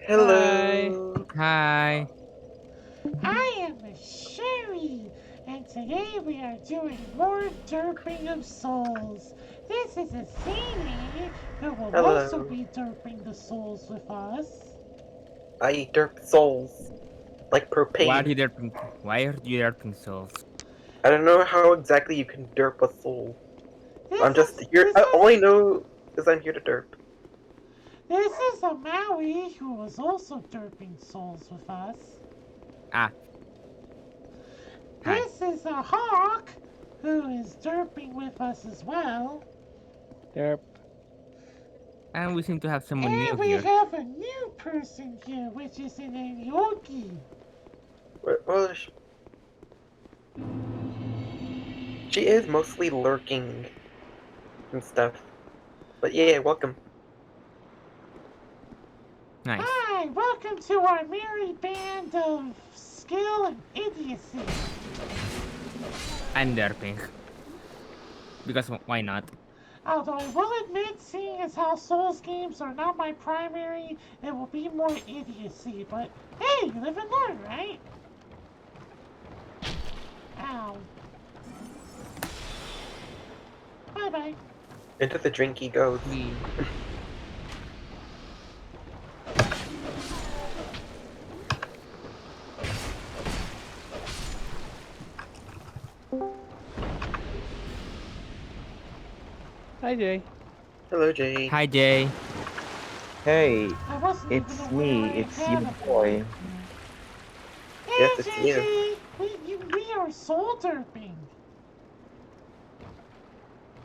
Hi. Hello. Hi. I am a Sherry, and today we are doing more derping of souls. This is a Sadie who will also Hello. be derping the souls with us. I eat Derp Souls. Like Why are propane. you derping? Why are you derping souls? I don't know how exactly you can derp a soul. This I'm just is here. this All I is know is I'm here to derp. this is a Maui who was also derping souls with us. Ah, hi. This is a Hawk who is derping with us as well. Derp. And we seem to have someone new And we here. have a new person here, which is an Yogi. Well, she is mostly lurking and stuff. But yeah, welcome. Nice. Hi, welcome to our merry band of skill and idiocy. I'm derping. Because why not? Although I will admit, seeing as how Souls games are not my primary, it will be more idiocy. But hey, you live and learn, right? Ow. Bye bye. Into the drink he goes. We. Hi, Jay. Hello, Jay. Hi, Jay. Hey, I wasn't even it's aware me, I it's your had a board. boy. Yes, Hey, it's you. Gigi! We are soul derping.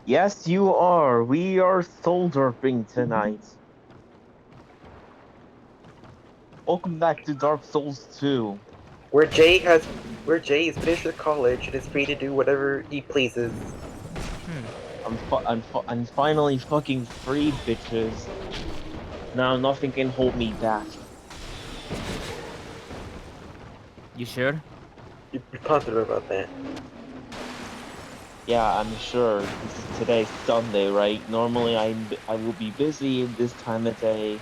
Yes, you are. We are soul derping tonight. Welcome back to Dark Souls 2. Where Jay has, where Jay is finished with college and is free to do whatever he pleases. Hmm. I'm finally fucking free, bitches. Now nothing can hold me back. You sure? You're positive about that. Yeah, I'm sure. Today's Sunday, right? Normally I will be busy this time of day,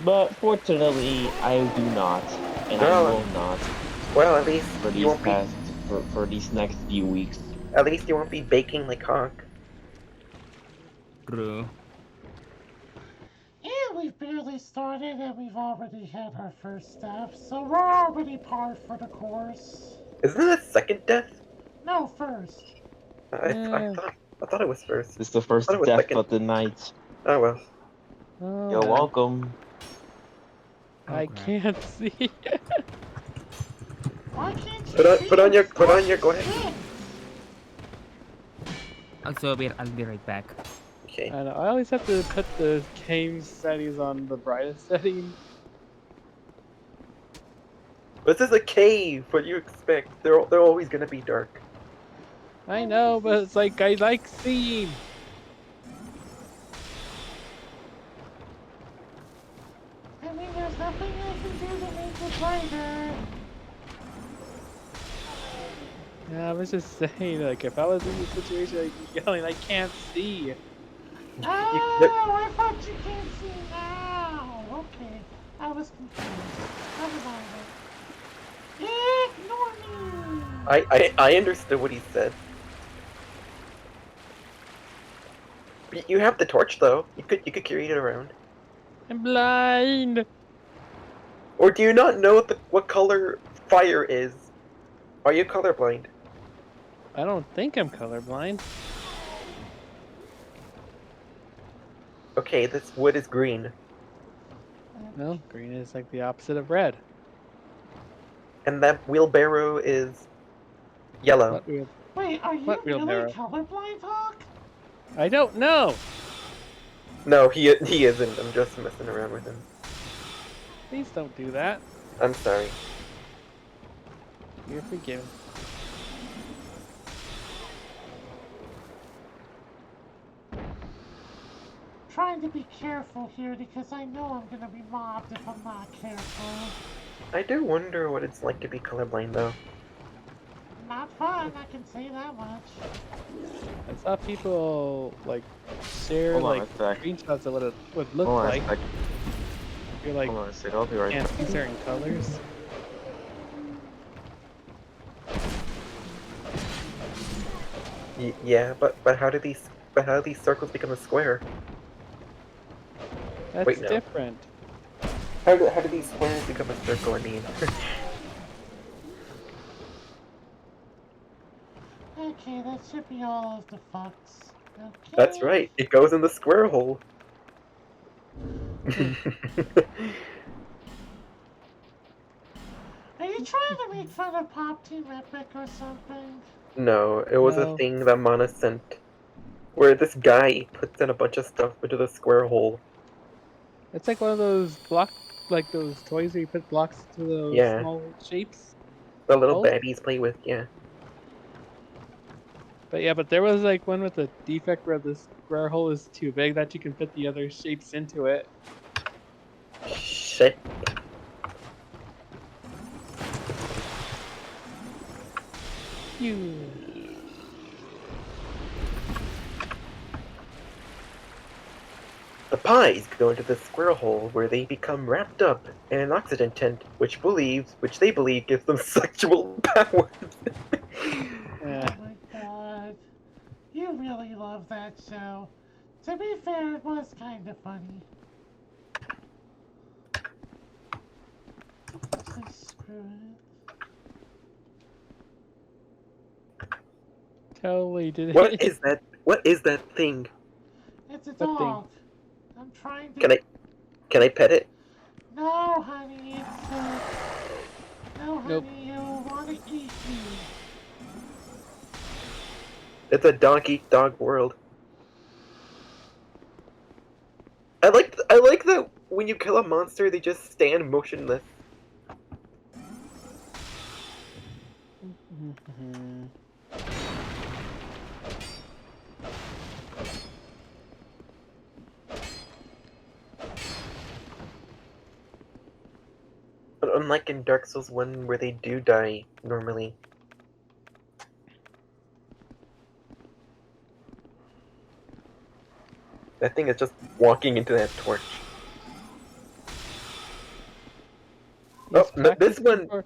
but fortunately I do not, and I Well, will not well, at least for you these won't be, past for these next few weeks. at least you won't be baking like Hawk. True. And we've barely started and we've already had our first death, so we're already par for the course. Isn't it a second death? No, first. I, I Yeah. thought I thought it was first. This is the I thought it first was death second. of the night. Oh well. Oh You're man, welcome. Oh I crap. can't see. Why can't you Put on see put on it? your put Stop on your the go ahead. shit! I'll be right back. Okay. I know. I always have to put the game settings on the brightest setting. This is a cave. What do you expect? They're always gonna be dark. I know, but it's like I like seeing. I mean, there's nothing I can do to make it brighter. Yeah, I was just saying, like, if I was in the situation, I'd be yelling, I can't see. There- Oh, I thought you can't see now. Okay, I was confused. Never mind it. Ignore me. I understood what he said. But you have the torch though. You could carry it around. I'm blind. Or do you not know what color fire is? Are you colorblind? I don't think I'm colorblind. Okay, this wood is green, No, green is like the opposite of red. and that wheelbarrow is yellow. What wheel? Wait, are What you really wheelbarrow? colorblind, Hawk? I don't know. No, he isn't. I'm just messing around with him. Please don't do that. I'm sorry. You're forgiven. Trying to be careful here because I know I'm gonna be mobbed if I'm not careful. I do wonder what it's like to be colorblind though. Not fun, I can say that much. I saw people like share Hold on like a sec. screenshots of what it would look Hold on a like. sec. You're like, Hold on a sec, I'll be right can't back. see certain colors. Yeah, but how do these circles become a square? That's Wait, no. different. How do these squares become a circle? I mean, Okay, that should be all of the fucks. Okay. that's right. It goes in the square hole. Are you trying to make fun of Pop Team Epic or something? No, it was a No. thing that Mana sent, where this guy puts in a bunch of stuff into the square hole. It's like one of those like those toys where you put blocks to those Yeah. small shapes. The little Oh. baddies play with, yeah. But yeah, but there was like one with a defect where the square hole is too big that you can fit the other shapes into it. Shit. You. The pies go into the square hole where they become wrapped up in an oxygen tent, which they believe gives them sexual powers. Yeah. Oh my god. You really love that show. To be fair, it was kind of funny. Actually, screw it. Totally did What it. is that? What is that thing? It's a What thing? dog. I'm trying to. Can I pet it? No, honey, it's No, Nope. honey, it'll want to eat you. It's a dog eat dog world. I like that when you kill a monster, they just stand motionless. But unlike in Dark Souls 1 where they do die normally. That thing is just walking into that torch. He's Oh, no, this practicing one for-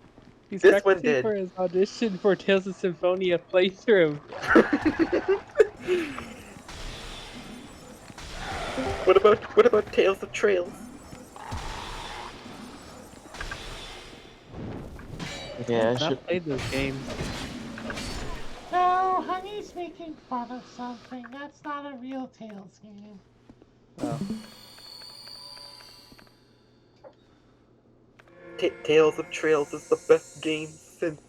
He's this one practicing did. for his audition for Tales of Symphonia playthrough. What about Tales of Trails? Yeah, I I've should. not played those games. No, honey's making fun of something. That's not a real Tales game. Oh. Tales of Trails is the best game since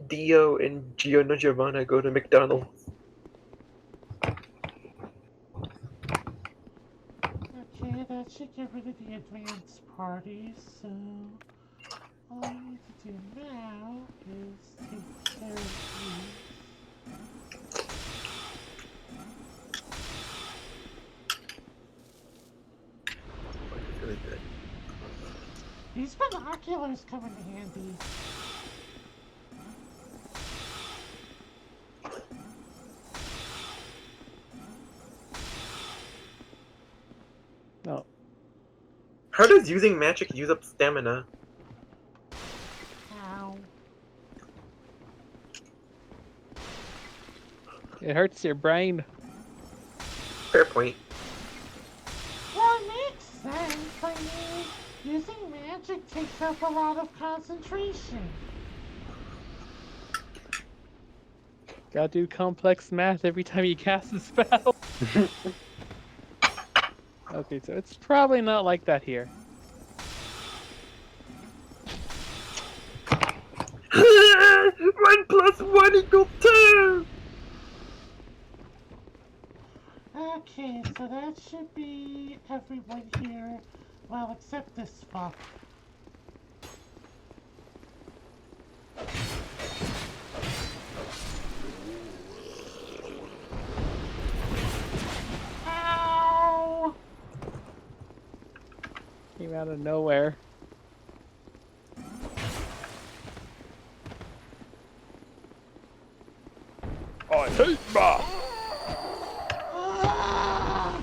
Dio and Giovanna Giovanna go to McDonald's. Okay, that should get rid of the advanced parties, so all I need to do now is take care of Really good. these. These binoculars come in handy. No. How does using magic use up stamina? Ow. It hurts your brain. Fair point. Well, it makes sense. I mean, using magic takes up a lot of concentration. Gotta do complex math every time you cast a spell. Okay, so it's probably not like that here. 1 + 1 = 2! Okay, so that should be everyone here. Well, except this fuck. Ow! Came out of nowhere. I hate math! Ah!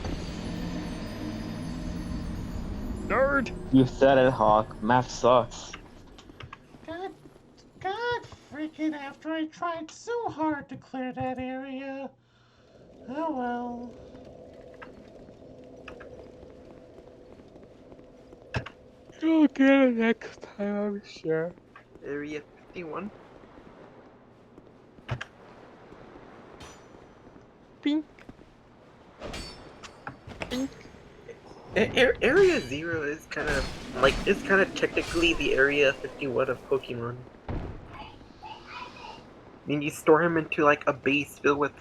word. You said it, Hawk. Math sucks. God freaking after I tried so hard to clear that area. Oh well. We'll get it next time, I'm sure. Area 51. Pink. Pink. Area 0 is kind of like it's kind of technically the Area 51 of Pokemon. I mean, you store him into like a base filled with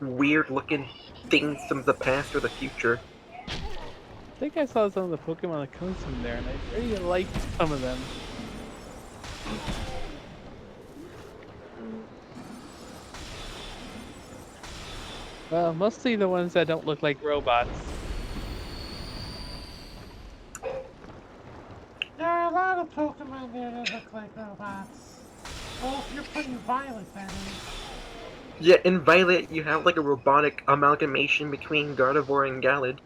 weird-looking things from the past or the future. I think I saw some of the Pokemon that comes from there, and I really liked some of them. Well, mostly the ones that don't look like robots. There are a lot of Pokemon there that look like robots. Well, if you're putting Violet, that is. Yeah, in Violet, you have like a robotic amalgamation between Gardevoir and Gallade.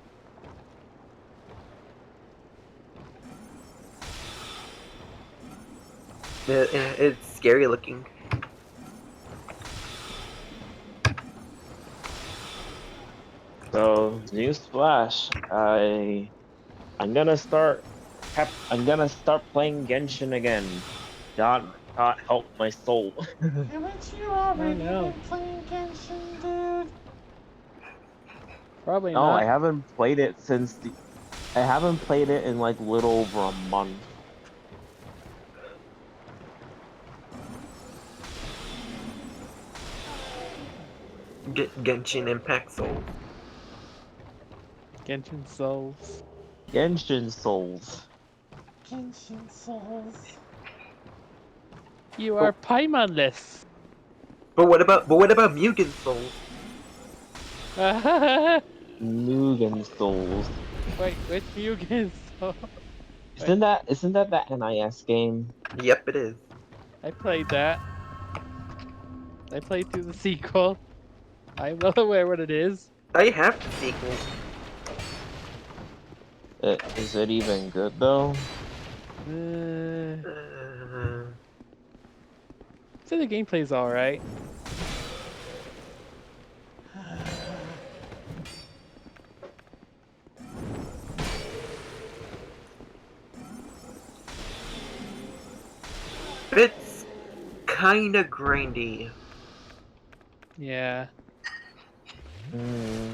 It's scary looking. So, newsflash. I'm gonna start. I'm gonna start playing Genshin again. God help my soul. Haven't you already no. been playing Genshin, dude? Probably No, I not. haven't played it since the. I haven't played it in like little over a month. Genshin Impact Soul. Genshin Souls. Genshin Souls. Genshin Souls. You are Paimonless. But what about Mugen Souls? Mugen Souls. Wait, which Mugen Soul? Isn't that NIS game? Yep, it is. I played that. I played through the sequel. I'm well aware what it is. I have the sequel. Is it even good though? So the gameplay's alright. It's kinda grindy. Yeah. Hmm.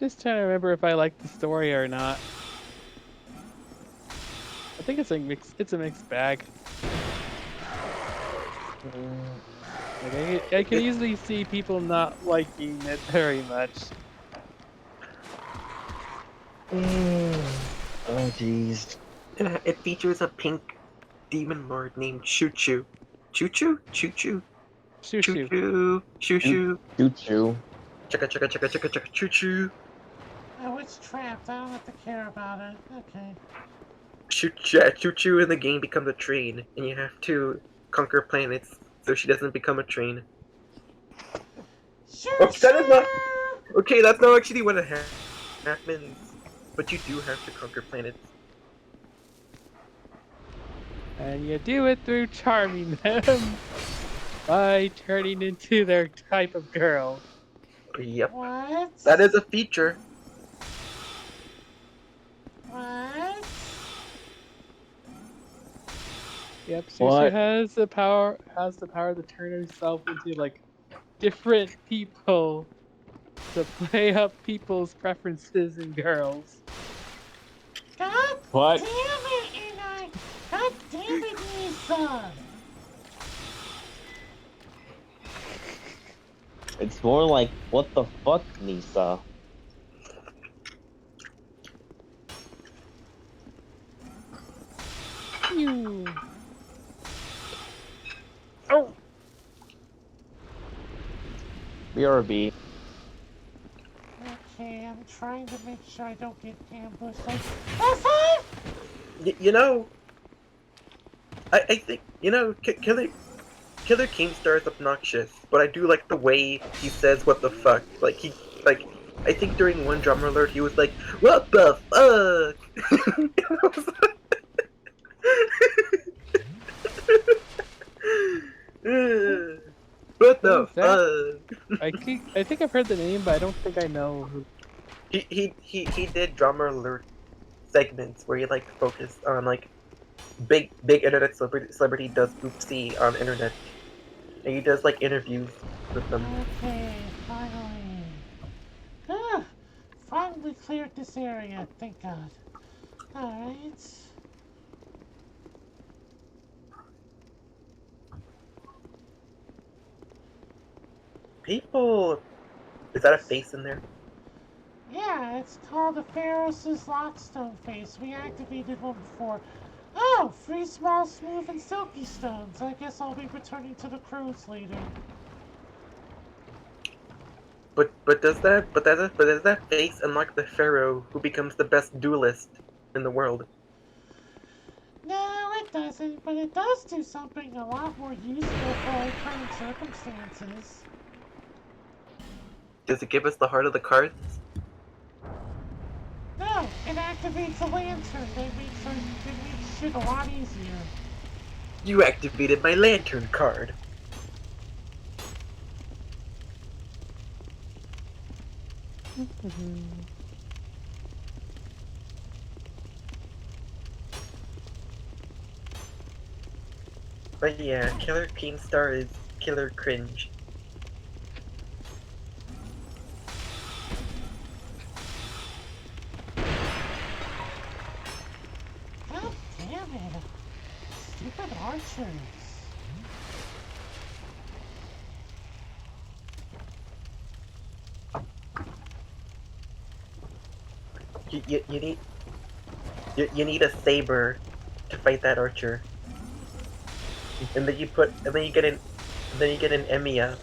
Just trying to remember if I like the story or not. I think it's a mixed bag. Like I can easily see people not liking it very much. Oh jeez. It features a pink demon lord named Choo Choo. Choo Choo? Choo Choo? Shoo Choo shoo. Choo? Choo Choo? Choo choo. Chugga chugga chugga chugga chugga choo choo. Oh, it's trapped. I don't have to care about it. Okay. Choo Choo in the game becomes a train, and you have to conquer planets so she doesn't become a train. Shoo Oops, that is not. shoo! Okay, that's not actually what happens. But you do have to conquer planets. And you do it through charming them by turning into their type of girl. Yep. What? That is a feature. What? Yep, Shushu What? has the power to turn herself into like different people to play up people's preferences in girls. God What? damn it, Enoch! God damn it, Nisa! It's more like, what the fuck, Nisa? You. Oh! BRB. Okay, I'm trying to make sure I don't get ambushed like last time! You know, I think Killer Keemstar is obnoxious, but I do like the way he says "what the fuck." Like I think during one drama alert he was like, "What the fuck." What Who the is that? fuck? I think I've heard the name, but I don't think I know who. He did drama alert segments where he like focused on like big internet celebrity does oopsie on internet, and he does like interviews with them. Okay, finally. Ah, finally cleared this area, thank God. Alright. People, is that a face in there? Yeah, it's called the Pharaoh's Lockstone Face. We activated one before. Oh, free small, smooth, and silky stones. I guess I'll be returning to the crows later. But does that face unlock the pharaoh who becomes the best duelist in the world? No, it doesn't, but it does do something a lot more useful for our current circumstances. Does it give us the heart of the cards? No, it activates a lantern that makes shit a lot easier. You activated my lantern card. But yeah, Killer Keemstar is killer cringe. God damn it. Stupid archers. You need you need a saber to fight that archer, and then you get an Emiya.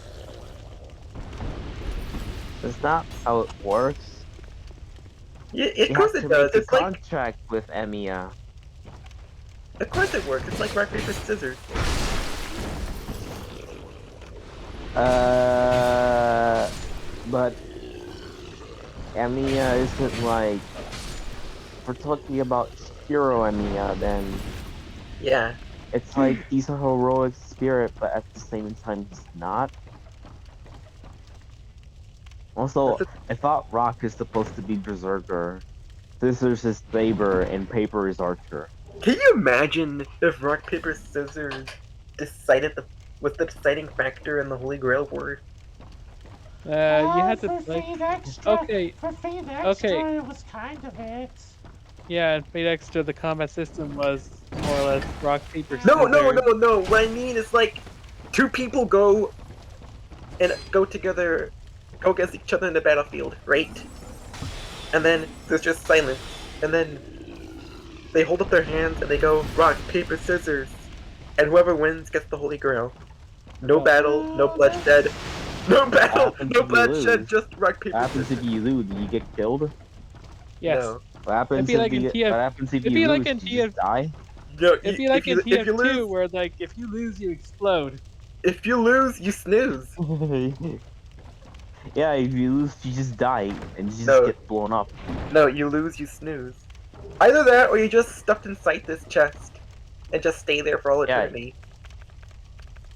That's not how it works. Yeah, You of course have it to does. make a It's like, contract with Emiya. of course it works. It's like rock paper scissors. But Emiya isn't like. If we're talking about Hero Emiya, then Yeah. it's like he's a heroic spirit, but at the same time he's not. Also, That's I thought Rock is supposed to be Berserker. Scissors is Saber, and Paper is Archer. Can you imagine if rock paper scissors was the deciding factor in the Holy Grail word? You had to For like. Fade Extra, Okay, for Fade okay, Extra, it was kind of it. yeah. And Fate Extra, the combat system was more or less rock paper No, scissors. no. What I mean is like two people go together, go against each other in the battlefield, right? And then there's just silence, and then they hold up their hands and they go rock paper scissors, and whoever wins gets the Holy Grail. No Oh. battle, no bloodshed. No battle, happens no if you bloodshed, lose? just rock paper What happens scissors. if you lose? Do you get killed? Yes. No. What happens be if like in you TF What happens if it'd you be lose? like in Do you just die? No, It'd be like in if you TF2, lose, where like if you lose, you explode. you snooze. Yeah, if you lose, you just die and you just No. get blown up. No, you lose, you snooze. Either that, or you just stuffed inside this chest and just stay there for all Yeah. eternity.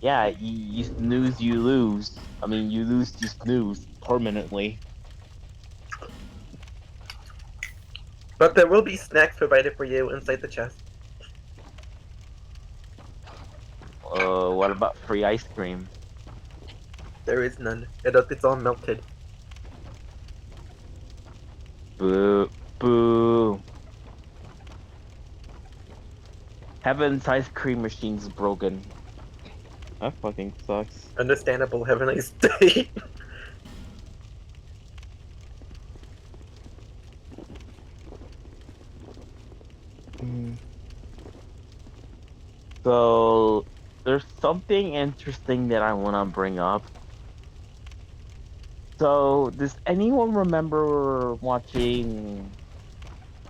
Yeah, you snooze, you lose. I mean, you lose, you snooze permanently. But there will be snacks provided for you inside the chest. What about free ice cream? There is none. It's all melted. Boo, boo. Heaven's ice cream machine's broken. That fucking sucks. Understandable. Have a nice day. So, there's something interesting that I want to bring up. So, does anyone remember watching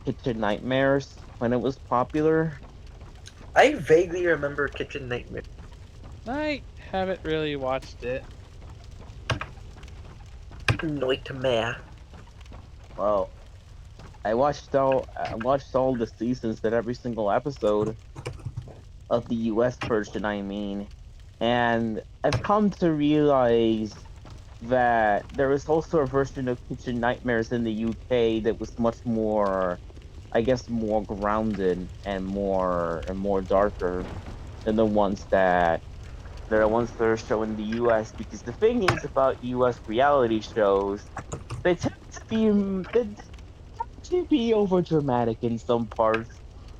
Kitchen Nightmares when it was popular? I vaguely remember Kitchen Nightmare. I haven't really watched it. Nightmare. Well, I watched all the seasons and every single episode of the US version, I mean. And I've come to realize that there is also a version of Kitchen Nightmares in the UK that was much more, I guess, more grounded and more darker than the ones that are shown in the US. Because the thing is about US reality shows, they tend to be over dramatic in some parts.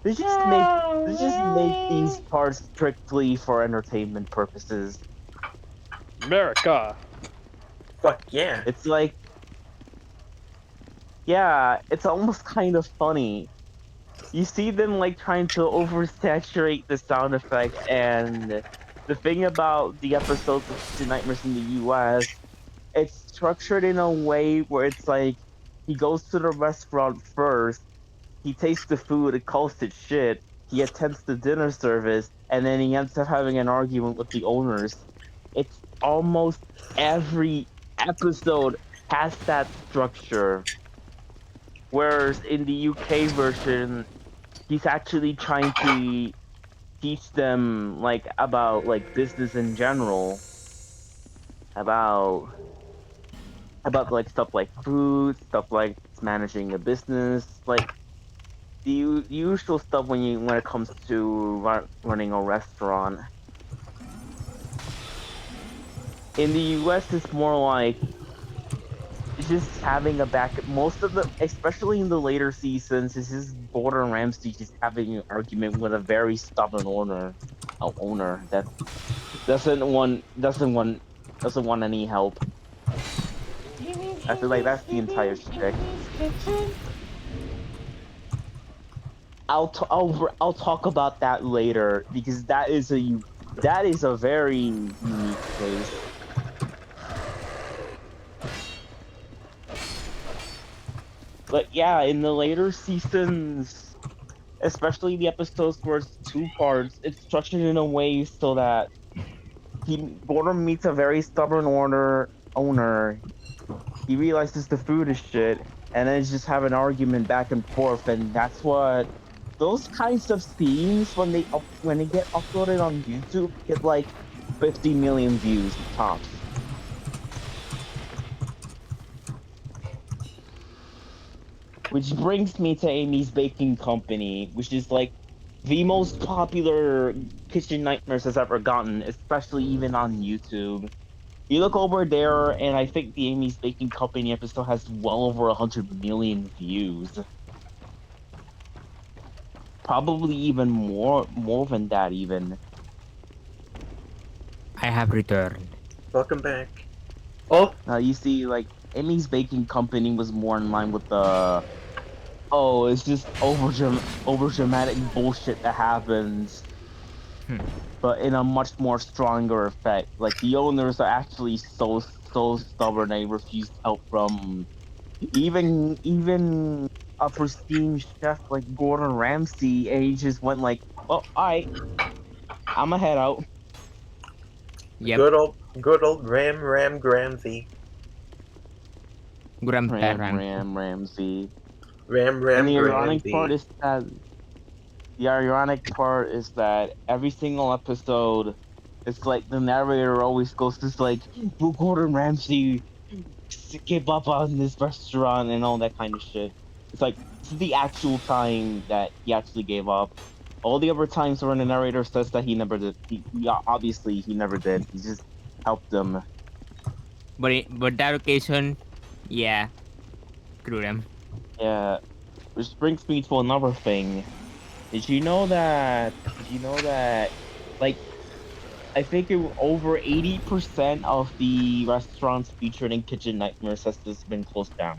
They just make these parts strictly for entertainment purposes. America. Fuck yeah. It's like, yeah, it's almost kind of funny. You see them like trying to oversaturate the sound effects, and the thing about the episodes of The Nightmares in the US, it's structured in a way where it's like he goes to the restaurant first, he tastes the food, it calls it shit, he attends the dinner service, and then he ends up having an argument with the owners. It's almost every episode has that structure. Whereas in the UK version, he's actually trying to teach them like about like business in general, about like stuff like food, stuff like managing a business, like the usual stuff when it comes to running a restaurant. In the US, it's more like just having a back. Most of the, especially in the later seasons, is just Gordon Ramsay just having an argument with a very stubborn owner that doesn't want any help. I feel like that's the entire shtick. I'll talk about that later because that is a very unique case. But yeah, in the later seasons, especially the episodes where it's two parts, it's structured in a way so that Gordon meets a very stubborn owner. He realizes the food is shit, and then just have an argument back and forth, and that's what those kinds of scenes when they get uploaded on YouTube get like 50 million views tops. Which brings me to Amy's Baking Company, which is like the most popular Kitchen Nightmares has ever gotten, especially even on YouTube. You look over there, and I think the Amy's Baking Company episode has well over 100 million views. Probably even more than that, even. I have returned. Welcome back. Oh, You see, like, Amy's Baking Company was more in line with the... Oh, it's just over dramatic bullshit that happens. But in a much more stronger effect. Like, the owners are actually so stubborn they refuse help from even a pristine chef like Gordon Ramsay, and he just went like, "Well, alright, I'ma head out." Yep. good old Ram Gramsy. Ramsay. Ram And the Gramsy. ironic part is that every single episode, it's like the narrator always goes just like, "Will Gordon Ramsay give up on this restaurant," and all that kind of shit. It's like, this is the actual time that he actually gave up. All the other times where the narrator says that he never did, obviously he never did. He just helped them. But that occasion, yeah, screw them. Yeah, which brings me to another thing. Did you know that? Like, I think over 80% of the restaurants featured in Kitchen Nightmares has just been closed down.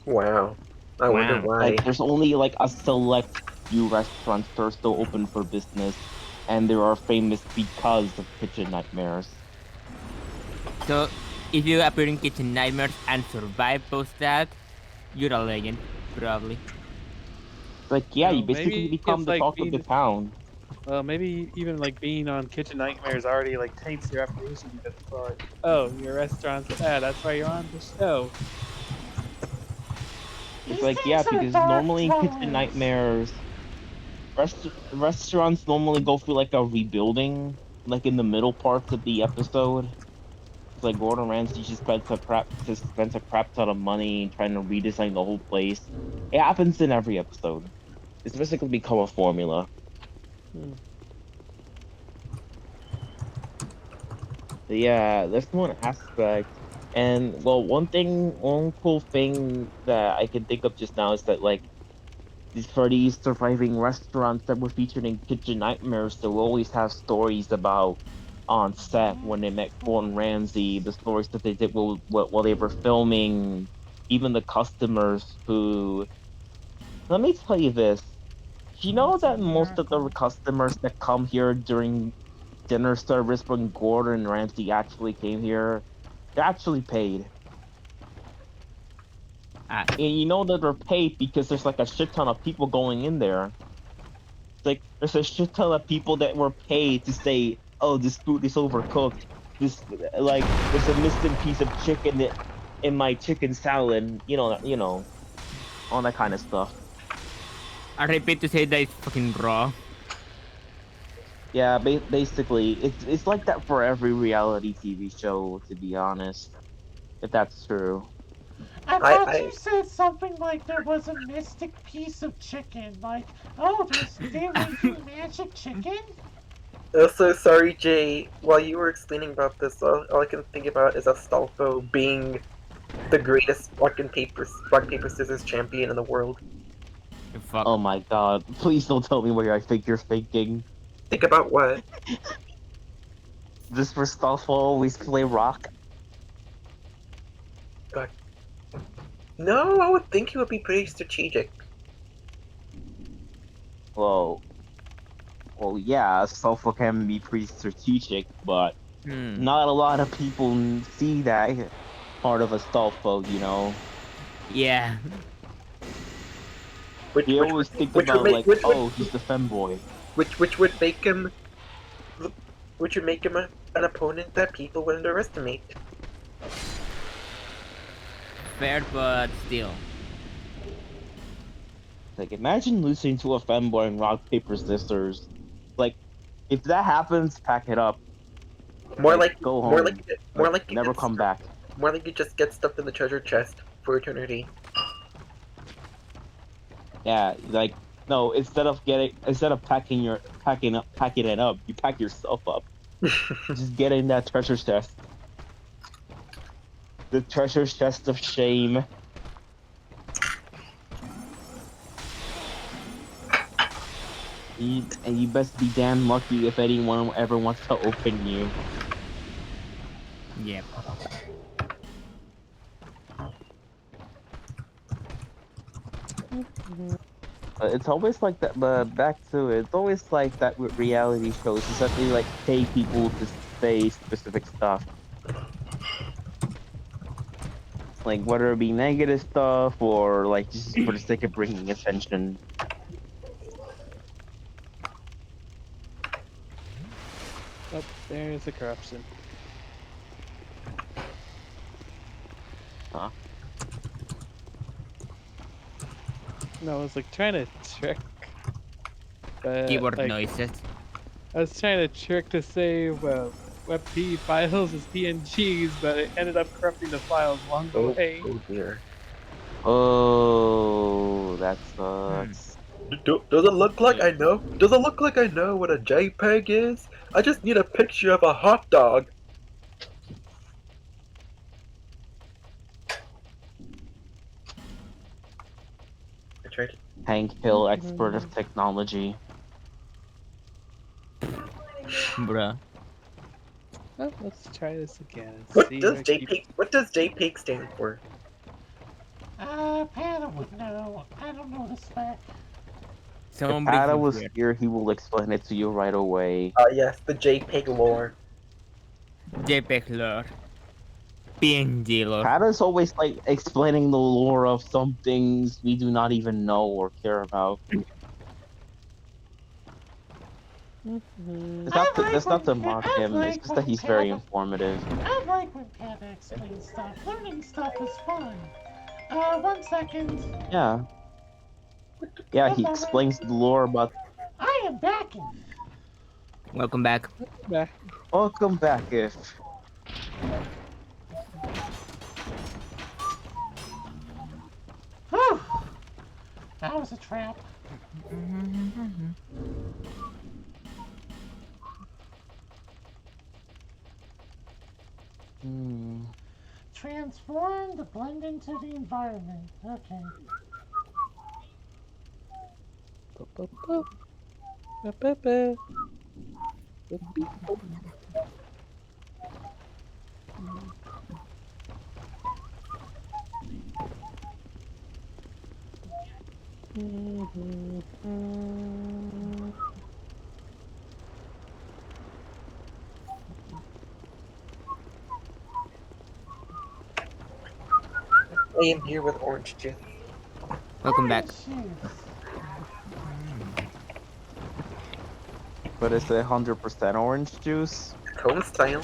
Wow. I wonder Wow. why. Like, there's only like a select few restaurants that are still open for business, and they are famous because of Kitchen Nightmares. So, if you appear in Kitchen Nightmares and survive post that, you're a legend, probably. Like, yeah, you Maybe basically it's become the like talk of the town. Well, maybe even like being on Kitchen Nightmares already like taints your reputation because it's like, oh, your restaurant's that's why you're on the show. It's These like, yeah, things are because dark normally in Kitchen dwellers. Nightmares, restaurants normally go through like a rebuilding, like in the middle parts of the episode. It's like Gordon Ramsay just spends a crap ton of money trying to redesign the whole place. It happens in every episode. It's basically become a formula. Hmm. But yeah, that's one aspect. And well, one cool thing that I can think of just now is that like for these surviving restaurants that were featured in Kitchen Nightmares, they'll always have stories about on set when they met Gordon Ramsay, the stories that they did while they were filming, even the customers who. Let me tell you this. Do you know It's a that most of the miracle. customers that come here during dinner service when Gordon Ramsay actually came here, they're actually paid. Ah, And you know that they're paid because there's like a shit ton of people going in there. Like there's a shit ton of people that were paid to say, "Oh, this food is overcooked. This like there's a missing piece of chicken in my chicken salad." All that kind of stuff. I repeat to say that it's fucking raw. Yeah, basically, it's like that for every reality TV show, to be honest. If that's true. I I, thought I you said something like there was a mystic piece of chicken. Like, oh, they're making magic chicken? also sorry, Jay. While you were explaining about this, all I can think about is Astolfo being the greatest rock paper scissors champion in the world. Fuck. Oh my god! Please don't tell me what I think you're thinking. Think about what? This for stuff will always play rock. God. No, I would think he would be pretty strategic. Well, yeah, Sulfur can be pretty strategic, but Hmm. not a lot of people see that part of Astolfo. Yeah. Which They which always would think which would about make like, oh, he's the femboy. which would make him an opponent that people would underestimate. Fair, but still. Like, imagine losing to a femboy in rock paper scissors. Like, if that happens, pack it up. More Like, like go more like home. more Like, like you never get come back. more like you just get stuffed in the treasure chest for eternity. Yeah, like no. Instead of packing it up, you pack yourself up. Just get in that treasure chest. The treasure chest of shame. And you best be damn lucky if anyone ever wants to open you. Yep. It's always like that, but back to it, it's always like that with reality shows, is that they like pay people to say specific stuff. Like whether it be negative stuff or like just for the sake of bringing attention. Oh, there's the corruption. Huh? No, I was like trying to trick. But Keyboard like, noises. I was trying to trick to say, well, WebP files as PNGs, but it ended up corrupting the files along the way. Oh dear. Oh, that sucks. Does it look like I know? Does it look like I know what a JPEG is? I just need a picture of a hot dog. I tried. Hank Hill, expert of technology. Bruh. Oh, let's try this again. And What see does if I keep... JPEG? What does JPEG stand for? Panda would know. I don't know this fact. If Somebody Ada was here. here, he will explain it to you right away. Yes, the JPEG lore. JPEG lore. PNG lore. Ada's always like explaining the lore of some things we do not even know or care about. Mhm. That's not to when mock I him. It's like just that when he's very Panda. informative. I like when Panda explains stuff. Learning stuff is fun. 1 second. Yeah, yeah. One He moment. explains the lore about. I am backing. Welcome back. Back. Welcome back, if. Whew. That was a trap. Hmm. Transform to blend into the environment. Okay. Ba-ba-ba. Ba-ba-ba. Ba-beep. I am here with orange juice. Welcome back. Orange juice. But it's 100% orange juice. Cone style.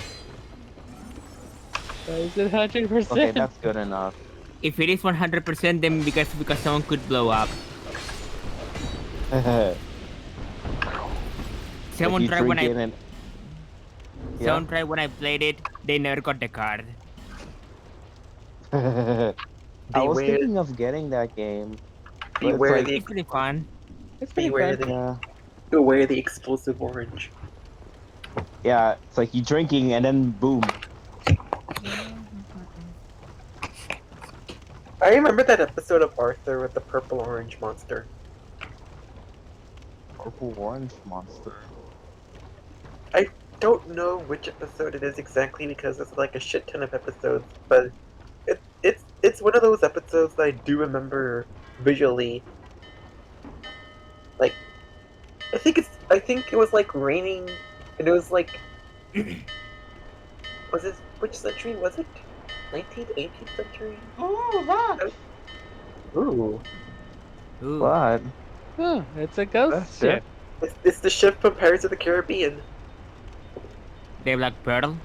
Is it 100%? Okay, that's good enough. If it is 100%, then because someone could blow up. Someone you tried when drink I it and someone tried when I played it. They never got the card. I was Beware, thinking of getting that game, but it's beware like, the, It's pretty fun. It's pretty beware fun. the, yeah, beware the explosive orange. yeah. It's like you drinking and then boom. I remember that episode of Arthur with the purple orange monster. Purple orange monster. I don't know which episode it is exactly because there's like a shit ton of episodes, but it's one of those episodes that I do remember visually. Like I think it was like raining and it was like was it which century was it? 19th, 18th century? Ooh, look. Ooh. Ooh. But Oh, it's a ghost That's ship. It's the ship from Pirates of the Caribbean, The Black Pearl.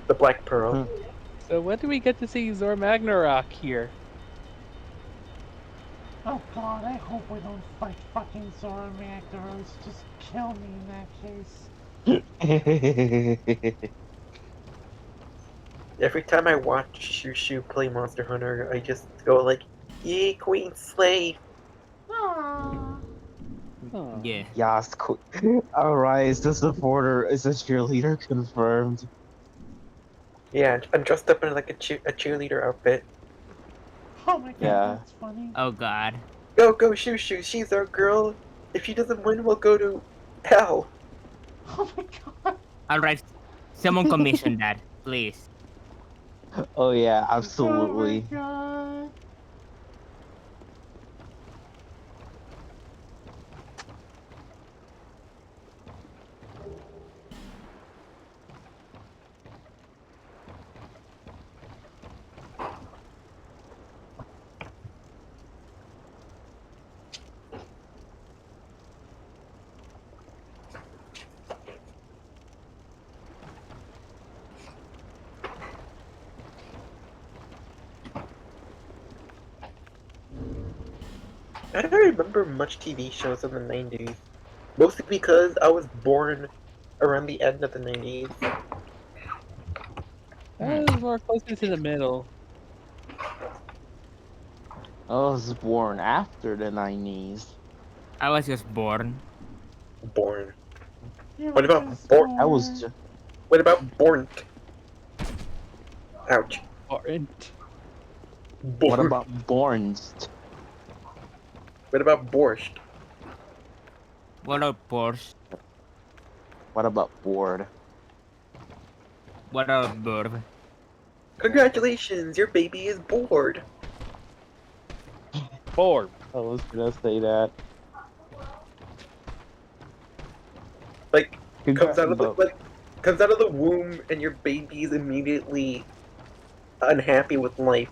the Black Pearl. So when do we get to see Zor Magnarok here? Oh god, I hope we don't fight fucking Zora Magdaros. Just kill me in that case. Every time I watch Shushu play Monster Hunter, I just go like, "Yay, Queen Slay!" Aww. Oh. Yeah. Yas, alright, is the supporter, is a cheerleader confirmed? Yeah, I'm dressed up in like a cheerleader outfit. Oh my god, Yeah. that's funny. Oh God. Go, go, Shushu! She's our girl. If she doesn't win, we'll go to hell. Oh my god. All right. Someone commission that, please. Oh yeah, Oh my absolutely. god. I don't remember much TV shows in the 90s. Mostly because I was born around the end of the 90s. That was more closer to the middle. I was born after the 90s. I was just born. Born. You What were about just born? I was born. just, What about born? Ouch. Aren't. Born. what about Borns? What about borscht? What about Porsche? What about bored? What about Burb? Congratulations, your baby is bored. Four. I was gonna say that. Like comes out of the Congrats, comes out of the womb and your baby's immediately unhappy with life.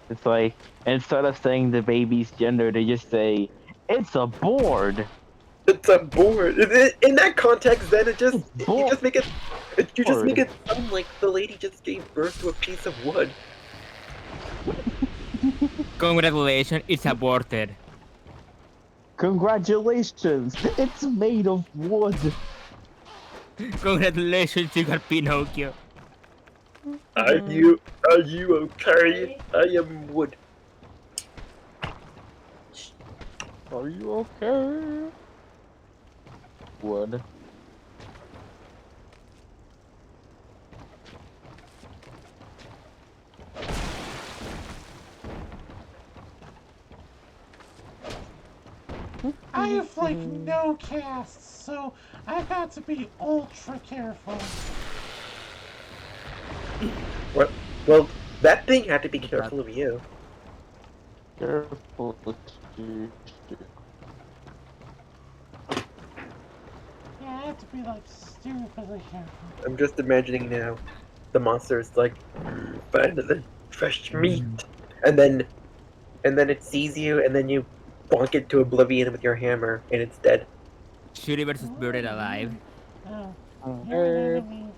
it's like, instead of saying the baby's gender, they just say, it's a board. It's a board. In that context, then you just make it sound like the lady just gave birth to a piece of wood. Congratulations, it's aborted. Congratulations! It's made of wood. Congratulations, you got Pinocchio. Are you okay? I am wood. Are you okay? Wood. I have like no casts, so I've got to be ultra careful. What? Well, that thing had to be careful of you. Careful. Yeah, I have to be like stupidly careful. I'm just imagining now, the monster is like, find the fresh meat, and then it sees you, and then you bonk it to oblivion with your hammer, and it's dead. Shuri versus Buried Alive. Oh, you're an enemy.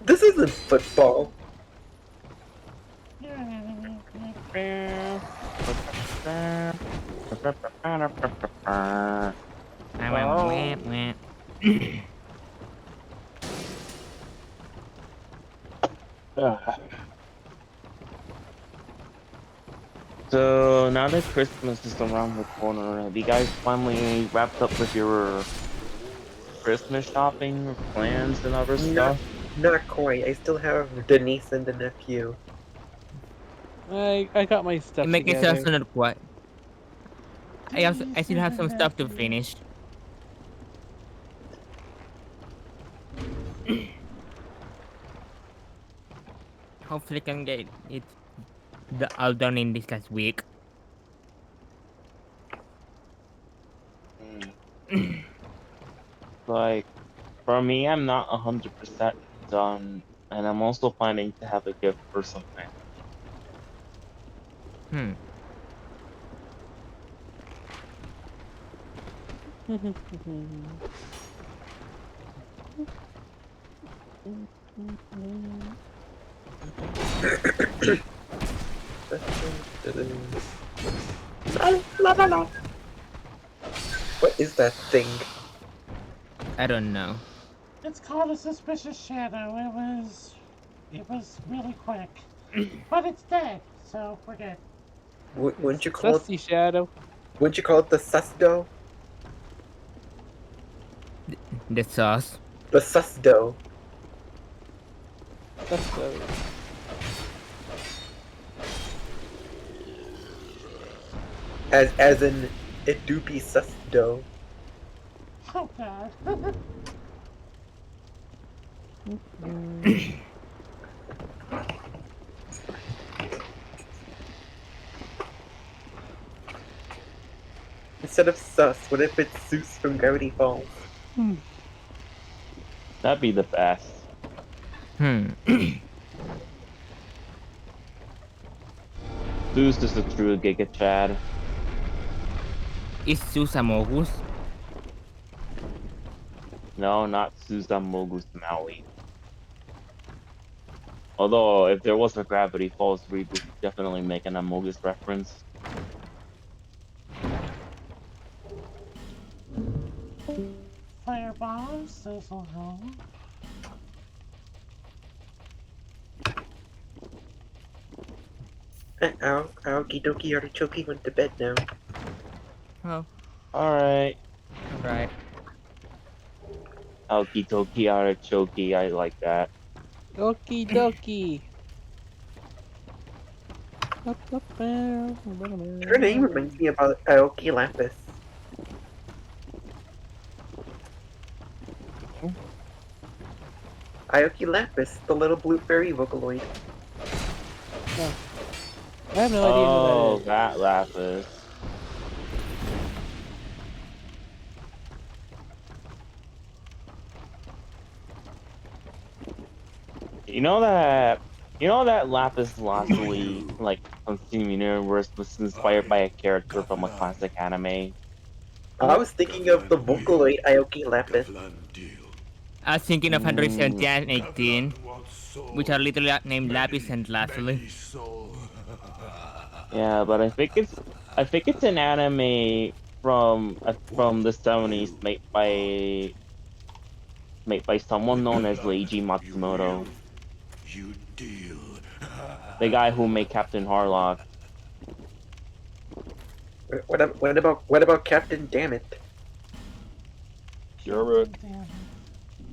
This isn't football. You're an enemy. So now that Christmas is around the corner, have you guys finally wrapped up with your Christmas shopping plans and other stuff? Not quite. I still have the niece and the nephew. I got my stuff Make it together. sound what? I still have some stuff to finish. Hopefully can get it all done in this last week. Like, for me, I'm not 100% done, and I'm also planning to have a gift for some family. What is that thing? I don't know. It's called a suspicious shadow. It was really quick, but it's dead, so we're good. Wouldn't you call Sussy shadow. Wouldn't you call it the susdo? The sauce. The susdo. Susso. As in, it do be susdo. Oh god. Instead of sus, what if it's Zeus from Gravity Falls? That'd be the best. Zeus is the true Giga Chad. Is Susamogus? No, not Susan Mogus Maui. Although, if there was a Gravity Falls reboot, definitely make an Amogus reference. Firebombs, those will go. Okie dokie artichoke went to bed now. Oh, Alright. alright. Okie dokie artichoke, I like that. Okie dokie. Her name reminds me about Aoki Lapis. Aoki Lapis, the little blue fairy Vocaloid. I have no idea Oh, who that Lapis. You know that You know that lapis lazuli, like, from Steam Universe was inspired by a character from a classic anime? I was thinking of the Vocaloid Aoki Lapis. I was thinking of Mm, 117 and 18, which are literally named Lapis and Lazuli. yeah, but I think it's an anime from the 70s made by someone known as Leiji Matsumoto, the guy who made Captain Harlock. What about Captain Dammit? Sure, Damn it.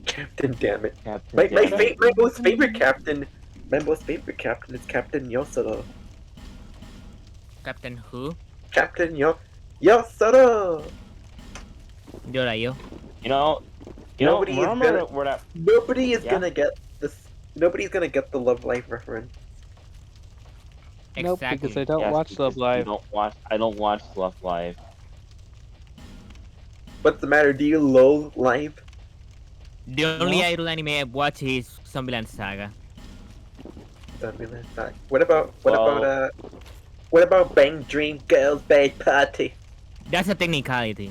Captain Dammit. Captain My most favorite captain. My most favorite captain is Captain Yosoro. Captain who? Captain Yosoro. Yorayo. You know, Nobody is remember gonna. where that? Nobody is Yeah? gonna get this. Nobody's gonna get the Love Life reference. Nope, Exactly. because I don't Yes, watch because Love Live. I don't watch Love Live. What's the matter? Do you loathe life? The only No? idol anime I've watched is Zombieland Saga. Zombieland Saga. Well, What about Bang Dream Girls Bad Party? That's a technicality.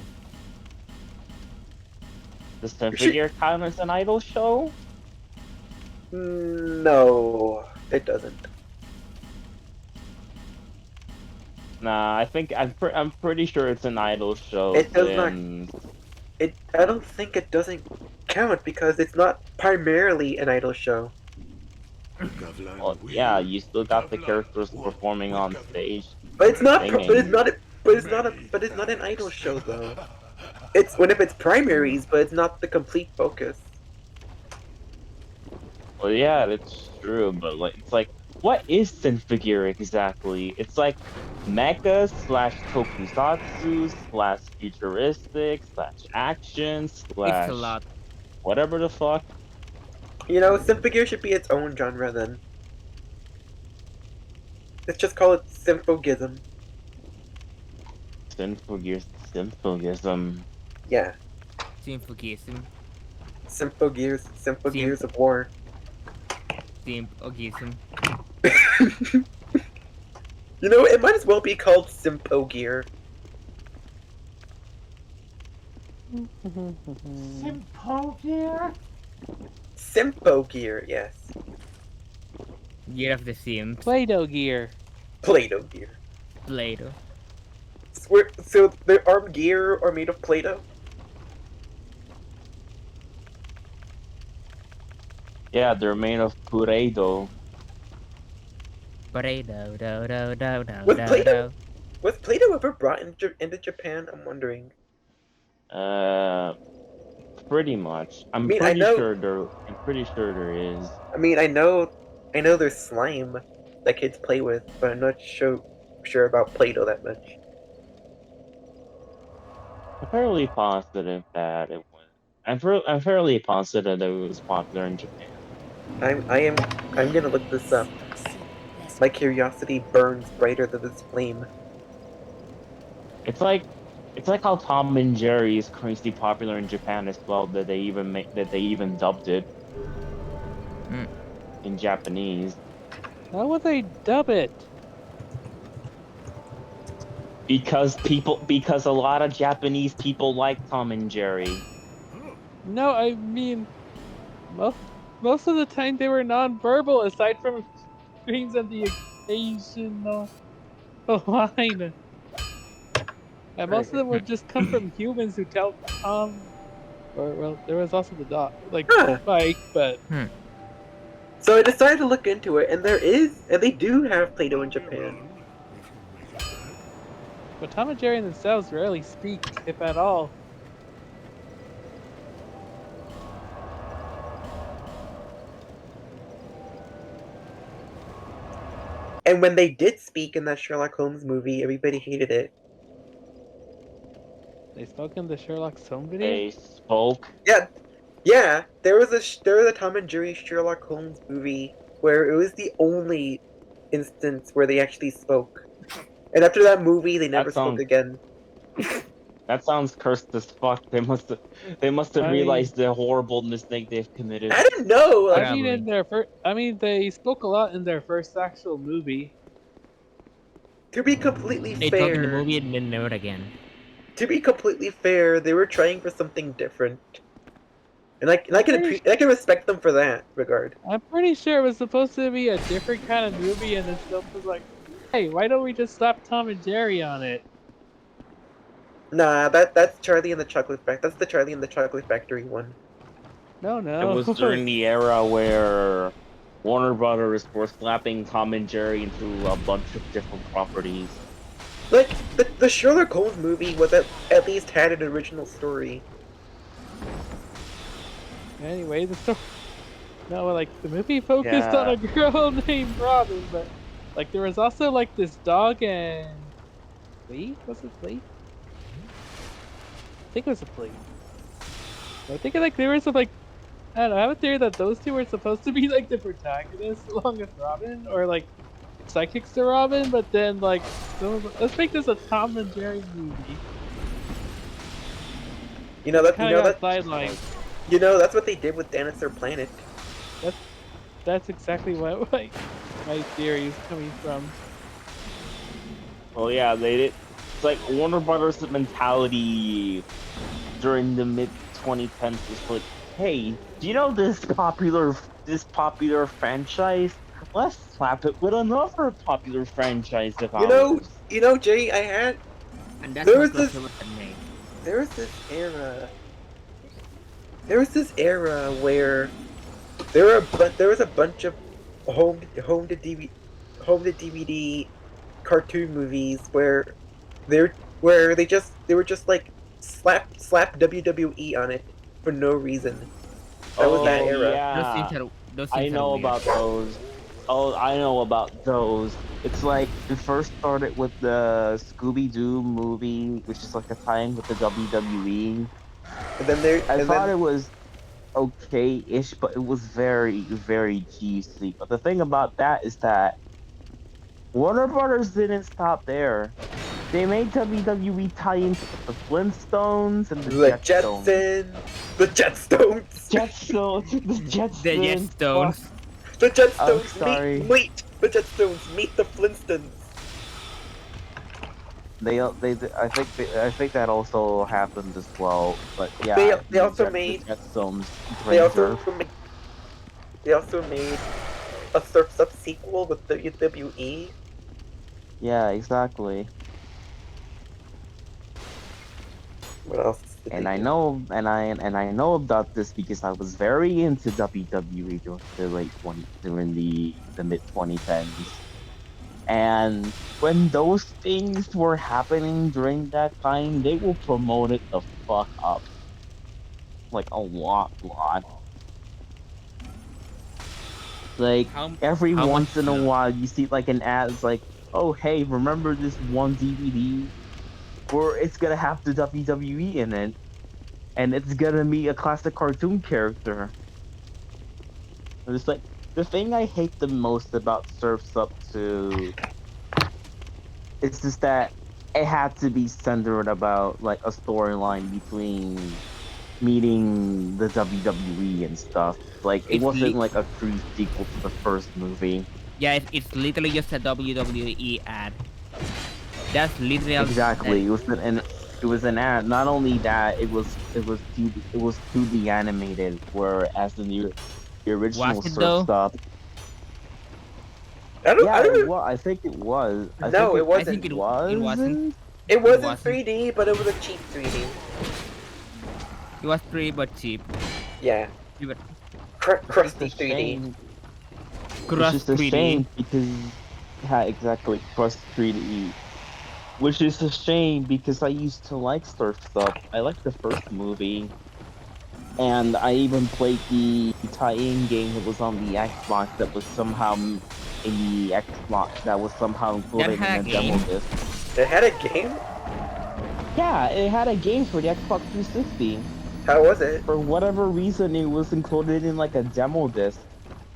does Figure count as an idol show? No, it doesn't. Nah, I think I'm pretty sure it's an idol show. It does not. since- I don't think it doesn't count because it's not primarily an idol show. Well, yeah, you still got the characters performing on stage. But it's not. Singing. But it's not. But it's not an idol show though. It's if it's primaries, but it's not the complete focus. Well, yeah, that's true, but like, it's like, what is Figure exactly? It's like mecha slash tokusatsu slash futuristic slash action It's slash a lot. whatever the fuck. You know, Symphogear should be its own genre then. Let's just call it Symphogism. Symphogism. Yeah, Symphogism. Symphogears of War. Symphogism. You know, it might as well be called Symphogear. Sympogear? Symphogear, yes. Year of the Sims. Play-Doh gear. Play-Doh gear. Play-Doh. So the arm gear are made of Play-Doh? Yeah, they're made of Play-Doh. Play-Doh, do, do, do, do, Was do, Play-Doh do. was Play-Doh ever brought into Japan? I'm wondering. Pretty much. I'm mean, pretty sure there is. I mean, I know there's slime that kids play with, but I'm not sure about Play-Doh that much. I'm fairly positive that it was. I'm fairly positive that it was popular in Japan. I'm gonna look this up. My curiosity burns brighter than this flame. It's like how Tom and Jerry is crazy popular in Japan as well. That they even dubbed it in Japanese. How would they dub it? Because a lot of Japanese people like Tom and Jerry. No, I mean, most of the time they were non-verbal, aside from screams and the occasional line. And most of them would just come from humans who tell Tom, or well, there was also the dog, like Huh. Mike, but So I decided to look into it, and they do have Play-Doh in Japan. Tom and Jerry themselves rarely speak, if at all. And when they did speak in that Sherlock Holmes movie, everybody hated it. They spoke in the Sherlock Holmes video. They spoke. Yeah. There was a Tom and Jerry Sherlock Holmes movie where it was the only instance where they actually spoke. And after that movie, they never spoke sounds- again. That sounds cursed as fuck. They must have I mean, realized the horrible mistake they've committed. I don't know. I Like, mean, Probably. in their first, I mean, they spoke a lot in their first actual movie. to be completely They talk in the fair, movie and then never again. they were trying for something different, and I'm pretty, I can respect them for that regard. I'm pretty sure it was supposed to be a different kind of movie, and then stuff was like, "Hey, why don't we just slap Tom and Jerry on it?" Nah, that's Charlie and the Chocolate Factory. That's the Charlie and the Chocolate Factory one. No, It was no. during the era where Warner Brothers were slapping Tom and Jerry into a bunch of different properties. Like the Sherlock Holmes movie was at least had an original story. Anyway, the story. No, like the movie focused on Yeah. a girl named Robin, but like there was also like this dog and flea. Was it flea? I think it was a flea. I think like there was some like I don't know. I have a theory that those two were supposed to be like the protagonists along with Robin, or like psychics to Robin. But then like someone was like, let's make this a Tom and Jerry movie. You know They that kind of got sidelined. that's what they did with Dinosaur Planet. That's that's exactly what my theory is coming from. Well, yeah, they did. It's like Warner Brothers' mentality during the mid 2010s was like, hey, do you know this popular franchise? Let's slap it with another popular franchise of ours. Jay, And that's there what was this crossover had made. there was this era there was this era where there was a bunch of home to DVD cartoon movies where they were just like slap WWE on it for no reason. That was that Oh era. yeah, Those I scenes are know weird. about those. Oh, I know about those. It's like it first started with the Scooby Doo movie, which is like a tie-in with the WWE. I And thought then it was okay-ish, but it was very, very cheesy. But the thing about that is that Warner Brothers didn't stop there. They made WWE tie-ins with the Flintstones and the the Jetstones. The Jetstones, The The Jetsons. Fuck. Jetstones. the I'm Jetstones sorry. the Jetstones meet the Flintstones. I think that also happened as well. But yeah, They also The made Jetstones they bring also Derp. made they also made a Surf's Up sequel with WWE. Yeah, exactly. What else did they And I do? know, and I know about this because I was very into WWE during the mid 2010s. And when those things were happening during that time, they will promote it the fuck up, like a lot. Like every How much once in a so? while, you see like an ad. It's like, oh hey, remember this one DVD where it's gonna have the WWE in it, and it's gonna be a classic cartoon character. And it's like the thing I hate the most about Surfs Up 2 is just that it had to be centered about like a storyline between meeting the WWE and stuff. Like it It's wasn't like a true sequel to the first movie. Yeah, it's literally just a WWE ad. That's literal. Exactly. It was an ad. Not only that, it was 2D animated, whereas the Was original it Surf's though? Up. I Yeah, it don't was. I think it was. I think No, it I wasn't. think it wasn't. wasn't. It It wasn't wasn't. 3D, but it was a cheap 3D. It was free but cheap. Yeah, Cheap but It's just a crusty 3D. shame. It's Crust just a 3D. shame because yeah, exactly. Plus 3D. Which is a shame because I used to like Surf's Up. I liked the first movie. And I even played the tie-in game that was on the Xbox that was somehow in the Xbox that was somehow That included in had a a demo game. disc. It had a game? Yeah, it had a game for the Xbox 360. How was it? For whatever reason, it was included in like a demo disc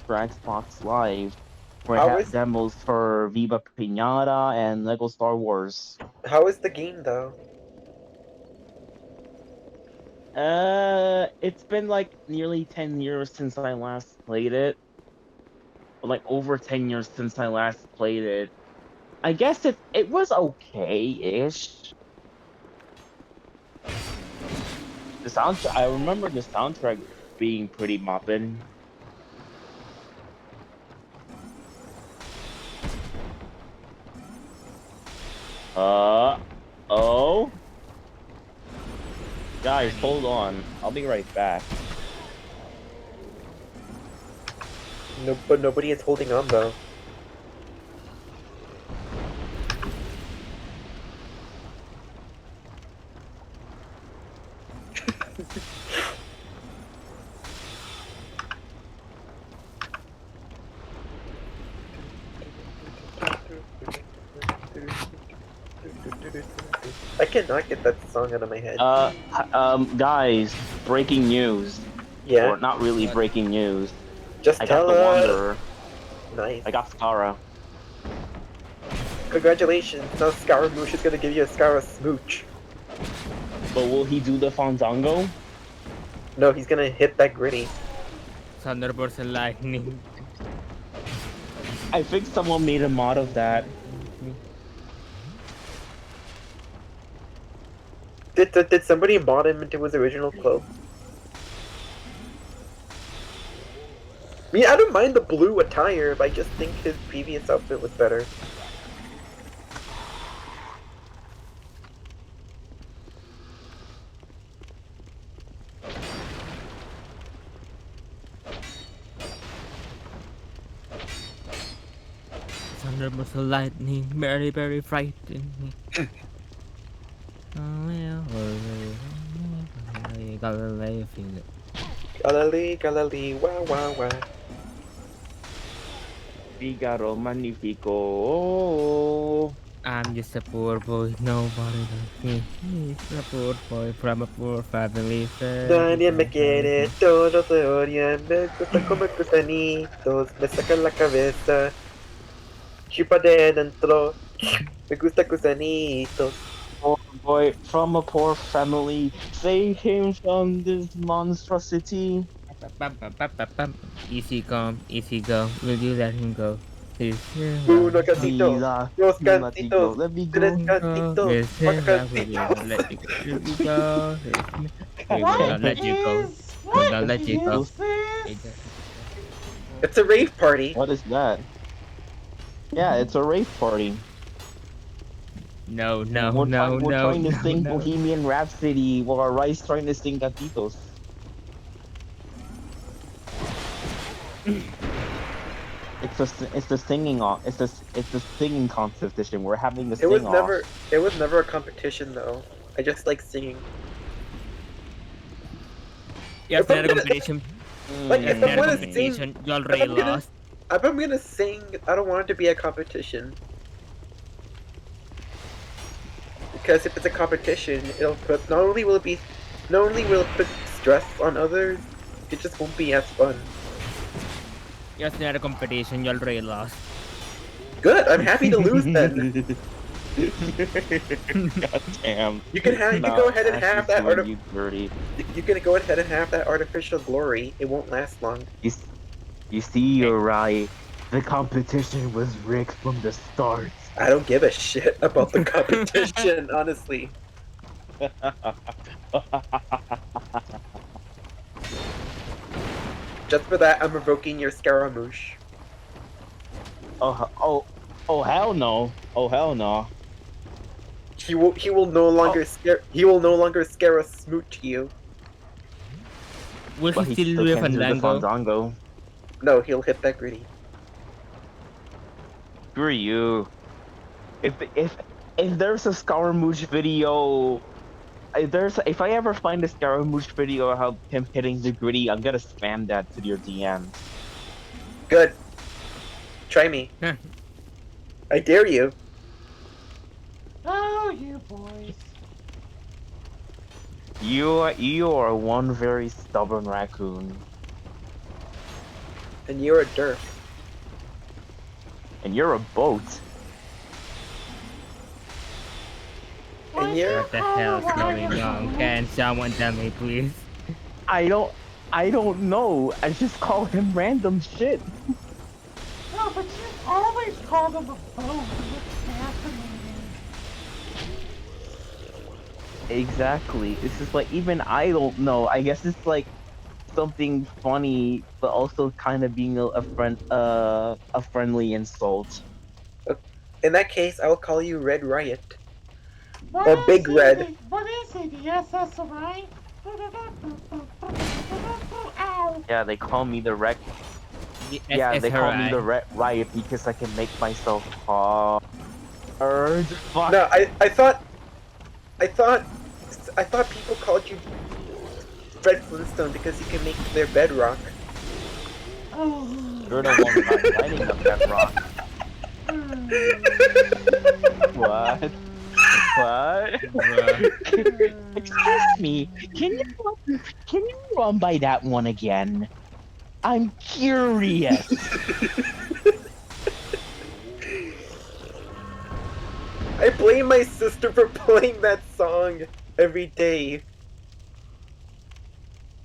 for Xbox Live, where it How had is demos for Viva Pinata and Lego Star Wars. how is the game though? It's been like nearly 10 years since I last played it. Like over 10 years since I last played it. I guess it was okay-ish. The soundtrack, I remember the soundtrack being pretty moppin'. Oh? Guys, hold on. I'll be right back. No, but nobody is holding on though. I cannot get that song out of my head. Guys, breaking news. Yeah, Or not really breaking news. just I got tell the us. Wanderer. Nice. I got Skara. Congratulations. Now Scaramouche is gonna give you a Scara smooch. But will he do the Fandango? No, he's gonna hit that gritty. Thunderbolts and lightning. I think someone made a mod of that. Did somebody mod him into his original clothes? I mean, I don't mind the blue attire, but I just think his previous outfit was better. Thunderbolts and lightning, very, very frightening. Galileo feel it. Galali, wah wah wah. Figaro Magnifico. I'm just a poor boy, nobody loves me. He's a poor boy from a poor family. Nadie me quiere, todos me odian, me gusta comer gusanitos, me sacan la cabeza, chupa de dentro, me gusta gusanitos. Poor boy from a poor family. Save him from this monstrosity. Easy come, easy go. Will you let him go? Uno cantito, Mila, dos Mila, Tigo, cantitos, let me tres go. cantitos, cuatro cantitos. Let me go. We will What not let you go. is- We will what not let you go. is this? It's a rave party. What is that? Yeah, it's a rave party. No, no, we're no, we're no, trying to no, sing no. Bohemian Rhapsody while Rice trying to sing Gatitos. It's the singing it's the singing competition. We're having a It was sing off. never a competition though. I just like singing. Yes, If I'm not a gonna- competition. Like, Yes, if not I'm a gonna competition. You if already I'm gonna- lost. If I'm gonna sing, I don't want it to be a competition. Because if it's a competition, it'll put not only will it put stress on others, it just won't be as fun. Yes, not a competition. You already lost. Good, I'm happy to lose then. God damn. You can go ahead and have that You dirty. You can go ahead and have that artificial glory. It won't last long. You see, you're right. The competition was rigged from the start. I don't give a shit about the competition, honestly. Just for that, I'm revoking your Scaramouche. Oh, hell no. Oh, hell no. He will no longer scare a smooch you. Will But he he still do a can't do the fandango? Fandango. No, he'll hit that gritty. Screw you. If there's a Scaramouche video, if I ever find a Scaramouche video of him hitting the gritty, I'm gonna spam that to your DMs. Good. Try me. I dare you. Oh, you boys. You are one very stubborn raccoon, And you're a derp. and you're a boat. And here? What the hell is going on? Can someone tell me, please? I don't know. I just call him random shit. No, but you always call them a boat. It's fascinating. Exactly. It's just like even I don't know. I guess it's like something funny, but also kind of being a friendly insult. In that case, I'll call you Red Riot. What Or is Big Red. he? What is he? The SSRI? Ow! Yeah, they call me the wreck. It's Yeah, they call me the alright. riot because I can make myself hard. Fuck. No, I thought people called you Fred Flintstone because you can make their bedrock. Oh. You're the one not writing the bedrock. What? What? Excuse me. Can you run by that one again? I'm curious. I blame my sister for playing that song every day.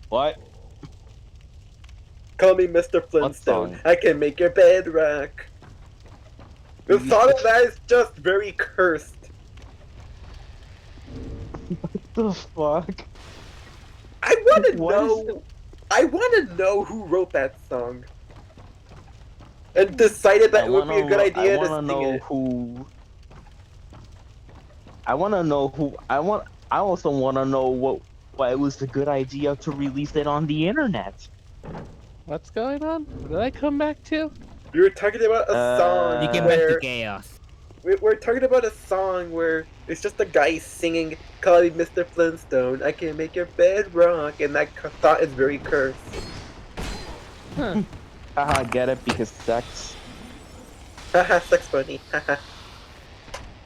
What? Call me Mr. Flintstone. song? I can make your bedrock. The thought of that is just very cursed. The fuck? I want to What is know. I want to know who wrote that song and decided that it would be a good idea to sing it. I also want to know why it was a good idea to release it on the internet. What's going on? What did I come back to? We were talking about a song You came back to where chaos. we're talking about a song where it's just a guy singing, "Call me Mr. Flintstone, I can make your bed rock," and that thought is very cursed. Huh. Haha, get it? Because sex. Haha, sex funny. Haha.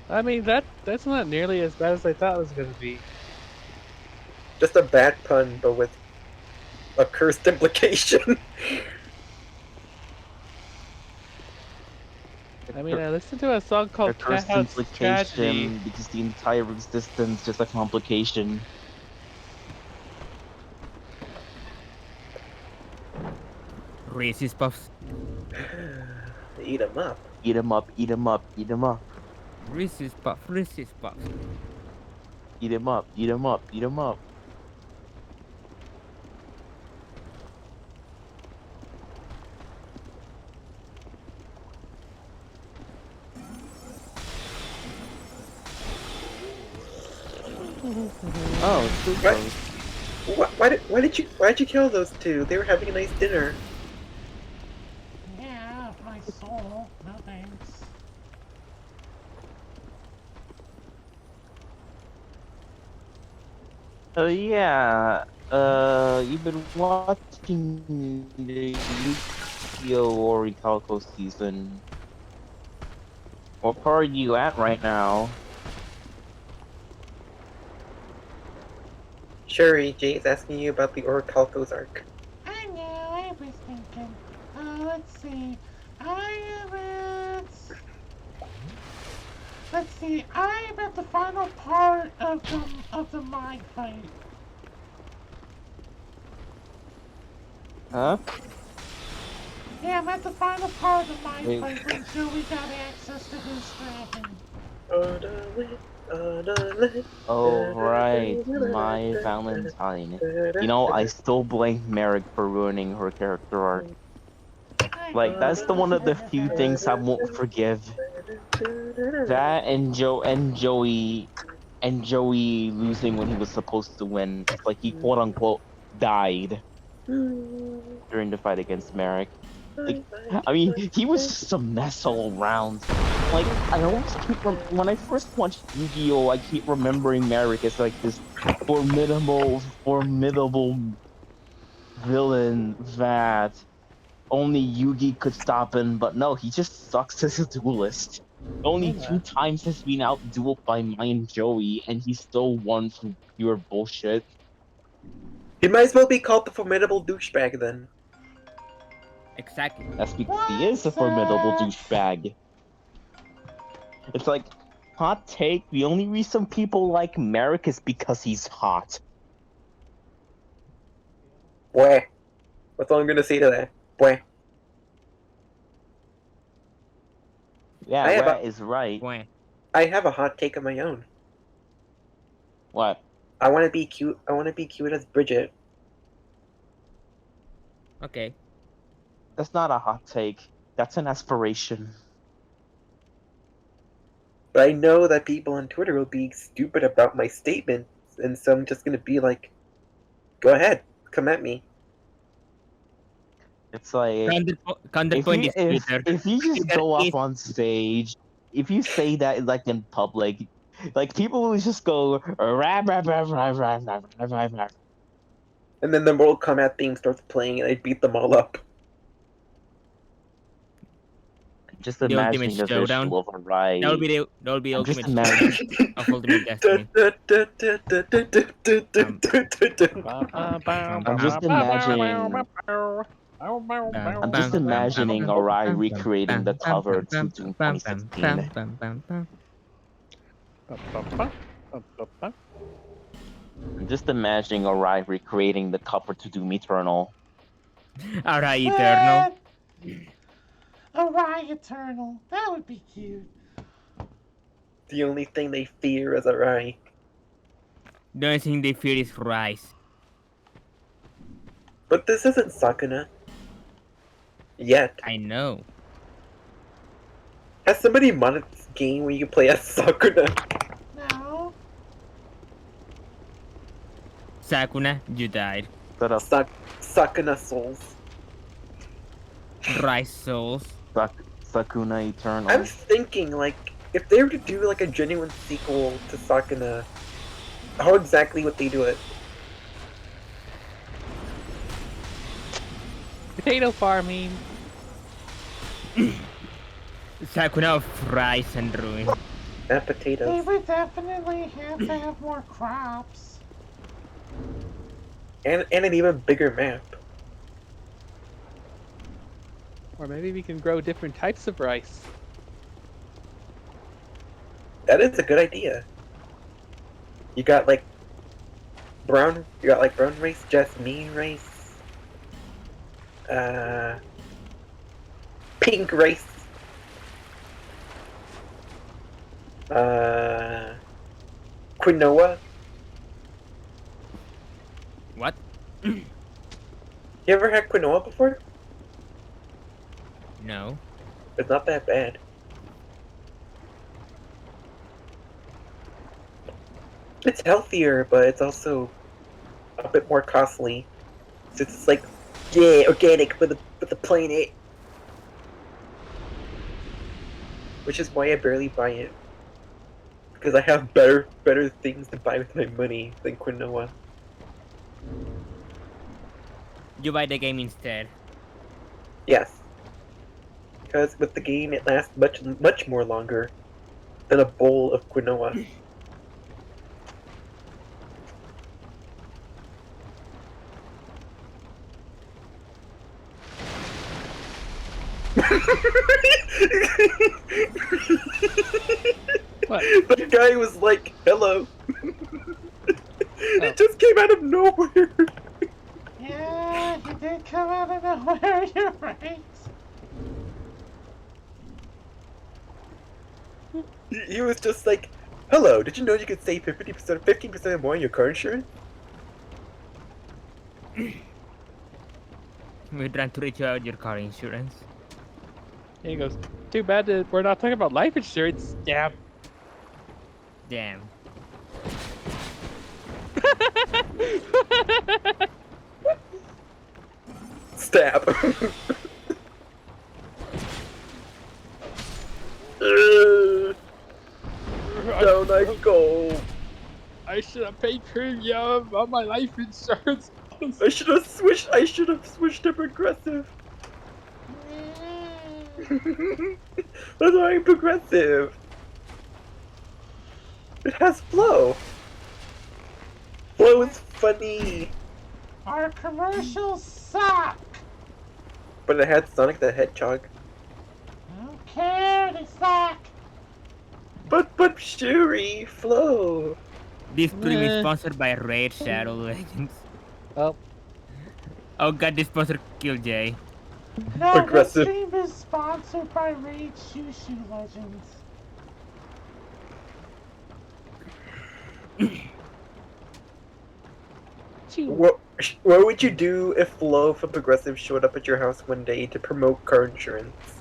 I mean, that's not nearly as bad as I thought it was gonna be. Just a bad pun, but with a cursed implication. I mean, I listened to a song A called Cat cursed House Tragedy. implication because the entire existence just a complication. Reese's Puffs. Eat 'em up. Eat 'em up, eat 'em up, eat 'em up, Reese's Puffs. Reese's Puffs. eat 'em up, eat 'em up, eat 'em up. Oh, What? super. Why did you kill those two? They were having a nice dinner. Yeah, my soul. No thanks. Yeah. You've been watching the Yu-Gi-Oh! Orichalco season. What part are you at right now? Sure, Jay's asking you about the Orichalcos arc. I know, I was thinking. Let's see. Let's see, I'm at the final part of the mind fight. Huh? Yeah, I'm at the final part of the mind Wait. fight when Joey got access to his dragon. Oh, right. My Valentine. You know, I still blame Merrick for ruining her character arc. Like, that's the one of the few things I won't forgive. That and Joey losing when he was supposed to win. It's like he quote unquote died during the fight against Merrick. Like, I mean, he was just a mess all around. Like, I always when I first watched Yu-Gi-Oh, I keep remembering Merrick as like this formidable villain that only Yugi could stop him, but no, he just sucks as a duelist. Only Yeah. 2 times has been out-dueled by Mai and Joey, and he still won from pure bullshit. He might as well be called the formidable douchebag then. Exactly. That's because he is a formidable douchebag. It's like Hot take, the only reason people like Merrick is because he's hot. Boy. That's all I'm gonna say to that. Boy. Yeah, I have Rat is right. Wah. I have a hot take of my own. What? I wanna be cute as Bridget. Okay. That's not a hot take. That's an aspiration. But I know that people on Twitter will be stupid about my statements, and so I'm just gonna be like, go ahead, come at me. It's like Counterpoint is Twitter. if you just Twitter go up is on stage, if you say that like in public, like people will just go rah, rah, rah, rah, rah, rah, rah, rah, rah. And then the Mortal Kombat theme starts playing, and I beat them all up. Just the ultimate imagining the showdown. visual of a ride. That will be the I'm just ultimate showdown of Ultimate Destiny. I'm just imagining. I'm just imagining Arai recreating the cover to Doom 2016. I'm just imagining Arai recreating the cover to Doom Eternal. Alright, Eternal. What? Alright, Eternal. That would be cute. The only thing they fear is Arai. The only thing they fear is Rise. But this isn't Sakuna. Yet. I know. Has somebody modded this game where you play as Sakuna? No. Sakuna, you died. Shut up, Sakuna Souls. Rise Souls. Sakuna Eternal. I'm thinking, like, if they were to do, like, a genuine sequel to Sakuna, how exactly would they do it? Potato farming. Sakuna of Rise and Ruin. And They potatoes. would definitely have to have more crops. And an even bigger map. Or maybe we can grow different types of rice. That is a good idea. You got like brown rice, jasmine rice, pink rice, quinoa. What? You ever had quinoa before? No. It's not that bad. It's healthier, but it's also a bit more costly. So it's like, yeah, organic with the planet. Which is why I barely buy it. Because I have better things to buy with my money than quinoa. You buy the game instead. Yes. Because with the game it lasts much more longer than a bowl of quinoa. What? The guy was like, hello. It just came out of nowhere. Yeah, he did come out of nowhere, you're right. He was just like, hello, did you know you could save 15% more on your car insurance? We're trying to reach out your car insurance. And he goes, too bad that we're not talking about life insurance. Damn. Damn. Stab. Down I go. I should have paid premium on my life insurance. I should have switched to progressive. That's why I'm progressive. It has flow. Flow is funny. Our commercials suck. But it had Sonic the Hedgehog. I don't care, they suck. But Shuri, Flo. This stream is Eh. sponsored by Raid Shadow Legends. Oh, Oh god, this sponsor killed Jay. No, this Aggressive. stream is sponsored by Raid Shushu Legends. chew. What would you do if Flo from Progressive showed up at your house one day to promote car insurance?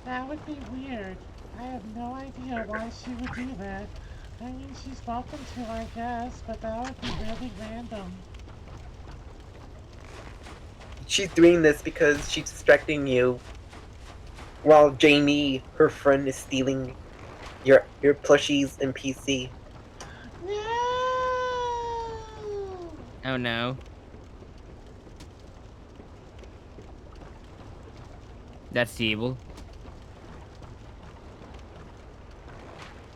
That would be weird. I have no idea why she would do that. I mean, she's welcome to, I guess, but that would be really random. She's doing this because she's distracting you while Jamie, her friend, is stealing your plushies and PC. No! Oh no. That's evil.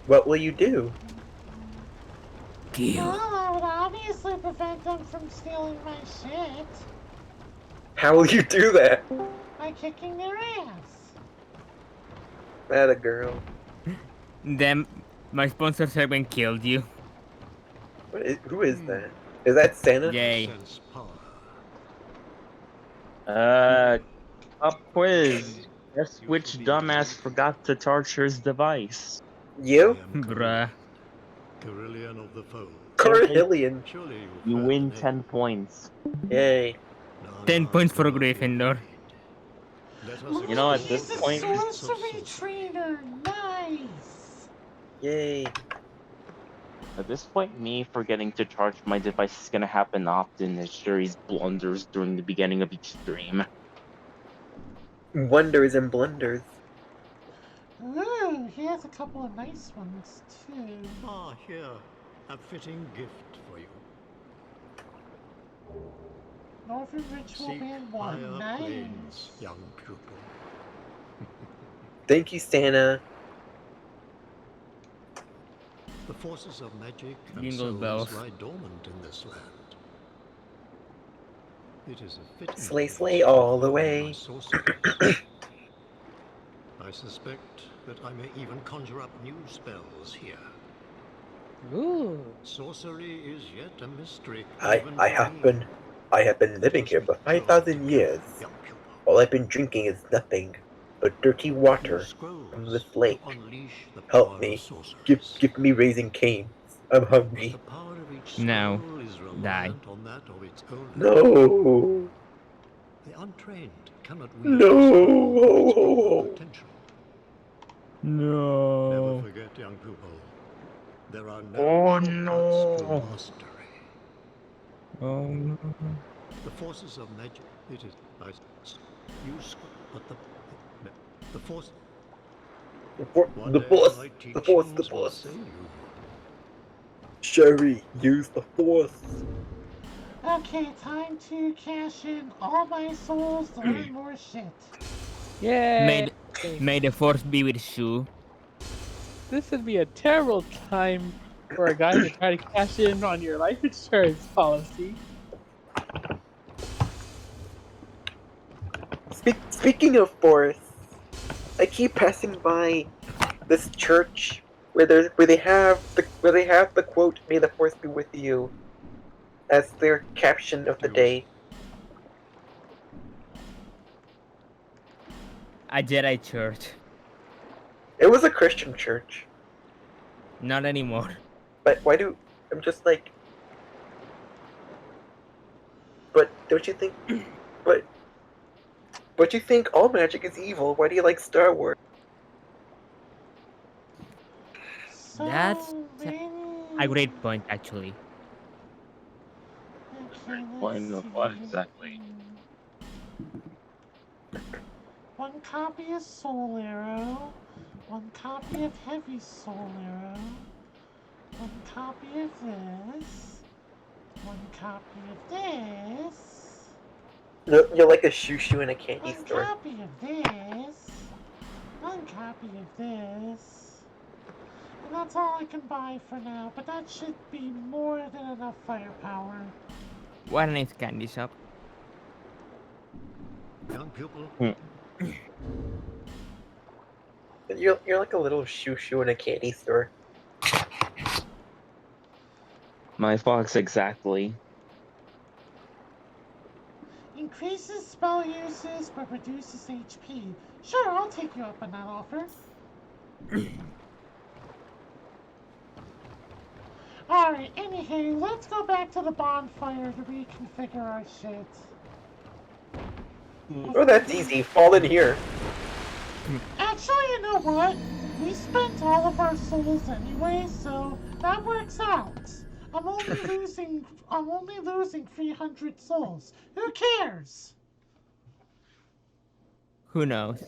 What will you do? Kill. Well, I would obviously prevent them from stealing my shit How will you do that? by kicking their ass. That a girl. Them, my sponsors have been killed you. Who is that? Is that Santa? Jay. Pop quiz. Guess which dumbass forgot to charge his device? You? Bruh. Carillion of the fold. Carhillion. Surely You win 10 points. Yay. 10 points for Gryffindor. You know, at He's this a point- sorcery trainer. Nice. Yay. At this point, me forgetting to charge my device is gonna happen often as Sherry's blunders during the beginning of each stream. Wonders and blunders. Ooh, he has a couple of nice ones, too. Ah, here, a fitting gift for you. Northern Ritual Seek Band higher 1. Nice. planes, young pupil. Thank you, Santa. The forces of magic and Jingle souls bells. lie dormant in this land. It is a fitting Slay, place slay to all the learn way. my sorceries. I suspect that I may even conjure up new spells here. Ooh. Sorcery is yet a mystery. I even I for have me. been I have been living here for 5,000 years. Young pupil. All I've been drinking is nothing but dirty water from this lake. Help me. Give me Raising Cane's. I'm hungry. No. Die. No. The untrained cannot No. reach its full potential. No. Never forget, young pupil. There are no Oh, shortcuts no. to mastery. Oh no. The forces of magic. It is. But the force. One The day boss. my The boss. The teachings will boss. save you. Sherry, use the force. Okay, time to cash in all my souls to learn more shit. Yay. May the force be with Shu. This would be a terrible time for a guy to try to cash in on your life insurance policy. Speaking of force, I keep passing by this church where they have the quote "May the force be with you" as their caption of the day. A Jedi church. It was a Christian church, Not anymore. but why do I'm just like? But don't you think? But you think all magic is evil? Why do you like Star Wars? So That's many... a great point, actually. Okay, Point let's of what see. exactly? One copy of Soul Arrow. One copy of Heavy Soul Arrow. One copy of this. One copy of this. You're like a shoo in a candy One store. copy of this. One copy of this. And that's all I can buy for now, but that should be more than enough firepower. What a nice candy shop. Young pupil, You're like a little shoo in a candy store. My fox, exactly. Increases spell uses but reduces HP. Sure, I'll take you up on that offer. Alright, anywho, let's go back to the bonfire to reconfigure our shit. Oh, that's easy. Fall in here. Actually, you know what? We spent all of our souls anyway, so that works out. I'm only losing 300 souls. Who cares? Who knows?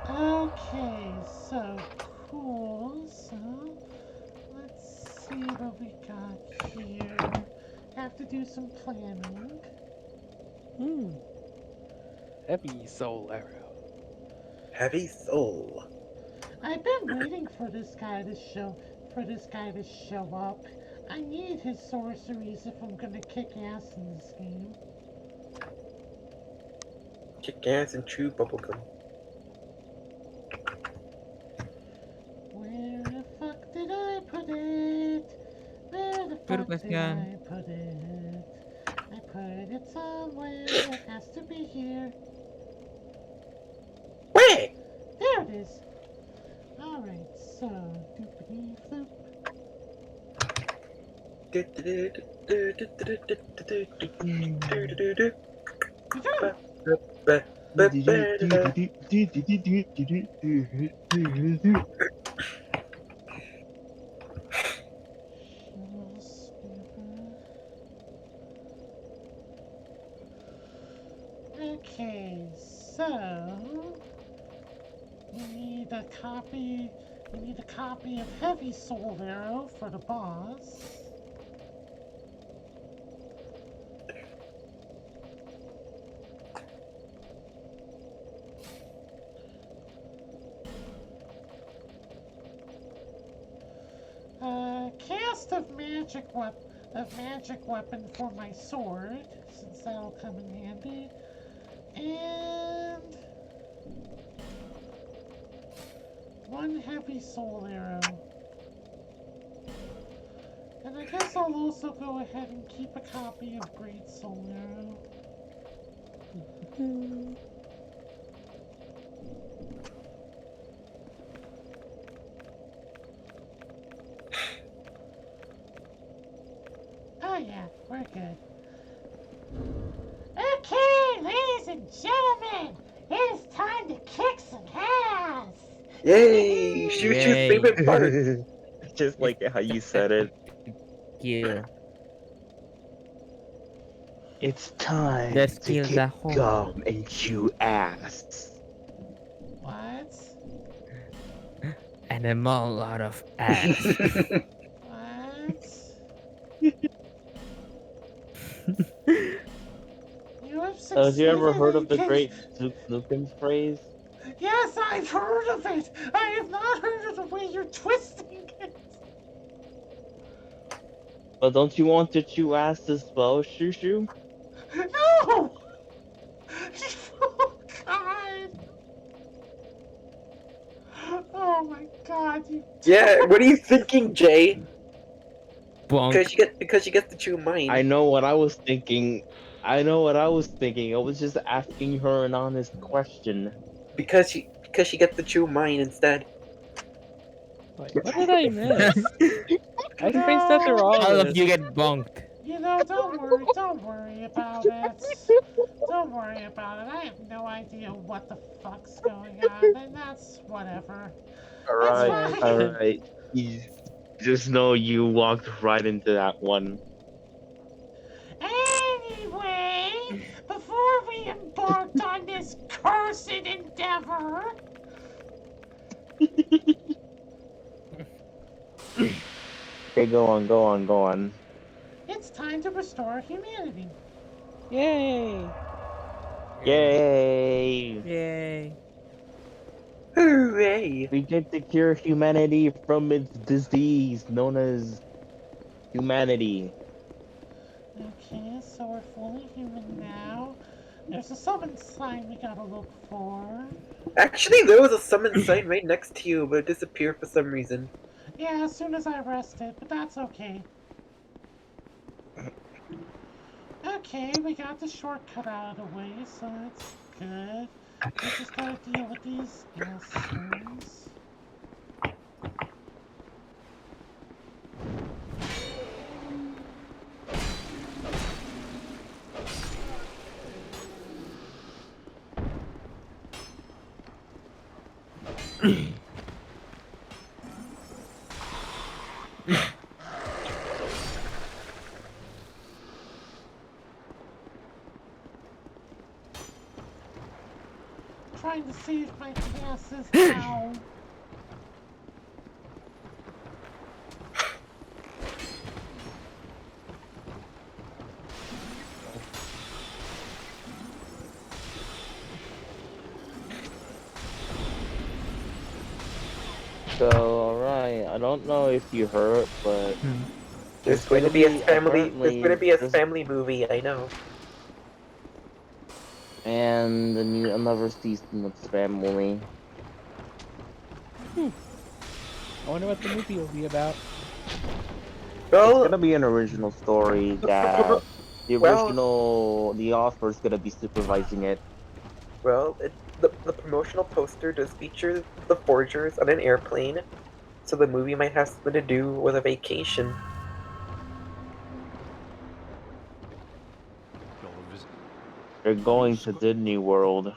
Okay, so cool. So let's see what we got here. Have to do some planning. Heavy soul arrow. Heavy soul. I've been waiting for this guy to show up. I need his sorceries if I'm gonna kick ass in this game. Kick ass and chew bubblegum. Where the fuck did I put it? Where the Good fuck did question. I put it? I put it somewhere. It has to be here. Wait! There it is. Alright, so doopity floop. Okay, so we need a copy of Heavy Soul Arrow for the boss. Cast of magic weapon for my sword, since that'll come in handy. And one heavy soul arrow. And I guess I'll also go ahead and keep a copy of Great Soul Arrow. Oh yeah, we're good. Okay, ladies and gentlemen, it is time to kick some ass! Yay! Shoo-shoo's Yay. favorite part. Just like how you said it. Kill. It's time The to skills kick at home. gum and chew ass. What? And a lot of ass. What? You have succeeded Have you ever heard in of the kick- great Zook Nukem phrase? Yes, I've heard of it! I have not heard of the way you're twisting it! But don't you want to chew ass as well, Shoo Shoo? No! Oh, God! Oh my God, you... Yeah, what are you thinking, Jay? Bonk. Because you get to chew mine. I know what I was thinking. I was just asking her an honest question. Because she gets to chew mine instead. Wait, what did I miss? I spaced out through all All of of this. you get bonked. You know, don't worry about it. Don't worry about it. I have no idea what the fuck's going on, and that's whatever. Alright, That's fine. alright. You just know you walked right into that one. Anyway, before we embarked on this cursed endeavor, Okay, go on. it's time to restore humanity. Yay! Yay! Yay. Hooray! We get to cure humanity from its disease known as humanity. Okay, so we're fully human now. There's a summon sign we gotta look for. Actually, there was a summon sign right next to you, but it disappeared for some reason. Yeah, as soon as I rested, but that's okay. Okay, we got the shortcut out of the way, so that's good. We just gotta deal with these assholes. Trying to save my classes now. So, alright, I don't know if you heard, but There's going to be a family. There's apparently going to be a there's- family movie. I know. and another season of Family. I wonder what the movie will be about. It's Well, gonna be an original story that the Well- original the author's gonna be supervising it. the promotional poster does feature the Forgers on an airplane, so the movie might have something to do with a vacation. Your visit. They're going to Disney World.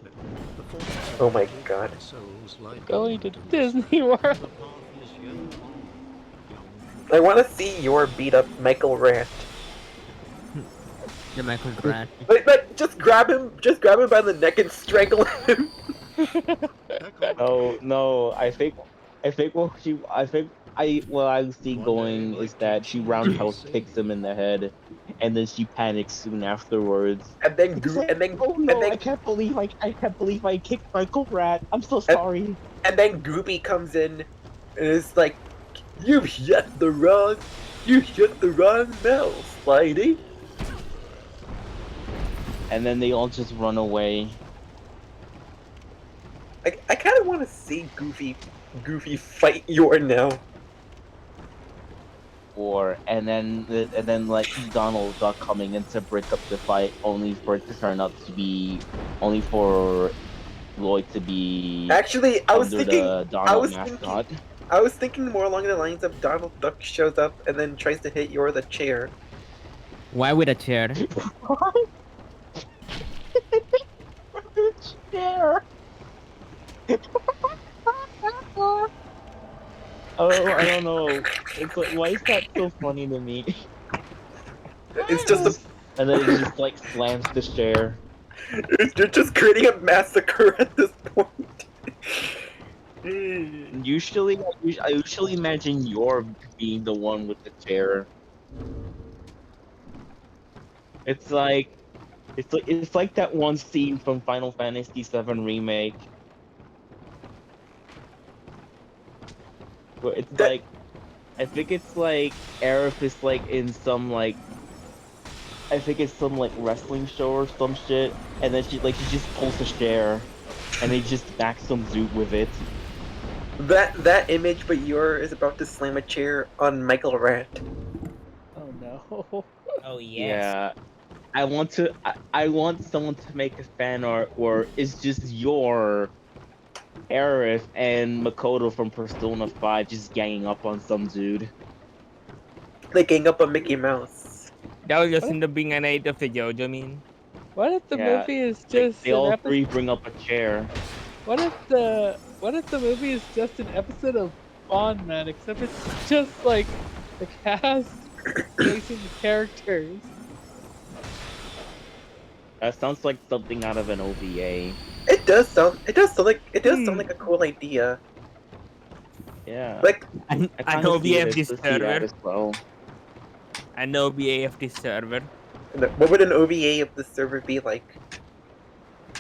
The forces of Oh my Derp God. Souls lie Going to dormant. Disney World. The path is yet long, young I want to see your beat up Michael Rat. The Michael Grant. But just grab him by the neck and strangle him. No, I think what I see One day, going my is that she kids roundhouse will kicks see. him in the head, and then she panics soon afterwards. And then It's like, oh and no, then I can't believe I kicked Michael Rat. I'm so sorry. and then Goopy comes in and is like, you hit the wrong mouse, lady. And then they all just run away. I kind of want to see Goofy fight Yor now. And then like Donald Duck coming in to break up the fight, only for it to turn out to be only for Lloyd to be Actually, I was under thinking, the Donald mascot. I was thinking more along the lines of Donald Duck shows up and then tries to hit Yor with a chair. Why with a chair? What? Chair. Oh, I don't know. It's like, why is that so funny to me? It's just And then it just like slams the chair. you're just creating a massacre at this point. Usually, I usually imagine you're being the one with the chair. It's like that one scene from Final Fantasy VII Remake, where it's That- like, I think it's like Aerith is like in some like, I think it's some like wrestling show or some shit, and then she just pulls a chair, and they just smack some dude with it. That image, but Yor is about to slam a chair on Michael Rat. Oh no. Oh Yeah. I want someone to make a fan art where it's just your Aerith and Makoto from Persona 5 just ganging up on some dude. They gang up on Mickey Mouse. That was just in the being an aid of the JoJo mean. What if the Yeah, movie is Like, just they an all episode? three bring up a chair. What if the movie is just an episode of Bond Man, except it's just like the cast facing the characters? That sounds like something out of an OVA. It does sound like a cool idea. Yeah. Like An I kinda see OBA of this to see that server. as well. An OBA of this server. what would an OVA of the server be like?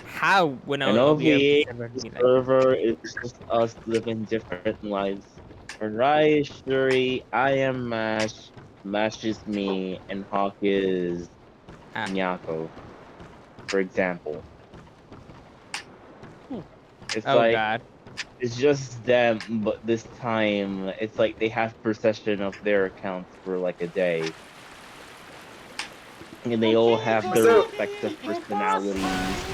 How would An an OBA of OVA this server be like? server is just us living different lives. Rai is Shuri, I am Mash, Mash is me, and Hawk is Ah. Nyako. for example. It's Oh like god. it's just them, but this time it's like they have possession of their accounts for like a day, and they all Okay, have their So- respective Goofy, it was personalities.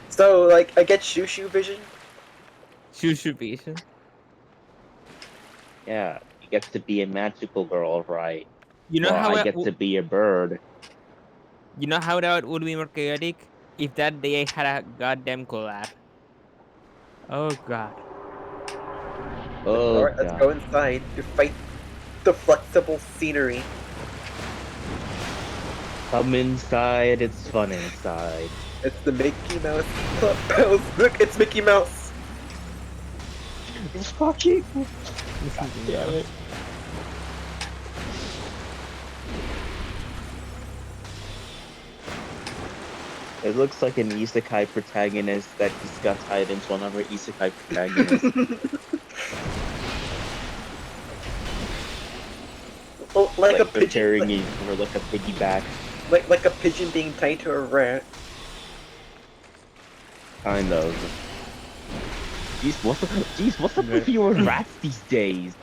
So, like, I get Shushu vision. Shushu vision. Yeah, you get to be a magical girl, right? You know Well, how I it get to be a bird. you know how that would be more chaotic if that day had a goddamn collab. Oh god. Oh Alright, let's go god. inside to fight the flexible scenery. Come inside, it's fun inside. It's the Mickey Mouse Clubhouse. Look, it's Mickey Mouse. Fucking Damn it. It looks like an isekai protagonist that just got tied into another isekai protagonist. Well, like a Like they're pigeon, carrying each other like a piggyback, like a pigeon being tied to a rat. kind of. Jeez, what's up with you and rats these days?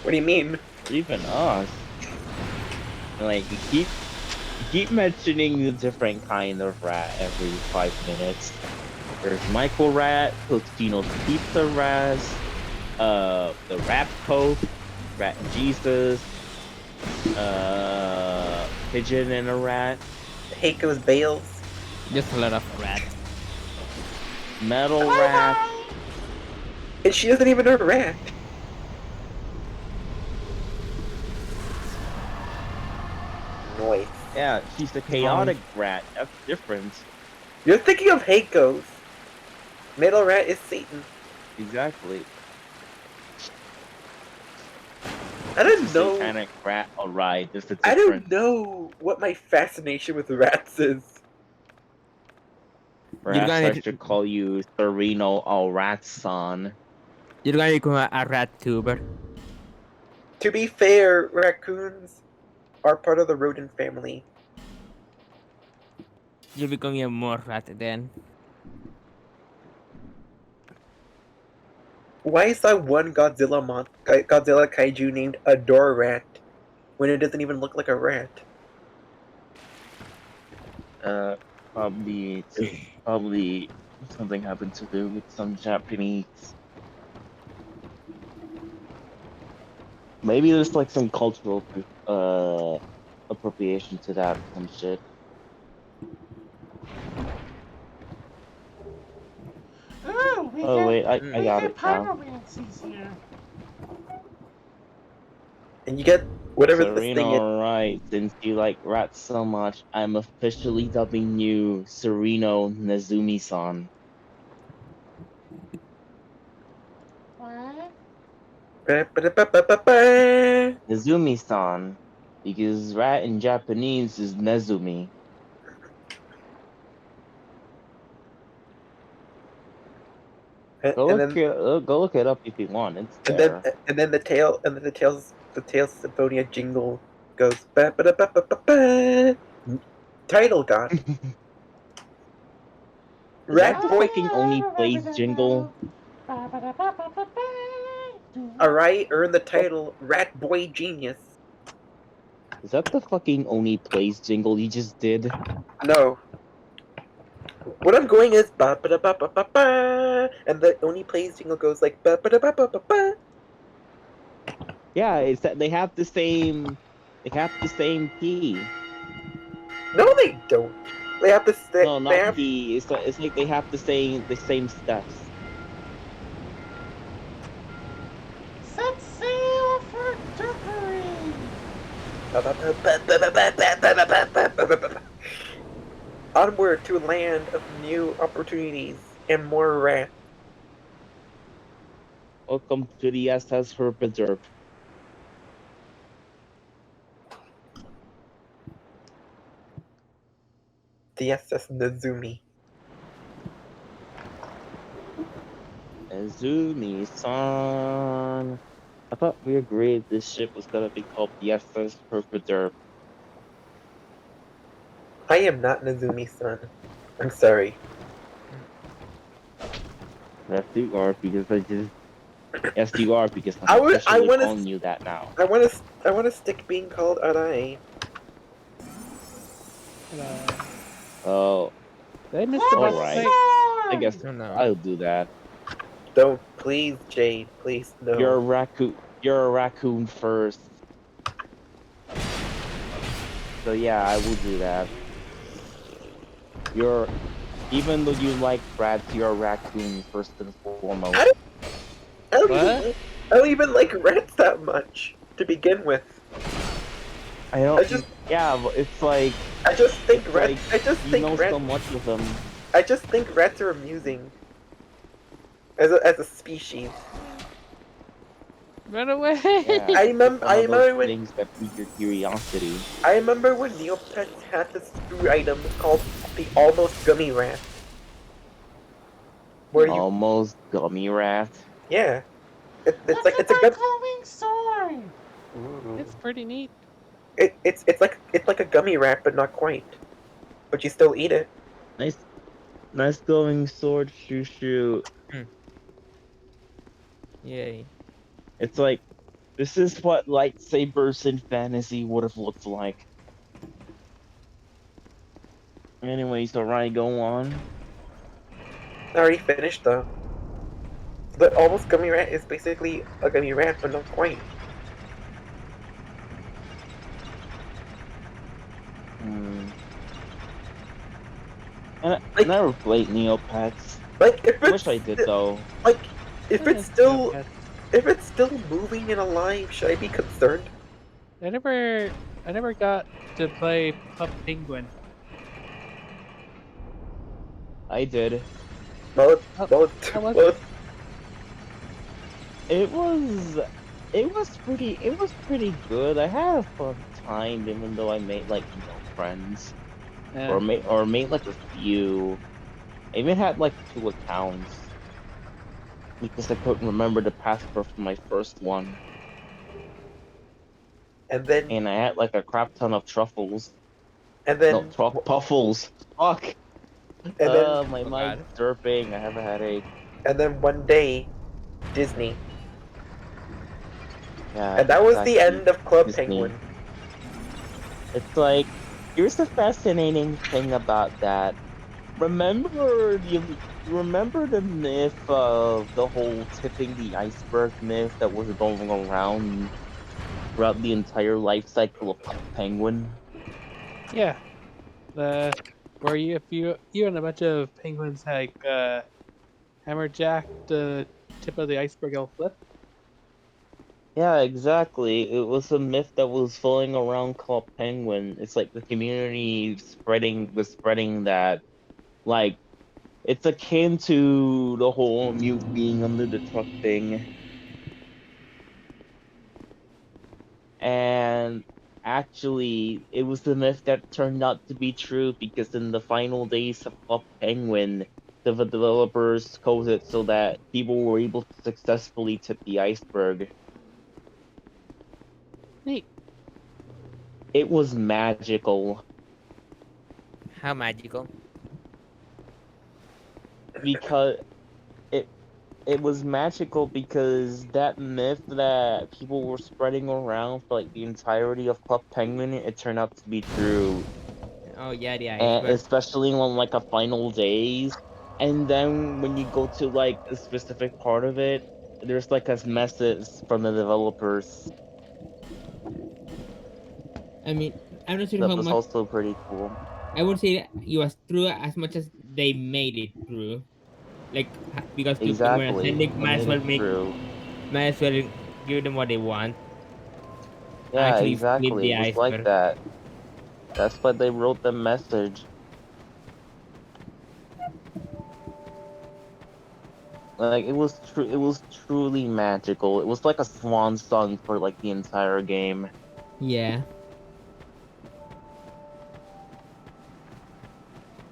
What do you mean? Or even us. Like you keep mentioning the different kind of rat every 5 minutes. There's Michael Rat, Tostino's Pizza Rat, the Rat Pope, Rat Jesus, Pigeon and a Rat, Heiko's Bales. Just a lot of rats. Metal Rat. And she isn't even a rat. Noise. Yeah, she's a chaotic rat. That's different. You're thinking of Heiko's. Metal Rat is Satan. Exactly. I don't It's a know. satanic rat, alright. There's a I difference. don't know what my fascination with rats is. Perhaps gonna I need- should call you Sereno Alratson. You're gonna become a rat tuber. To be fair, raccoons are part of the rodent family. You're becoming a more rat then. Why is that one Godzilla kaiju named Adore Rat when it doesn't even look like a rat? Probably something happened to do with some Japanese. Maybe there's like some cultural appropriation to that or some shit. Ooh, we Oh get, wait, I we got get it now. pyromancies here. And you get whatever this thing Sereno, is. alright. Since you like rats so much, I'm officially dubbing you Sereno Nezumi-san. What? Ba-ba-da-ba-ba-ba. Nezumi-san. Because rat in Japanese is Nezumi. Go And look it up if you want. It's then there. the tail symphonia jingle goes ba-ba-da-ba-ba-ba-ba. Title God. Is that the Rat boy. fucking only plays jingle? Arai earned the title Rat Boy Genius. Is that the fucking only plays jingle you just did? No. What I'm going is ba ba da ba ba ba ba, and the Oni plays jingle goes like ba ba da ba ba ba ba. Yeah, it's that they have the same key. No, they don't. They have to stay. No, They not have. key. It's like they have the same steps. Set sail for Derpery! Onward to a land of new opportunities and more rats. Welcome to the SS for Derp. The SS Nezumi. Izumi-san. I thought we agreed this ship was gonna be called the SS for Derp. I am not Nezumi-san. I'm sorry. Yes, you are because I just. Yes, you are because I I'm would. I officially want calling to. you that now. I want to. I want to stick being called Arai. Oh, Did I miss the bus? alright. Wait, I guess Oh no. I'll do that. Don't, please, Jade. Please, no. You're a raccoon. You're a raccoon first. So yeah, I will do that. You're, even though you like rats, you're a raccoon first and foremost. I don't, I don't even. what? Like, I don't even like rats that much to begin with. I don't. I just. Yeah, but it's like I just think it's rats. like I just you think know rats. so much of them. I just think rats are amusing. As a species. Run away! Yeah, I it's remember. one I of those remember when. things that pique your curiosity. I remember when Neopets had this food item called the Almost Gummy Rat. Where you. Almost gummy rat. Yeah. It's Look like at it's a my gum. glowing sword! It's pretty neat. It's like a gummy rat, but not quite. But you still eat it. Nice, nice glowing sword, shoo shoo. Yay. It's like this is what lightsabers in fantasy would have looked like. Anyways, alright, go on. I already finished though. The Almost Gummy Rat is basically a gummy rat, but not quite. Hmm. And I never played Neopets. Like if I it's wish I did though. like if Eh, it's still Neopets. if it's still moving and alive, should I be concerned? I never got to play Pup Penguin. I did. Well, How, well, how was well, it? It was it was pretty good. I had a fun time even though I made like no friends. Eh, Or made like a few. I even had like 2 accounts. Because I couldn't remember the password for my first one. and then And I had like a crap ton of truffles. and No, then puffles. Fuck. and then My Oh mind's god. derping. I have a headache. and then one day, Disney, Yeah, and that was the exactly. end of Club Disney. Penguin. It's like, here's the fascinating thing about that. Remember the myth of the whole tipping the iceberg myth that was going around throughout the entire life cycle of Pup Penguin? yeah. Where you and a bunch of penguins like hammerjack the tip of the iceberg will flip. Yeah, exactly. It was a myth that was floating around called Penguin. It's like the community was spreading that. Like, it's akin to the whole mute being under the truck thing. And actually, it was the myth that turned out to be true because in the final days of Club Penguin, the developers coded so that people were able to successfully tip the iceberg. Neat. It was magical How magical. because it it was magical because that myth that people were spreading around for like the entirety of Club Penguin, it turned out to be true. Oh yeah, the And iceberg. especially on like a final days. And then when you go to like a specific part of it, there's like a message from the developers I mean, I'm not sure that how was much. also pretty cool. I would say it was true as much as they made it true. Like because people were Exactly. attending, They made it true. might as well give them what they want. Yeah, Actually, flip exactly. the It was like iceberg. that. That's why they wrote the message. Like it was truly magical. It was like a swan song for like the entire game. Yeah.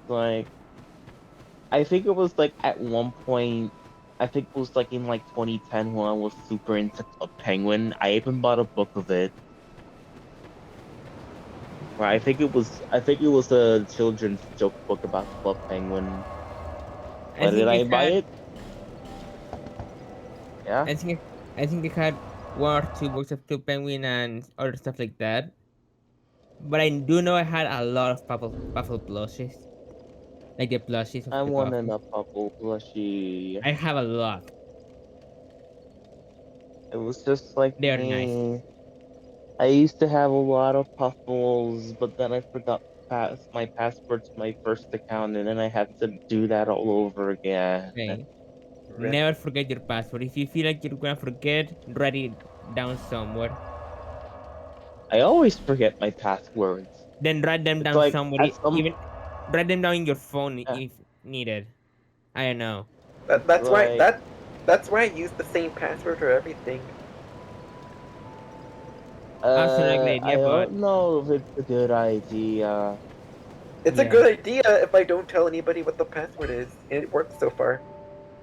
Like I think it was like at one point, I think it was like in like 2010 when I was super into Club Penguin. I even bought a book of it. Well, I think it was a children's joke book about Club Penguin. I Why did think I I buy had it? Yeah. I think I had 1 or 2 books of Club Penguin and other stuff like that. But I do know I had a lot of puffle plushies. Like the plushies of I the wanted puffle. a Puffle plushie. I have a lot. It was just like They're nice. me. I used to have a lot of Puffles, but then I forgot my password to my first account, and then I had to do that all over again. Okay. Rip. Never forget your password. If you feel like you're gonna forget, write it down somewhere. I always forget my passwords. Then write them It's down like somewhere. at some Even write them down in your phone uh, if needed. I don't know. That, it's that's why like that that's why I use the same password for everything. Also not a good idea, I but don't know if it's a good idea. It's a yeah. good idea if I don't tell anybody what the password is, and it works so far.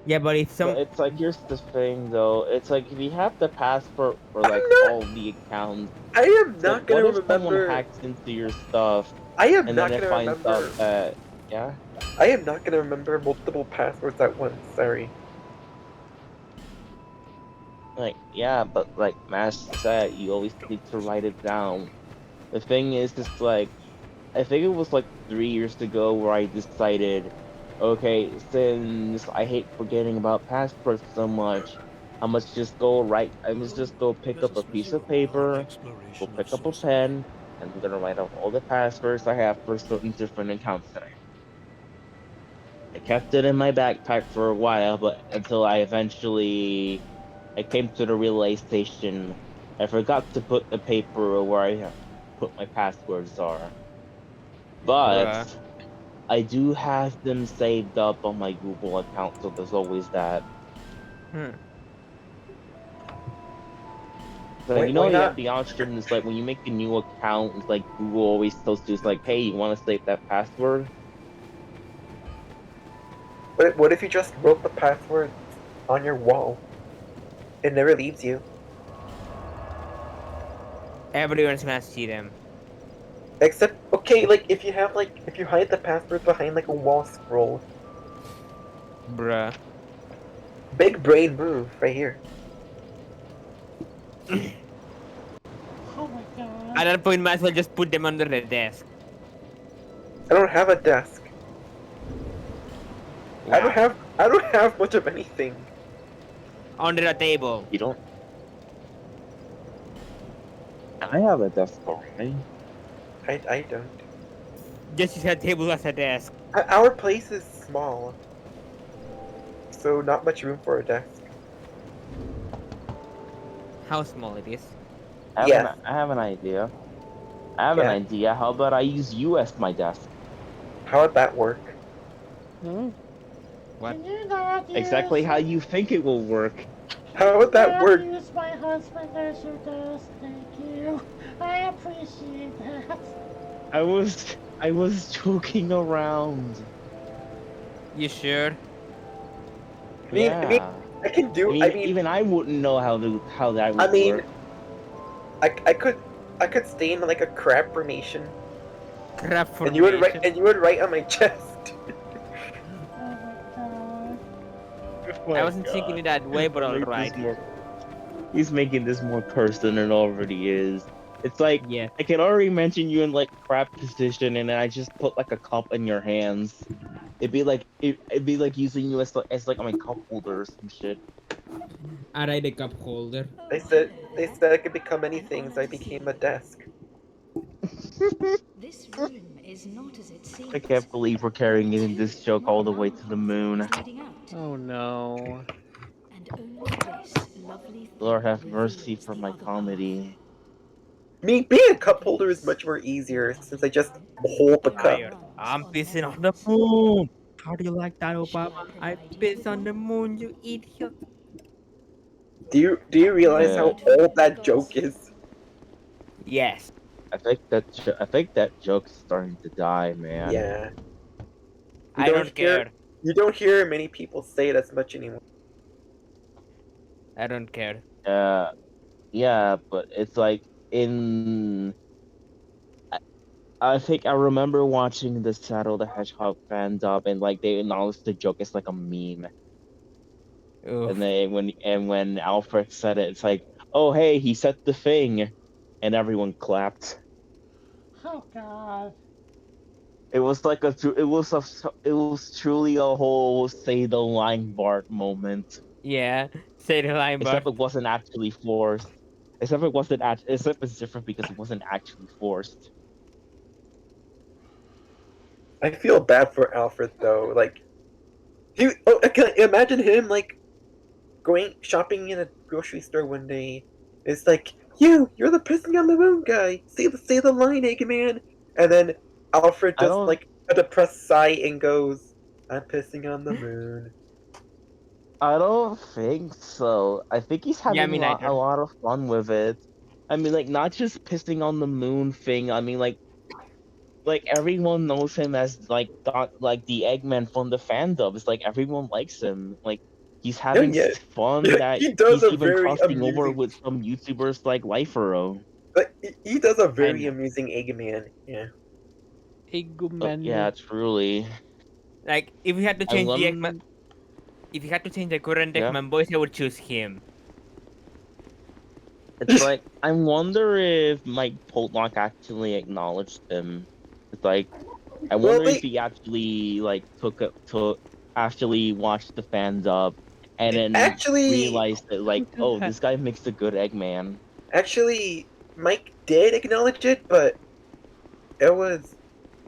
Yeah, but if But some it's like here's the thing though. It's like if you have the password for I'm like not. all the accounts, I am it's like not what gonna if someone remember. hacks into your stuff I am and then not it gonna finds out remember. that yeah? I am not gonna remember multiple passwords at once. Sorry. Like yeah, but like Mash said, you always need to write it down. The thing is it's like I think it was like 3 years ago where I decided, okay, since I hate forgetting about passwords so much, I must just go pick Let up a us piece of resume our paper, go exploration of pick up a sorcery. pen, and I'm gonna write out all the passwords I have for certain different accounts that I kept it in my backpack for a while, but until I came to the realization I forgot to put the paper where I put my passwords are. But bruh. I do have them saved up on my Google account, so there's always that. Hmm. Like Why? you know, Why you have not? the option. It's like when you make a new account, it's like Google always tells you, it's like, hey, you want to save that password? What if you just wrote the password on your wall? It never leaves you. Everyone's gonna see them. Except, okay, like if you hide the password behind like a wall scroll. Bruh. Big brain move right here. Oh my At god. that point, might as well just put them under the desk. I don't have a desk. Wow. I don't have much of anything. Under the table. You don't. I have a desk already. I don't. Just use a table as a desk. Our place is small, so not much room for a desk. How small it is. Yes. I have an idea. I have an Yeah. idea. How about I use you as my desk? How would that work? Hmm? What? Can you not Exactly use how you think it will work. How would that not work? use my husband as your desk? Thank you. I appreciate that. I was joking around. You sure? I mean, Yeah. I can do. I mean, Even I wouldn't know how that I would mean, work. I could, I could stay in like a crab formation, Crap and formation. you would write on my chest. Oh my god. Oh I my wasn't thinking god. it that way, but That makes this alright. more He's making this more cursed than it already is. It's like Yeah. I can already mention you in like crap position, and then I just put like a cup in your hands. It'd be like using you as like my cup holder or some shit. Alright, the cup holder. They said I could become many things. I became a desk. This room is not as it seems. I can't believe we're carrying in Two this joke all more the way to the pathways moon. leading out, Oh no. and only this lovely thing Lord have mercy reveals for the my other comedy. Me being a cup holder is much more easier since I just hold the cup. Tired. I'm pissing on the moon. How do you like that, Obama? I piss on the moon, you idiot. Do you realize Uh, how old that joke is? Yes. I think that joke's starting to die, man. Yeah. You I don't don't hear care. you don't hear many people say it as much anymore. I don't care. Yeah, yeah, but it's like in I think I remember watching the Shadow the Hedgehog fan dub, and like they acknowledged the joke as like a meme. And Oof. when Alfred said it, it's like, oh hey, he said the thing, and everyone clapped. Oh God. It was like it was truly a whole say the line Bart moment. Yeah. Say the line, Except Bart. it wasn't actually forced. Except it's different because it wasn't actually forced. I feel bad for Alfred though. Like I can imagine him like going shopping in a grocery store one day. It's like, you're the pissing on the moon guy. Say the line, Eggman. And then Alfred I just don't like a depressed sigh and goes, I'm pissing on the moon. I don't think so. I think he's Yeah, having me a neither. lot of fun with it. I mean, like not just pissing on the moon thing. I mean, like everyone knows him as like the Eggman from the fandom. It's like everyone likes him. Like he's No, having yeah, fun that he does he's a even very crossing over amusing. with some YouTubers like Lifero. Like he does a I very know. amusing Eggman. Yeah. Oh, Eggman. yeah, truly. Like, if we had to I change the Eggman, won. if you had to change the current Yeah, Eggman voice, I would choose him. it's like I wonder if Mike Pollock actually acknowledged him. It's like I Well, wonder if they he actually like to actually watched the fans up and then actually realized that like, What the oh, heck? this guy makes a good Eggman. actually Mike did acknowledge it, but it was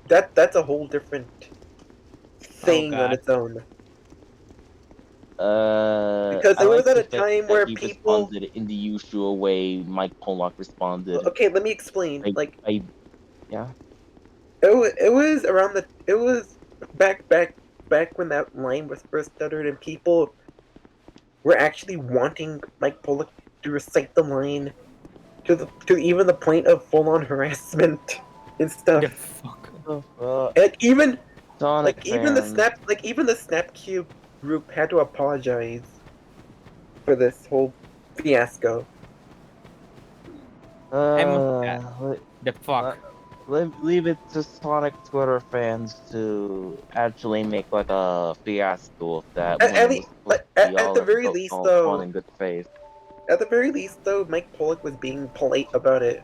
that's a whole different Oh thing on God. its own. Because I it was like at the a fact time that where he people. responded in the usual way Mike Pollock responded. Okay, let me explain. I, Like I, yeah. it was around the it was back when that line was first uttered and people were actually wanting Mike Pollock to recite the line to even the point of full on harassment and The stuff. fuck. What the fuck? And Sonic fans. even the Snap Cube group had to apologize for this whole fiasco. I must. Let, The let, fuck. leave it to Sonic Twitter fans to actually make like a fiasco of that when it was supposed to be At the very least all fun though, and good faith. Mike Pollock was being polite about it.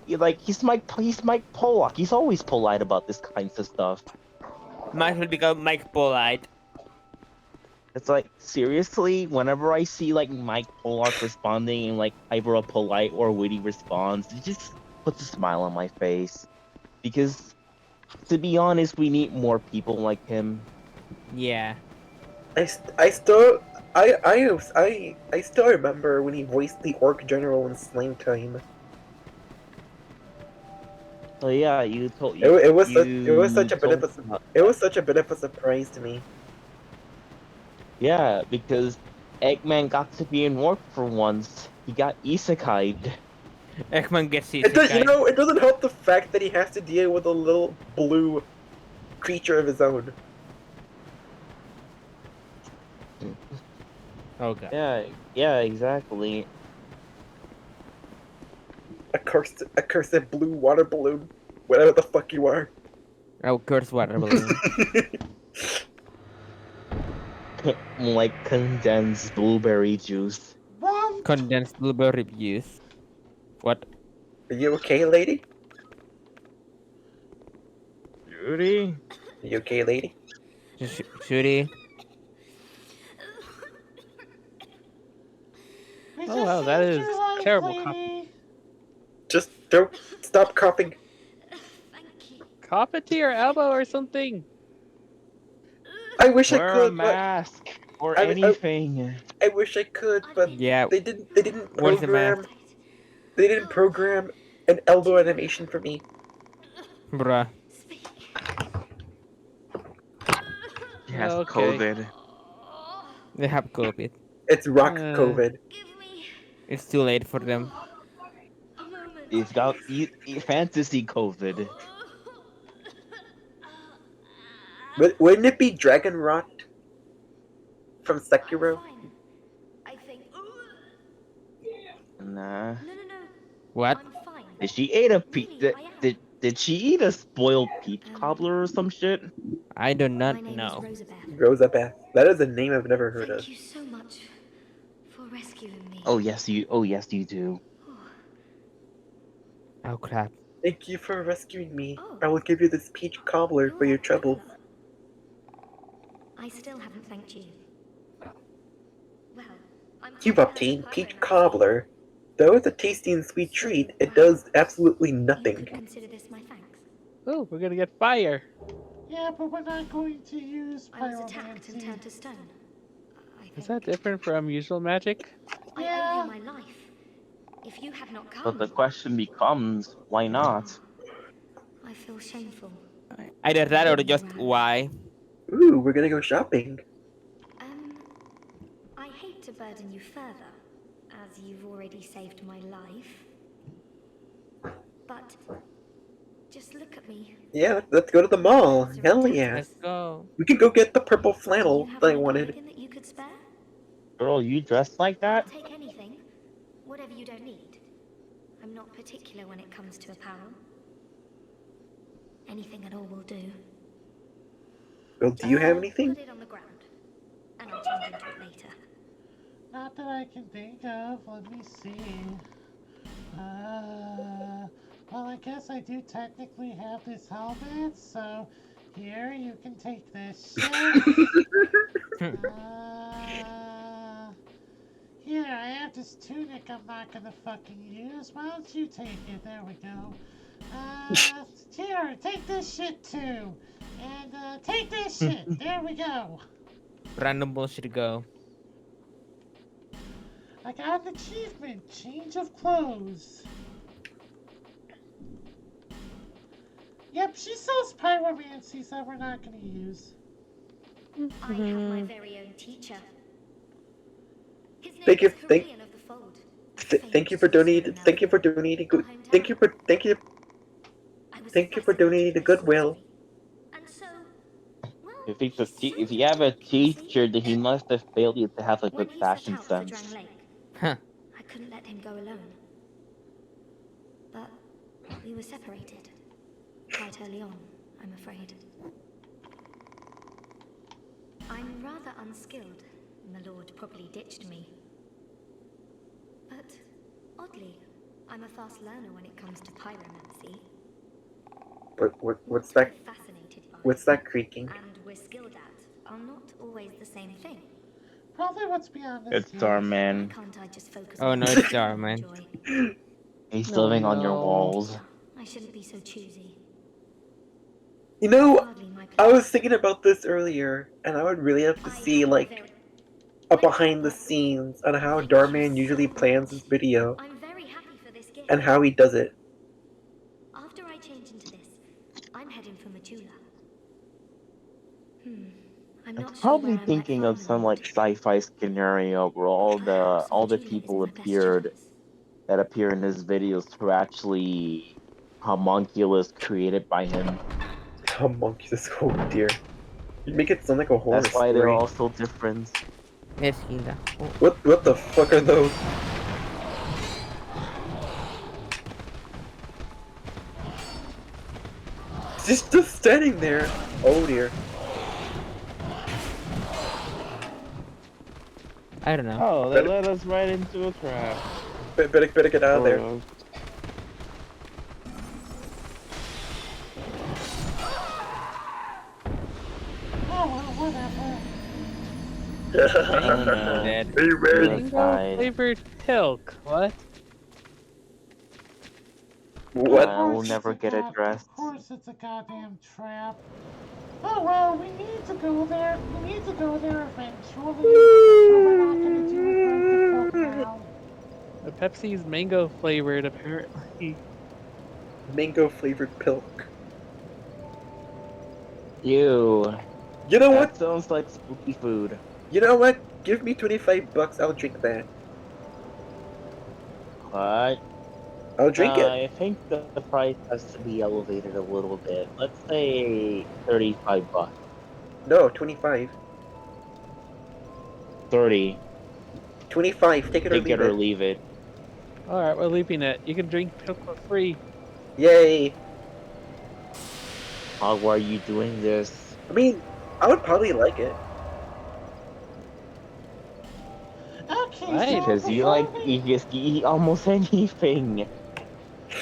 Like he's Mike Pollock. He's always polite about this kinds of stuff. Might will become Mike Polite. It's like seriously, whenever I see like Mike Pollock responding in like either a polite or witty response, it just puts a smile on my face. Because to be honest, we need more people like him. Yeah. I still I still remember when he voiced the Orc General in Slime Time. So yeah, you told It was such you a bit of told a it was such a bit of a surprise to me. yeah, because Eggman got to be in work for once. He got isekai'd. Ekman gets It does, isekai. it doesn't help the fact that he has to deal with a little blue creature of his own. Oh God. Yeah, exactly. A cursed blue water balloon, whatever the fuck you are. Oh, curse water balloon. Like condensed blueberry juice. One. Condensed blueberry juice. What? Are you okay, lady? Judy? Are you okay, lady? Should he? We Oh just wow, that saved is your life, terrible. lady. Just don't stop coughing. Thank you. Cop it to your elbow or something. I wish I Wear a could, but mask or I, I anything. I wish I could, I'd but be Yeah. they didn't Where's the mask? program they didn't program an elbow animation for me. Bruh. Speak. He has Okay. COVID. They have COVID. It's rock Uh, COVID. Give me It's too late for them. a moment. He's got fantasy COVID. But wouldn't it be Dragon Rot from I'm Sekiro? fine. I think. Nah. No. What? I'm fine. Did she eat a pe- Really, did, I am. did she eat a spoiled peach Um, cobbler or some shit? I do My not name know. is Rosabeth. Rosabeth. That is a name I've never heard of. Thank you so much for rescuing me. Oh yes, you do. Oh, Oh crap. Thank you for rescuing me. Oh. I will give you this peach cobbler you're for your that trouble. traveller. I still haven't thanked you. Well, I'm You've quite bad at obtained peach pyromancy. cobbler. Though it's a tasty and sweet So, treat, it perhaps does absolutely You nothing. could consider this my thanks. Oh, we're gonna get fire. Yeah, but we're not going to use I was attacked and pyromancy. turned to stone. I Is think. that different from usual magic? I owe Yeah. you my life. If you had not But the come, question becomes, why not? I feel shameful. Either that or just why. Ooh, we're gonna go shopping. Um, I hate to burden you further, as you've already saved my life. But just look at me. Yeah, let's go to the mall. Hell yeah. Let's go. We could go get the purple Do flannel you have that I any wanted. bargain that you could spare? Girl, you dressed like I'll that? take anything, whatever you don't need. I'm not particular when it comes to apparel. Anything at all will do. Well, do you have anything? Put it on the ground, and I'll change into it later. Not that I can think of. Let me see. Well, I guess I do technically have this helmet, so here, you can take this shit. Here, I have this tunic I'm not gonna fucking use. Why don't you take it? There we go. Here, take this shit too. And, take this shit. There we go. Random bullshit go. I got an achievement. Change of clothes. Yep, she sells pyromancies that we're not gonna use. I have my very own teacher. His name Thank you, is Carillion of the Fold. thank you for donating. Thank you for donating. Thank you for donating to Goodwill. And so, well, If he's he's if so you have a good, you see? teacher, then he must have failed you to have a When good he set fashion out for sense. Drang Lake, Huh. I couldn't let him go alone. But we were separated. Quite early on, I'm afraid. I'm rather unskilled. My lord probably ditched me. But, oddly, I'm a fast learner when it comes to pyromancy. What's What that? we're fascinated by What's that creaking? and we're skilled at are not always the same thing. Probably what's beyond this It's gate. Why Starman. can't I just focus Oh on no, what it's I Jar, really man. enjoy? He's No, living on your no. walls. I shouldn't be so choosy. You know, Hardly my I was place. thinking about this earlier, and I would really have to I see, have my like, very- a When is behind the that scenes on how Thank you Darman so usually plans his much. video I'm very happy for this gift. and how he does it. After I change into this, I'm heading for Matula. I'm It's not sure where probably I might thinking find of the some Lord. like sci-fi scenario where Perhaps all the Matula is people my best appeared chance. that appear in his videos were actually homunculus created by him. Oh, monkeys, oh dear. You make it sound like a horror That's why they're story. all so different. Yes, Hilda. Oh, What the fuck are those? She's just standing there. Oh dear. I don't know. Oh, they let us right into a trap. Better get out of there. Sort of. Oh, well, whatever. Oh no. Dead. Are you ready? Mango Mango flavored pilk. What? What? I will Of course never it's a get addressed. Of course it's a goddamn trap. Oh well, we need to go there. We need to go there eventually. But we're not gonna do it right the fuck now. The Pepsi's mango flavored, apparently. Mango flavored pilk. Ew. You know That what? sounds like spooky food. You know what? Give me $25. I'll drink that. But I'll drink it. I think the price has to be elevated a little bit. Let's say $35. No, 25. 30. 25. Take it or Take leave it or it. leave it. Alright, we're leaving it. You can drink milk for free. Yay! Why are you doing this? I mean, I would probably like it. Okay, Right. so Because you just eat almost anything.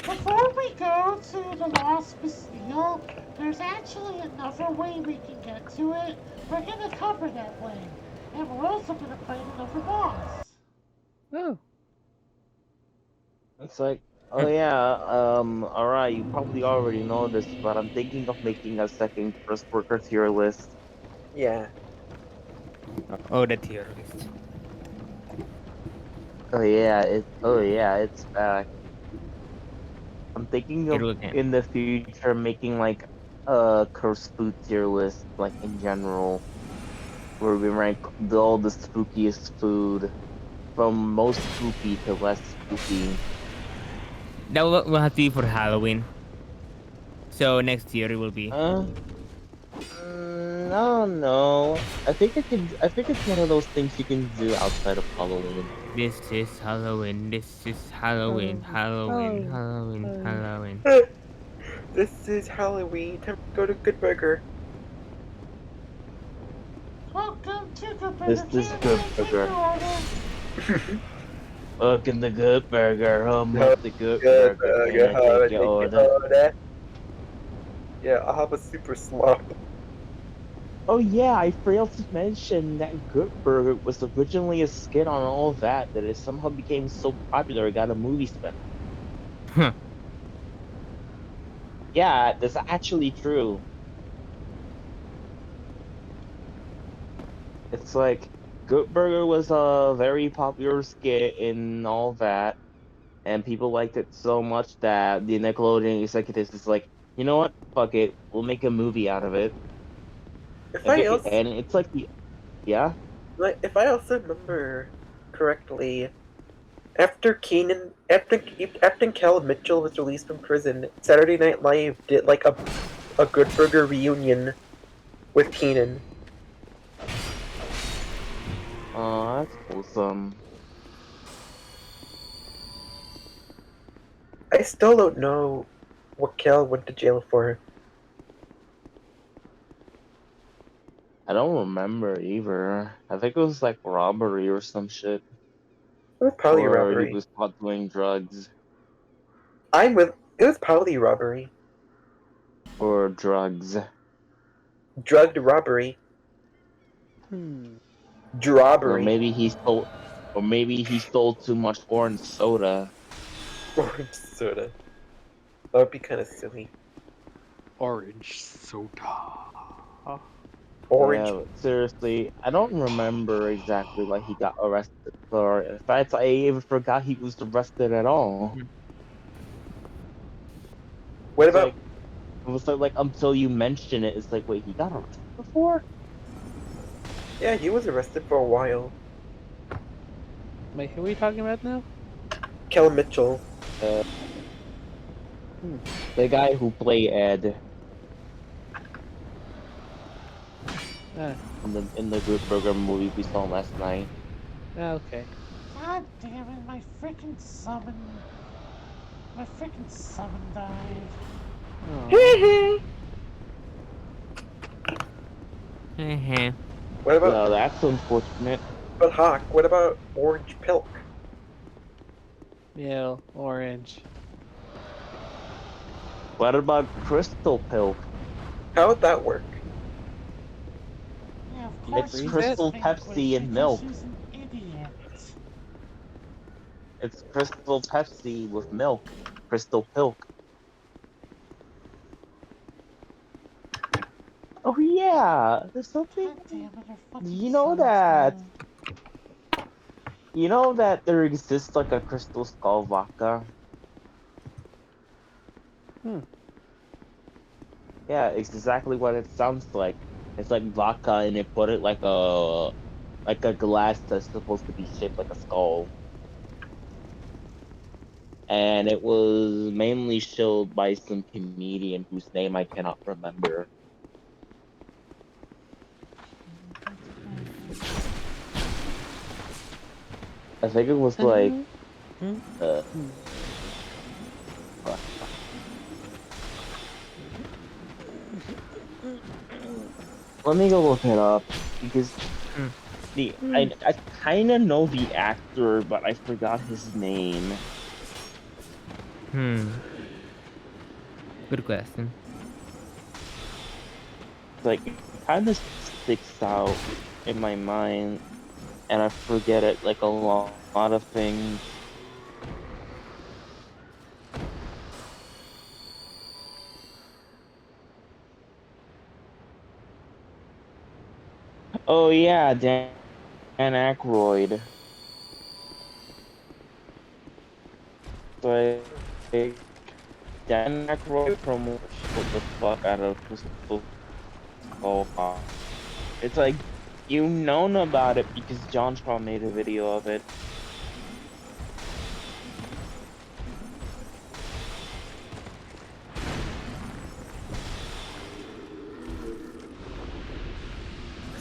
before we go to the Lost Bastille, there's actually another way we can get to it. We're gonna cover that way, and we're also gonna fight another boss. Oh. It's like, oh yeah, alright, you probably already know this, but I'm thinking of making a second first worker tier list. Yeah. Oh, the tier list. Oh yeah, it's back. I'm thinking You're of looking at in the future making like a cursed food tier list, like in general, where we rank all the spookiest food from most spooky to less spooky. that will have to be for Halloween. So next year it will be. Uh, I don't know. I think it's one of those things you can do outside of Halloween. This is Halloween. This is Halloween. Halloween. Halloween. Halloween. This is Halloween. Time to go to Good Burger. Welcome to Good This Burger. is Can Good I take Burger. your order? Look in the Good Burger. Home No, of the Good Good Burger. Can Burger. I How take I your take order? your order? Yeah, I'll have a super slop. Oh yeah, I failed to mention that Good Burger was originally a skit on all that it somehow became so popular it got a movie spin. Huh. Yeah, that's actually true. It's like Good Burger was a very popular skit in all that, and people liked it so much that the Nickelodeon executives is like, you know what? Fuck it, we'll make a movie out of it. If Like, I also and it's like the yeah. if I also remember correctly, after Kel Mitchell was released from prison, Saturday Night Live did like a Good Burger reunion with Keenan. Oh, that's wholesome. I still don't know what Kel went to jail for. I don't remember either. I think it was like robbery or some shit. It was probably Or he robbery. was caught doing drugs. It was probably robbery. Or drugs. Drugged robbery. Hmm. Or Drobbery. maybe he stole or maybe he stole too much orange soda. Orange soda. That would be kind of silly. Orange soda. Orange. Yeah, but seriously, I don't remember exactly why he got arrested for. In fact, I even forgot he was arrested at all. What It's about? like it was like until you mention it, it's like, wait, he got arrested before? Yeah, he was arrested for a while. Wait, who are we talking about now? Kel Mitchell. Uh, the guy who played Ed Ah, in the Good Burger movie we saw last night. okay. God damn it, my freaking summon. My freaking summon died. Aw. Heh. What about? Well, that's unfortunate. But Hawk, what about Orange Pilk? Yeah, orange. What about Crystal Pilk? How would that work? Yeah, of You course It's she's freeze it? Crystal vanquished Pepsi and because milk. she's an idiot. It's Crystal Pepsi with milk. Crystal Pilk. Oh yeah, there's something. God damn it, her fucking You know summon's that. gone. You know that there exists like a Crystal Skull vodka. Hmm. Yeah, it's exactly what it sounds like. It's like vodka, and they put it like a glass that's supposed to be shaped like a skull. And it was mainly showed by some comedian whose name I cannot remember. I think it was like Uh, Hmm. fuck. Let me go look it up because Hmm. I kind of know the actor, but I forgot his name. Hmm. Good question. Like it kind of sticks out in my mind, and I forget it like a lot of things. Oh yeah, Dan Aykroyd. Like Dan Aykroyd promotes the fuck out of Crystal Skull. It's like you known about it because John Shaw made a video of it.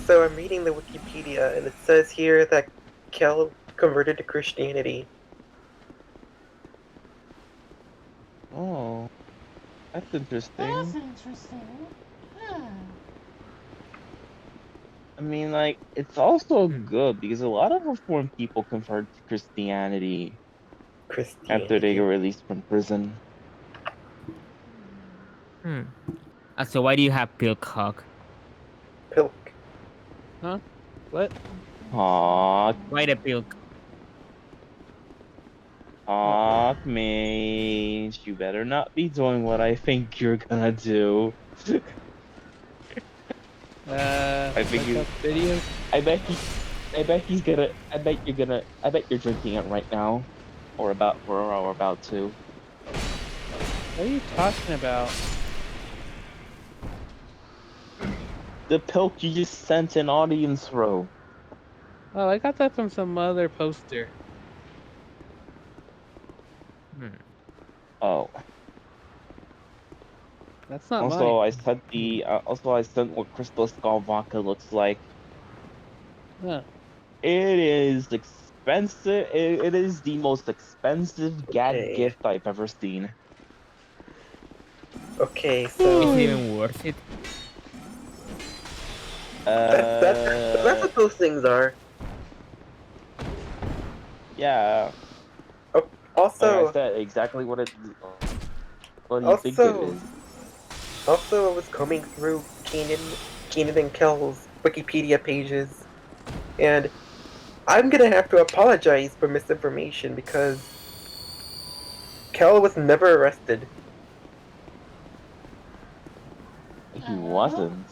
So I'm reading the Wikipedia, and it says here that Kel converted to Christianity. Oh, that's That's interesting. interesting. Huh. I mean, like, it's also Hmm. good because a lot of reformed people convert to Christianity after they get Christianity. released from prison. Hmm. So why do you have Pilcock? Pilk. Huh? What? Hawk, Why the Pilk? Hawk, mate, you better not be doing what I think you're gonna do. I think Look you. up videos. I bet he. I bet he's gonna. I bet you're gonna. I bet you're drinking it right now, or about to. What are you talking about? The pilk you just sent an audience row. Oh, I got that from some other poster. Hmm. Oh. That's not mine. Also, I sent what Crystal Skull vodka looks like. Huh. It is expensive. It is the most expensive gag Okay. gift I've ever seen. Okay, Is it so even worth it? that's Uh, what those things are. yeah. Oh, Like I also, said, exactly what it. What do you think it also, is? also, I was combing through Keenan and Kel's Wikipedia pages, and I'm gonna have to apologize for misinformation because Kel was never arrested. He wasn't.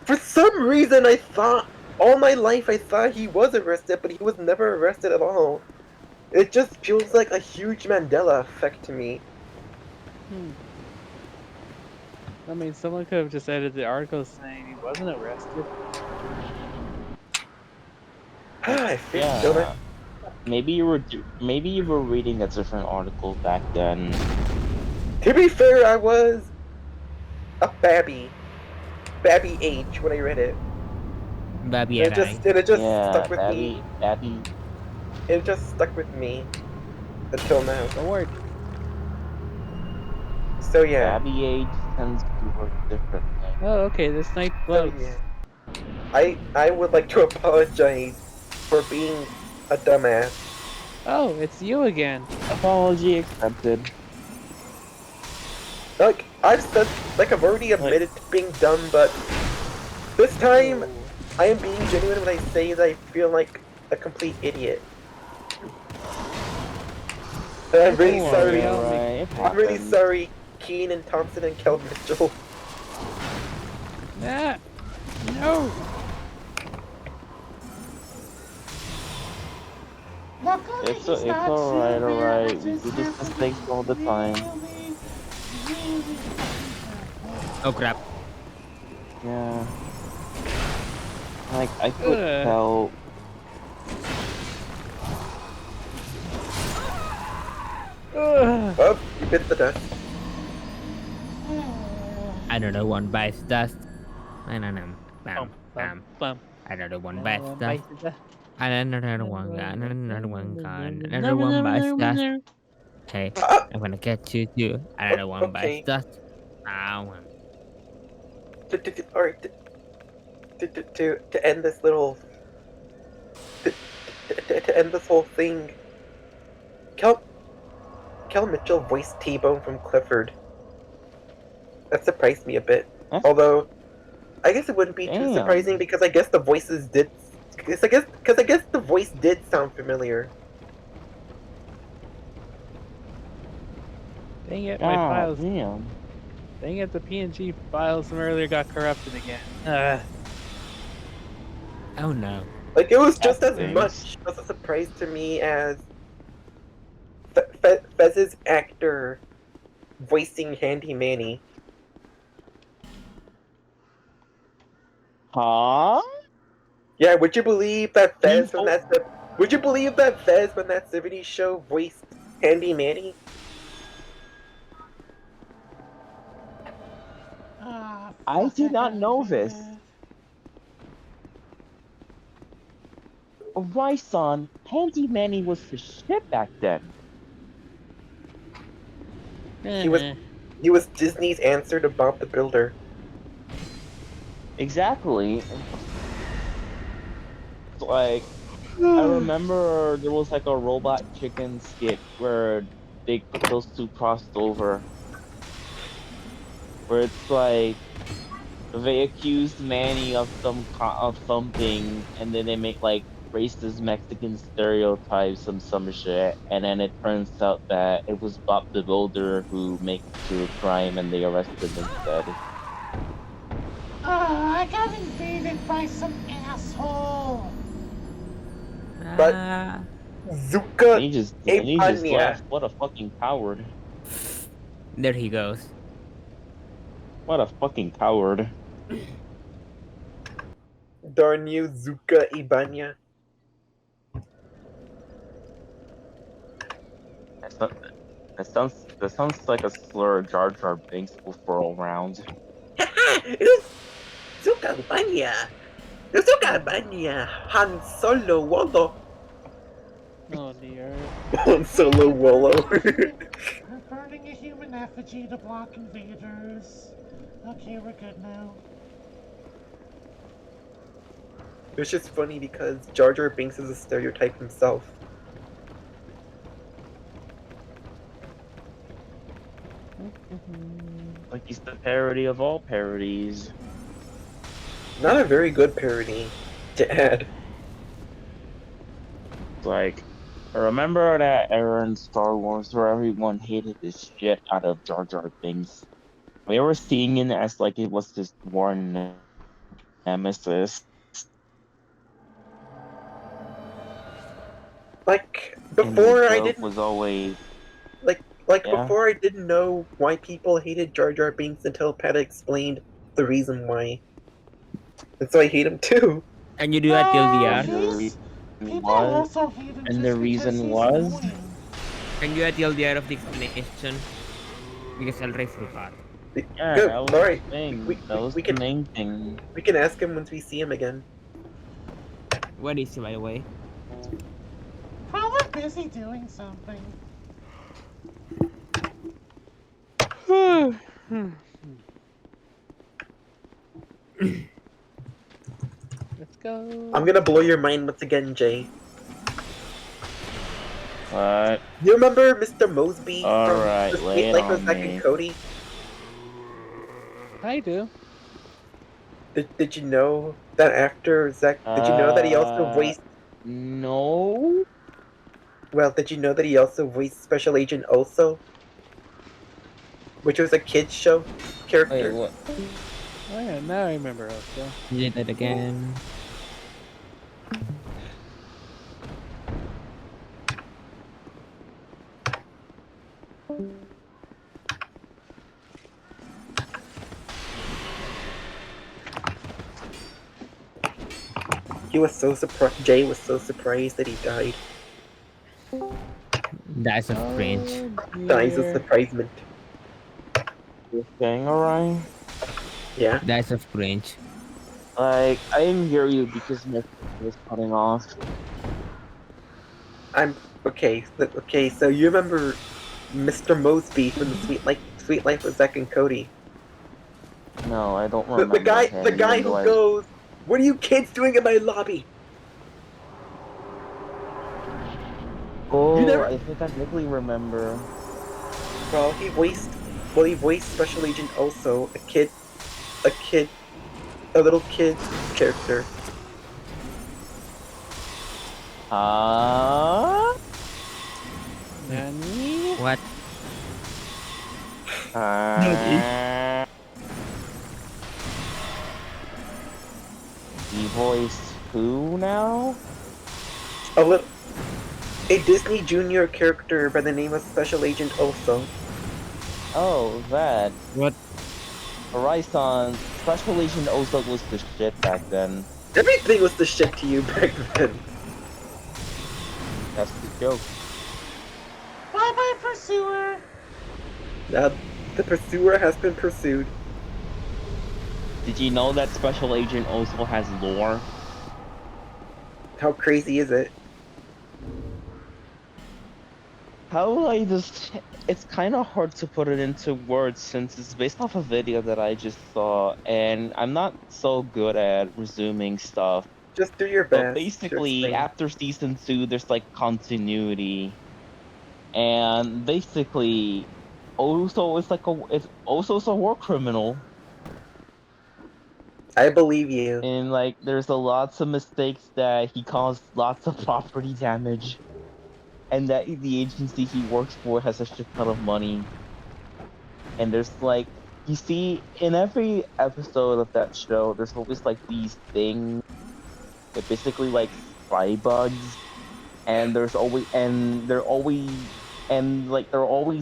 For some reason, I thought all my life I thought he was arrested, but he was never arrested at all. It just feels like a huge Mandela effect to me. Hmm. I mean, someone could have just edited the article saying he wasn't arrested. Like, I feel don't yeah. Maybe you were reading a different article back then. To be fair, I was a babby age when I read it. Babi And Arai. it just Yeah, stuck with me. Abby, It just stuck with me until now. Don't worry. So yeah. Abby age tends to work differently. Oh, okay. This night So floats. yeah. I would like to apologize for being a dumbass. Oh, it's you again. Apology accepted. Like I've already Like, admitted to being dumb, but this time I am being genuine when I say that I feel like a complete idiot. And I'm really don't worry, sorry. alright, it I'm really happens. sorry, Keenan Thompson and Kel Mitchell. Ah, no. Luckily, he's It's not too bad, alright. which We is do this have to be mistakes all the time. really, really fucking Oh crap. Yeah. Like, I could Ugh. tell. Ugh. Oh, you bit the dust. careful. Another one bites dust. I don't know. Bum, Bam, bum, bam. bum. Another one Another bites one dust. bites the dust. And another one gone, and another one gone, another one bites dust. Hey, Ah, I'm gonna get you too. Another one bites okay. dust. Ow. All right. To end this little to end this whole thing, Kel Kel Mitchell voiced T-Bone from Clifford. That surprised me a bit. That's Although I guess it wouldn't be too surprising damn. because I guess the voices did. Because I guess the voice did sound familiar. Dang it, my God files. damn. Dang it, the PNG files from earlier got corrupted again. Ugh. Oh no. Like it was That just as stinks. much of a surprise to me as Fez's actor voicing Handy Manny. Huh? Yeah, would you believe that He Fez from that? Would you believe that Fez from that '70s show voiced Handy Manny? Ah, I fuck, I did not got know this. invaded. Right, son. Handy Manny was the shit back then. He was he was Disney's answer to Bob the Builder. Exactly. Like, I remember there was like a robot chicken skit where those two crossed over. Where it's like they accused Manny of of something, and then they make like racist Mexican stereotypes and some shit, and then it turns out that it was Bob the Builder who made the true crime, and they arrested him instead. I got invaded by some asshole. But Ah. Zuka And he just Epanya. left. What a fucking coward! There he goes. What a fucking coward! Darn you, Zuka Ibanya. That's not, that sounds like a slur Jar Jar Binks will throw around. It's Zuka Ibanya. Zuka Ibanya. Han Solo Wolo. Oh dear. Han Solo Wolo. We're burning a human effigy to block invaders. Okay, we're good now. It's just funny because Jar Jar Binks is a stereotype himself. Like he's the parody of all parodies. Not a very good parody to add. Like, I remember that era in Star Wars where everyone hated the shit out of Jar Jar Binks. We were seeing it as like it was this war nemesis. Like And the before I joke didn't was always, like yeah, before I didn't know why people hated Jar Jar Binks until Pat explained the reason why. And so I hate him too. And you do that till the and end. the He's. reason People was, also hate him and the just because reason he's was, annoying. And you do that till the end of the explanation. Because I'll raise the part. yeah, Good. that was the Alright. thing. That was the main thing. We can ask him once we see him again. What is he, by the way? Probably busy doing something. Let's go. I'm gonna blow your mind once again, Jay. But You remember Mr. Mosby alright, from lay it Like on Zack and me. Cody? I do. Did you know that after Zack? Did you know that he also voiced? No. Well, did you know that he also voiced Special Agent Oso, which was a kids show Wait, character? what? Oh yeah, now I remember also. You did that again. He was so surprised. Jay was so surprised that he died. That's a cringe. Dies of Dear. surprisement. You saying alright? Yeah. That's a cringe. Like, I didn't hear you because my phone was cutting off. I'm okay. Okay, so you remember Mr. Mosby from the Sweet Life of Zack and Cody? No, I don't The remember guy, the him, guy even who though I. goes, "What are you kids doing in my lobby?" You Oh, never. I think I vaguely remember. Well, he voiced Special Agent also, a kid, a little kid character. Ah. Nani? What? Uh, he voiced who now? A little, a Disney Junior character by the name of Special Agent also. Oh, that. What? Horizon Special Agent Ozug was the shit back then. Everything was the shit to you back then. That's the joke. Bye bye, pursuer. Now, the pursuer has been pursued. Did you know that Special Agent also has lore? How crazy is it? How I just. It's kind of hard to put it into words since it's based off a video that I just saw, and I'm not so good at resuming stuff. Just do your But best to basically, explain. after season 2, there's like continuity, and basically, Oso is like it's Oso's a war criminal, I believe you. and like there's a lots of mistakes that he caused lots of property damage, and that the agency he works for has a shit ton of money, and there's like you see in every episode of that show, there's always like these things that basically like spy bugs, and they're always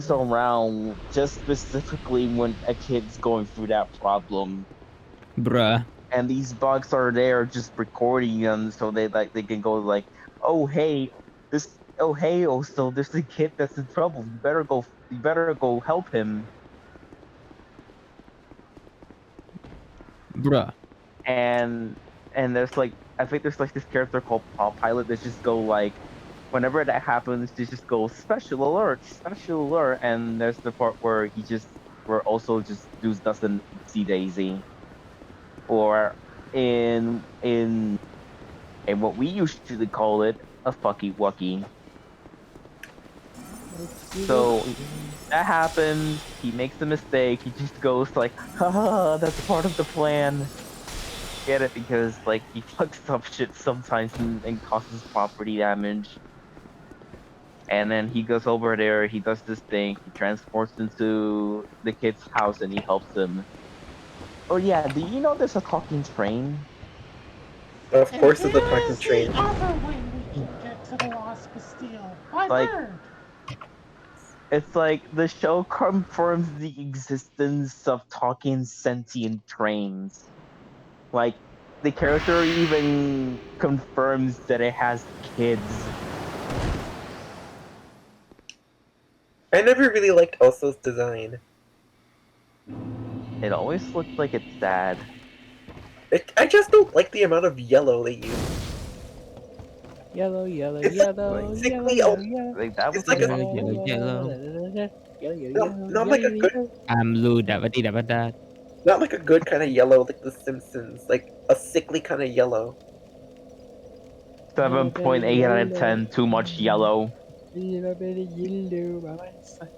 around just specifically when a kid's going through that problem, Bruh. and these bugs are there just recording them so they can go like, oh hey, so there's a kid that's in trouble, you better go help him. Bruh. and there's like, I think there's like this character called Paw Pilot that just go like, whenever that happens, they just go special alert, and there's the part where where also just dudes doesn't see Daisy, or in what we usually call it, a fucky wucky. So that happens, he makes a mistake, he just goes like, haha, that's part of the plan. Get it? Because like he fucks up shit sometimes and causes property damage. And then he goes over there, he does this thing, he transports into the kid's house and he helps them. Oh yeah, do you know there's a talking train? Of And course, it's a here talking is the train. other way we can get to the Lost Bastille. By Like, bird. it's like the show confirms the existence of talking sentient trains. Like, the character even confirms that it has kids. I never really liked Oso's design. It always looks like it's sad. I just don't like the amount of yellow they use. Yellow, yellow, It's yellow, yellow, basically yellow, yellow. Like that it's was a like a Yellow, song yellow, too. yellow. Yellow, not, yellow, not like a good yellow. I'm Lou Dabadi Dabada. not like a good kind of yellow like The Simpsons, like a sickly kind of yellow. Little bit of 7.8 out of yellow. 10. Too much yellow. Little bit of yellow by my side.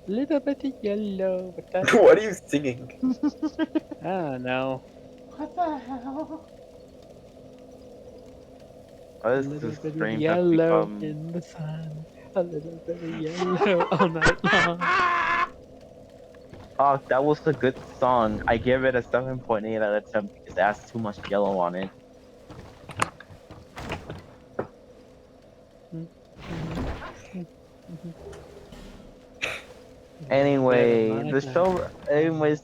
Little bit of yellow, but that's What are you singing? I don't know. What the hell? What A is little this bit of stream has yellow become? in the sun. A little bit of yellow all night long. Oh, that was a good song. I give it a 7.8 out of 10 because it has too much yellow on it. Anyway,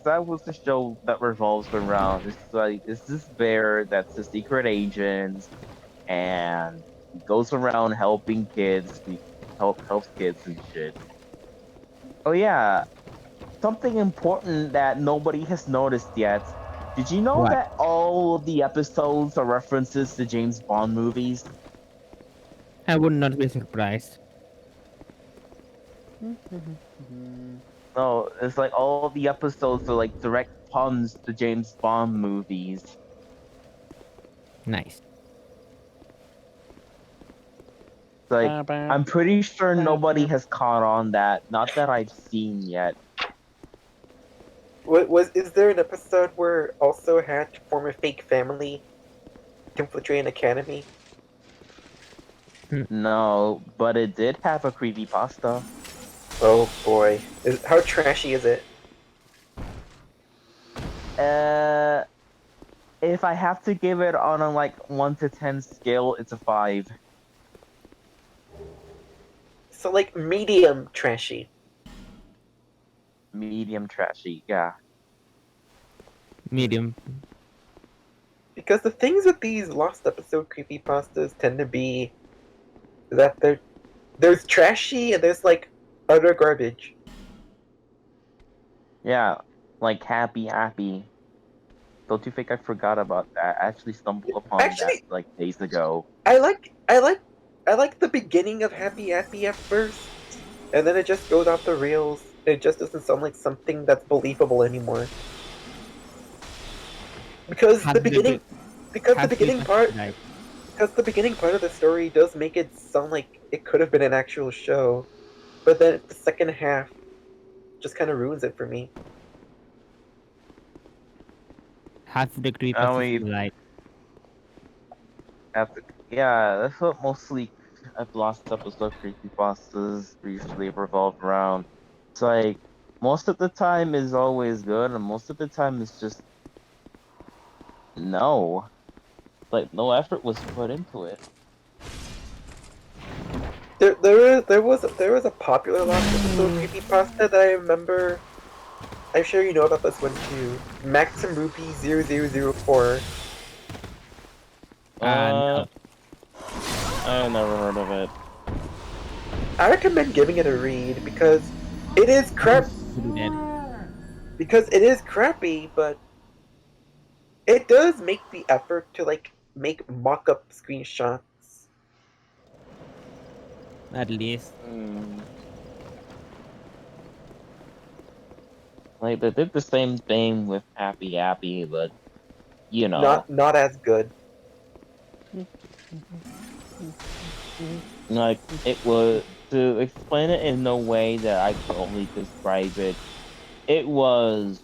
that was the show that revolves around. It's this bear that's a secret agent, and he goes around helping kids. He helps kids and shit. Oh yeah, something important that nobody has noticed yet. Did you know What? that all of the episodes are references to James Bond movies? I would not be surprised. No, it's like all the episodes are like direct puns to James Bond movies. Nice. Like, I'm pretty sure nobody has caught on that. Not that I've seen yet. Is there an episode where also had to form a fake family to infiltrate an academy? No, but it did have a creepypasta. Oh boy. How trashy is it? Uh, if I have to give it on a like 1 to 10 scale, it's a 5. So like medium trashy. Medium trashy, yeah. Medium. Because the things with these lost episode creepypastas tend to be that there's trashy and there's like utter garbage. Yeah, like Happy. Don't you think I forgot about that? I actually stumbled upon that Actually, like days ago. I like the beginning of Happy at first, and then it just goes off the rails. It just doesn't sound like something that's believable anymore. Because Have the the beginning, bi- because the have beginning the part, like, because the beginning part of the story does make it sound like it could have been an actual show, but then the second half just kind of ruins it for me. have the I creepypastas only like have to, yeah, that's what mostly I've lost episode creepypastas usually revolve around. It's like most of the time is always good, and most of the time is just no. Like no effort was put into it. There was a popular last episode creepypasta that I remember. I'm sure you know about this one too. Maxim Rupee 0004. Uh, no. I never heard of it. I recommend giving it a read because it is crap. Pretty dead. Because it is crappy, but it does make the effort to like make mock-up screenshots. At least. Like they did the same thing with Happy, but you know, Not as good. like it was to explain it in a way that I could only describe it. It was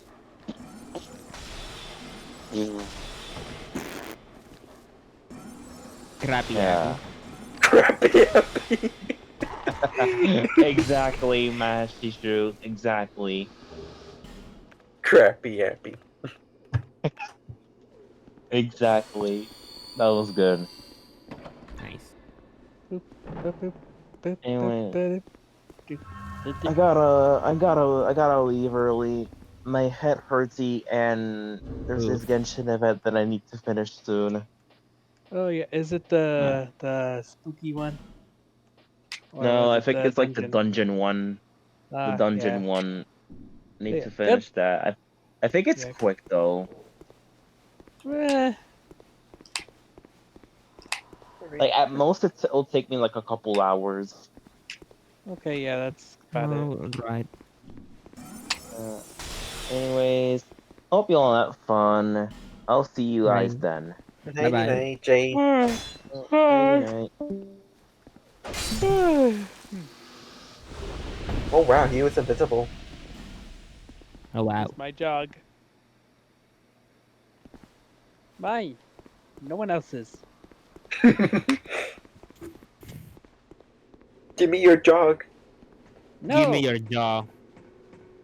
Crappy yeah. Crappy happy. Exactly, Master Truth. Exactly. Crappy happy. Exactly. That was good. Nice. Anyway, I gotta leave early. My head hurtsy, and there's this Oof. Genshin event that I need to finish soon. Oh yeah, is it Uh, the spooky one, or No, was I it think the it's like the dungeon? dungeon one. The Yeah, dungeon one. I need yeah. to That finish that. I think it's yeah. quick though. Eh, Like at most, it'll take me like a couple hours. okay, yeah, that's about it. oh, right. Uh, anyways, hope you all have fun. I'll see you guys Right. then. Bye Nighty bye. night, Jay. Nighty night. Oh wow, he was invisible. Oh wow. It's my jog. Mine. No one else's. Give me your jog. No. Give me your jaw.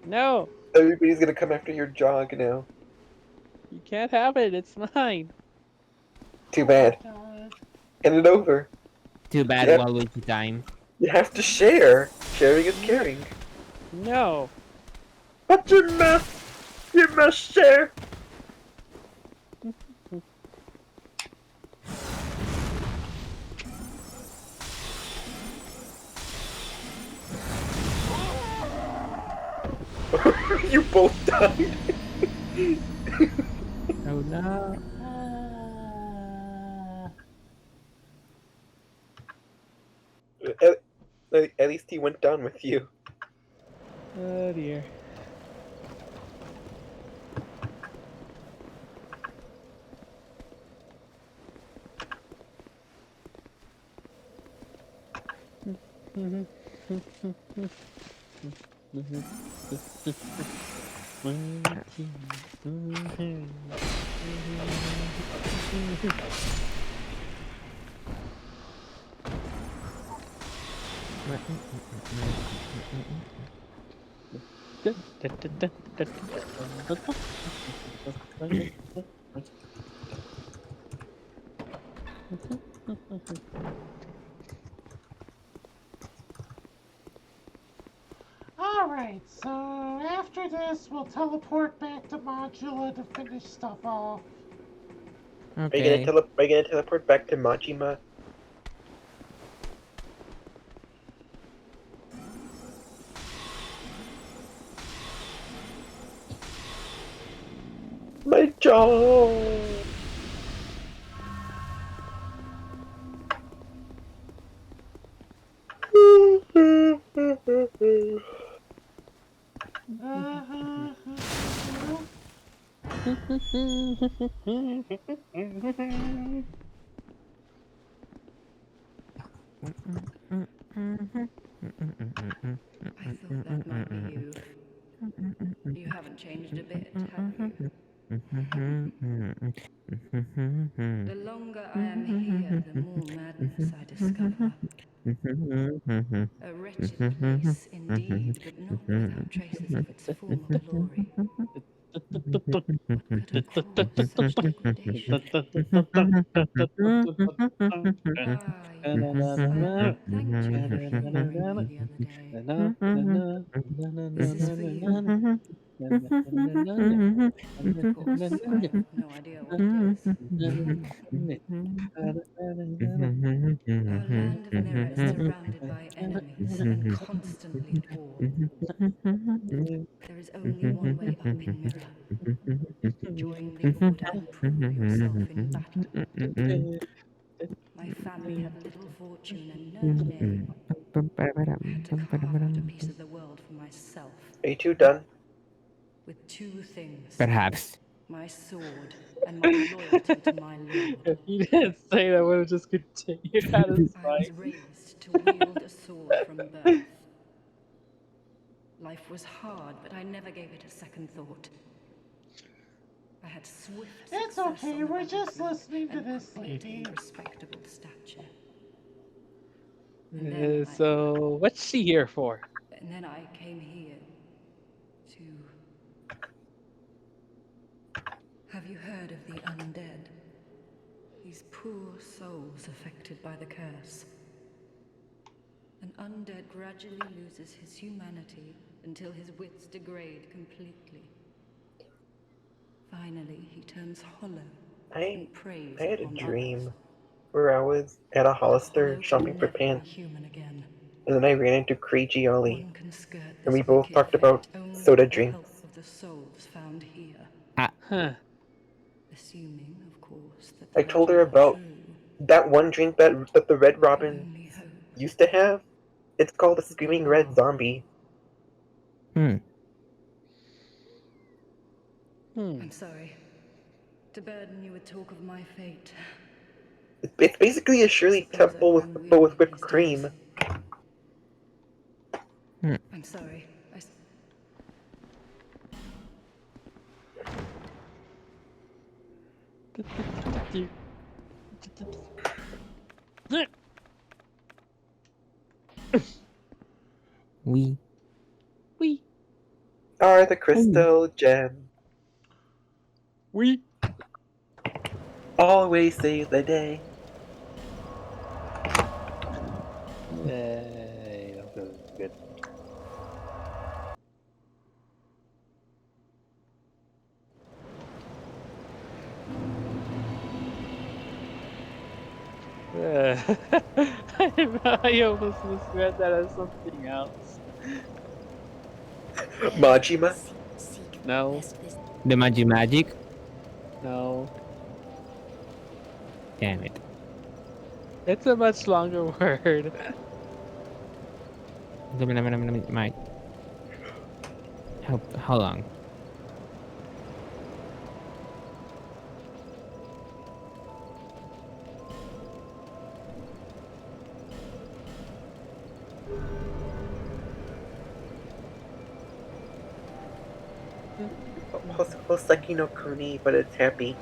No. Everybody's gonna come after your jog now. You can't have it. It's mine. Too bad. God. Hand it over. Too bad Yep. while waiting time. You have to share. Sharing is caring. No. But you must share. You both died. Oh no. At least he went down with you. Oh dear. Alright, so after this, we'll teleport back to Modula to finish stuff off. Okay. Are you gonna teleport back to Majima? My jaw! I thought that might be you. You haven't changed a bit, have you? The longer I am here, the more madness I discover. A wretched place, indeed, but not without traces of its former glory. What could have caused such degradation? Ah, yes. Thank you for humouring me the other day. This is for you. Of course, I have no idea what it is. Our land of mirror is surrounded by enemies and constantly at war. There is only one way up in mirror. Join the order and prove yourself in battle. My family have little fortune and no name. I had to carve out a piece of the world for myself. Are you two done? With two things. Perhaps. My sword and my loyalty to my lord. If you didn't say that, I would have just continued at his I was fight. raised to wield a sword from birth. Life was hard, but I never gave it a second thought. I had swift It's success okay, on the we're just battlefield listening to and this quickly lady. attained respectable stature. And then So, what's she here for? I came here to... Have you heard of the undead? These poor souls affected by the curse. An undead gradually loses his humanity until his wits degrade completely. Finally, he turns hollow and preys I had a upon dream others. where I was at a The Hollister hollow shopping can for never be pants, human again. and then I ran into Crazy Ollie, One can skirt and this we both wicked talked fate about only soda with the help drinks. of the souls found here. Huh. Assuming, of course, that I the told her legends are about true. that one drink that the Red My Robin only hope used to have. It's called a is that they Screaming Red will. Zombie. I'm sorry to burden you with talk of my fate. It's basically a Shirley Suppose I've Temple grown but with weary whipped these days. cream. I'm sorry. We. Are the crystal gem. Always save the day. Yay, that was good. I almost misread that as something else. Majima? No, The Magic? no. Damn it. It's a much longer word. My how long? Hoseki no Kuni, but it's happy.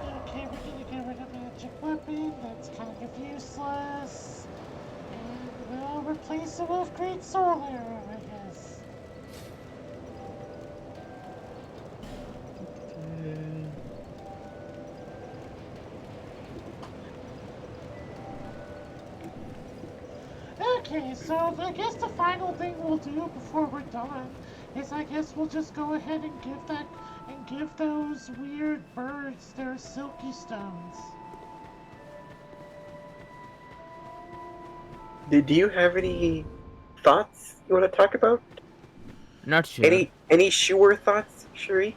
Okay, we're gonna get rid of magic weapon. That's kind of useless. And we'll replace it with great soul arrow, I guess. Okay, so I guess the final thing we'll do before we're done is I guess we'll just go ahead and give those weird birds their silky stones. Do you have any thoughts you want to talk about? Not sure. Any sure thoughts, Shuri?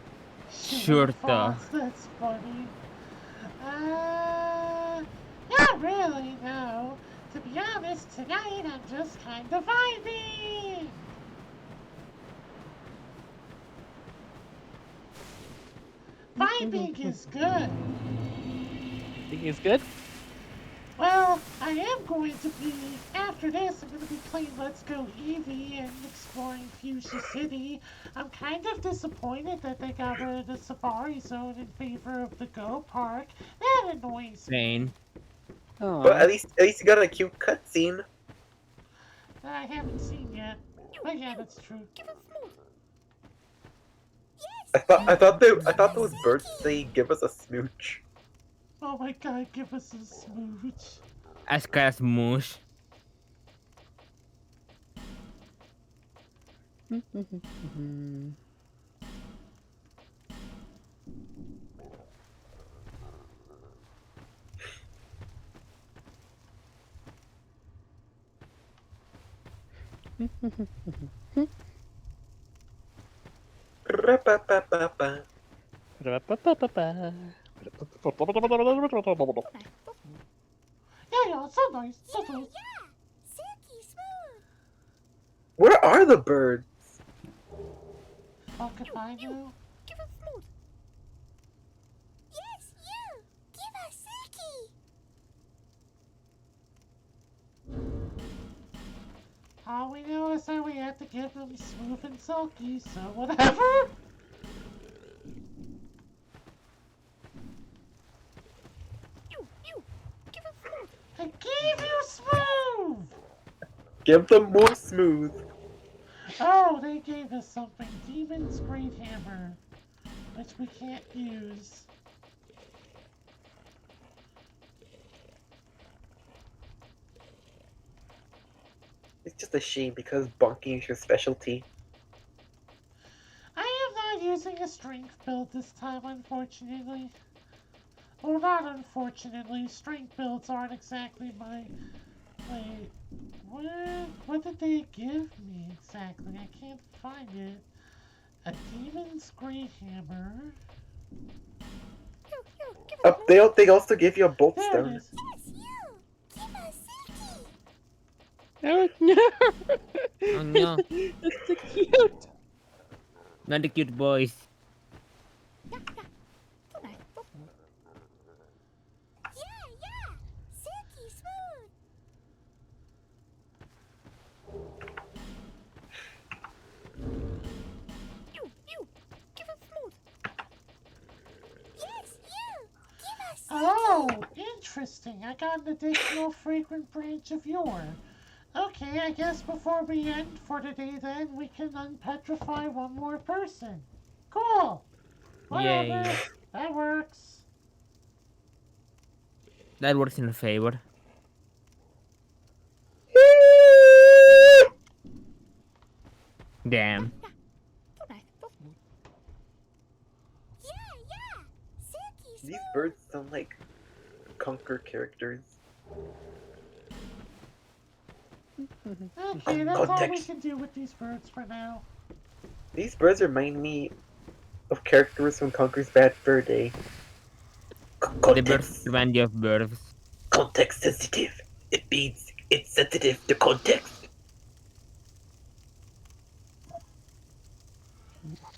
Sure though. Thoughts, that's funny. Not really, no. To be honest, tonight I'm just kind of vibing. Vibing is good. Think it's good? Well, I am going to be, after this, I'm going to be playing Let's Go Eevee and exploring Fuchsia City. I'm kind of disappointed that they got rid of the Safari Zone in favor of the Go Park. That annoys me. Plain. But at least you got a cute cutscene. That I haven't seen yet. But yeah, that's true. I thought those birds they give us a smooch. Oh my god, give us a smooch. As good as moose. Ra-pa-pa-pa-pa. Yeah, so nice, so nice. Where are the birds? Fuck if I know. All we know is that we have to give them smooth and silky, so whatever. I gave you smooth! Give them more smooth. Oh, they gave us something. Demon's Great Hammer, which we can't use. It's just a shame because bonking is your specialty. I am not using a strength build this time, unfortunately. Well, not unfortunately. Strength builds aren't exactly my... Wait, what did they give me exactly? I can't find it. A Demon's Great Hammer. They also give you a bolt There it stone. is. Oh no! Oh no. That's so cute! Not the cute boys. Oh, interesting. I got an additional fragrant branch of yore. Okay, I guess before we end for today then, we can unpetrify one more person. Cool. Whatever. Yay. That works. That works in favor. Damn. These birds sound like Conquer characters. Okay, that's all we can do with these birds for now. These birds remind me of characters from Conquer's Bad Fur Day. The birds remind you of birds. Context sensitive. It means it's sensitive to context.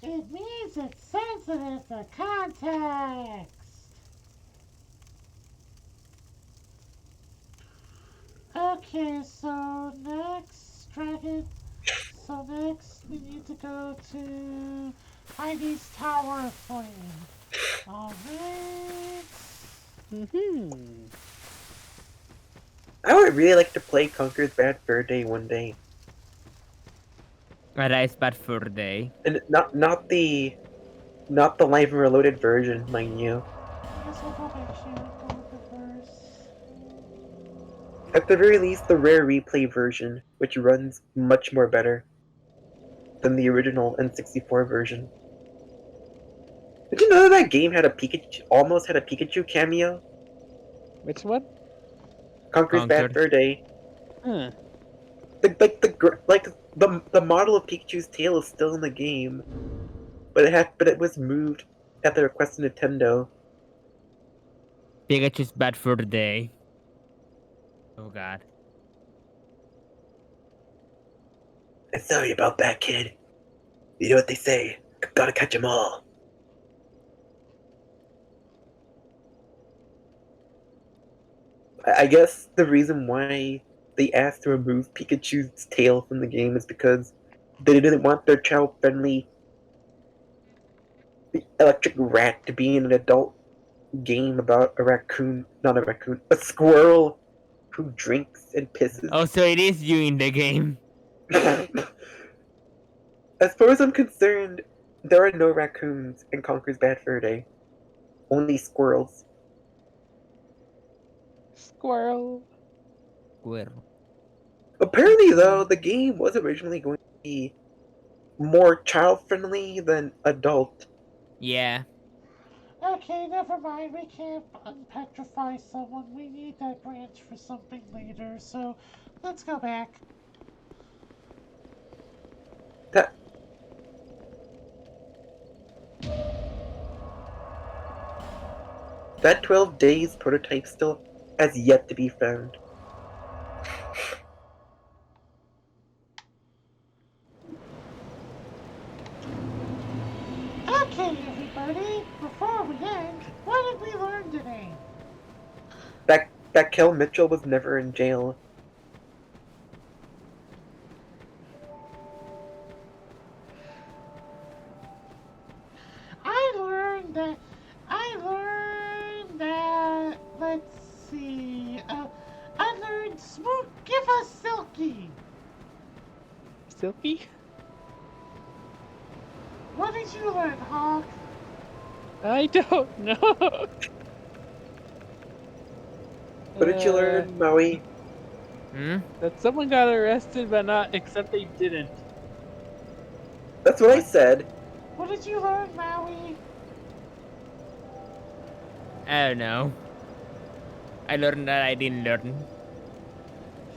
It means it's sensitive to context. Okay, so next, Dragon. So next, we need to go to Heidi's Tower of Flame. Alright. I would really like to play Conker's Bad Fur Day one day. A rice bad fur day. And not the live and reloaded version, mind you. I guess we'll go back here and go with the verse. At the very least, the rare replay version, which runs much more better than the original N64 version. Did you know that game had almost had a Pikachu cameo? Which one? Conker's Bad Conquered. Fur Day. Huh. The model of Pikachu's tail is still in the game, but it was moved at the request of Nintendo. Pikachu's bad fur day. Oh god. And sorry about that, kid. You know what they say? Gotta catch 'em all. I guess the reason why they asked to remove Pikachu's tail from the game is because they didn't want their child-friendly electric rat to be in an adult game about a squirrel who drinks and pisses. Oh, so it is you in the game. As far as I'm concerned, there are no raccoons in Conker's Bad Fur Day. Only squirrels. Squirrel. Squirrel. Apparently, though, the game was originally going to be more child-friendly than adult. Yeah. Okay, never mind. We can't unpetrify someone. We need that branch for something later. So let's go back. That that 12 days prototype still has yet to be found. Okay, everybody. Before we end, what did we learn today? That Kel Mitchell was never in jail. I learned that. Let's see. I learned Smoot. Give us Silky. Silky? What did you learn, Hawk? I don't know. What did you learn, Maui? That someone got arrested, but not, except they didn't. That's what I said. What did you learn, Maui? I don't know. I learned that I didn't learn.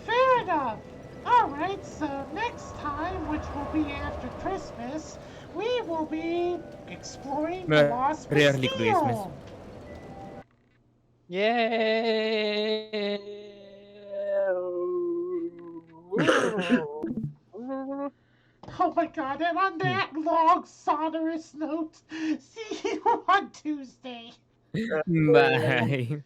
Fair enough. Alright, so next time, which will be after Christmas, we will be exploring the Lost Rarely Bastille. Christmas. Yay! Oh my god, and on that long, sonorous note, see you on Tuesday. Bye.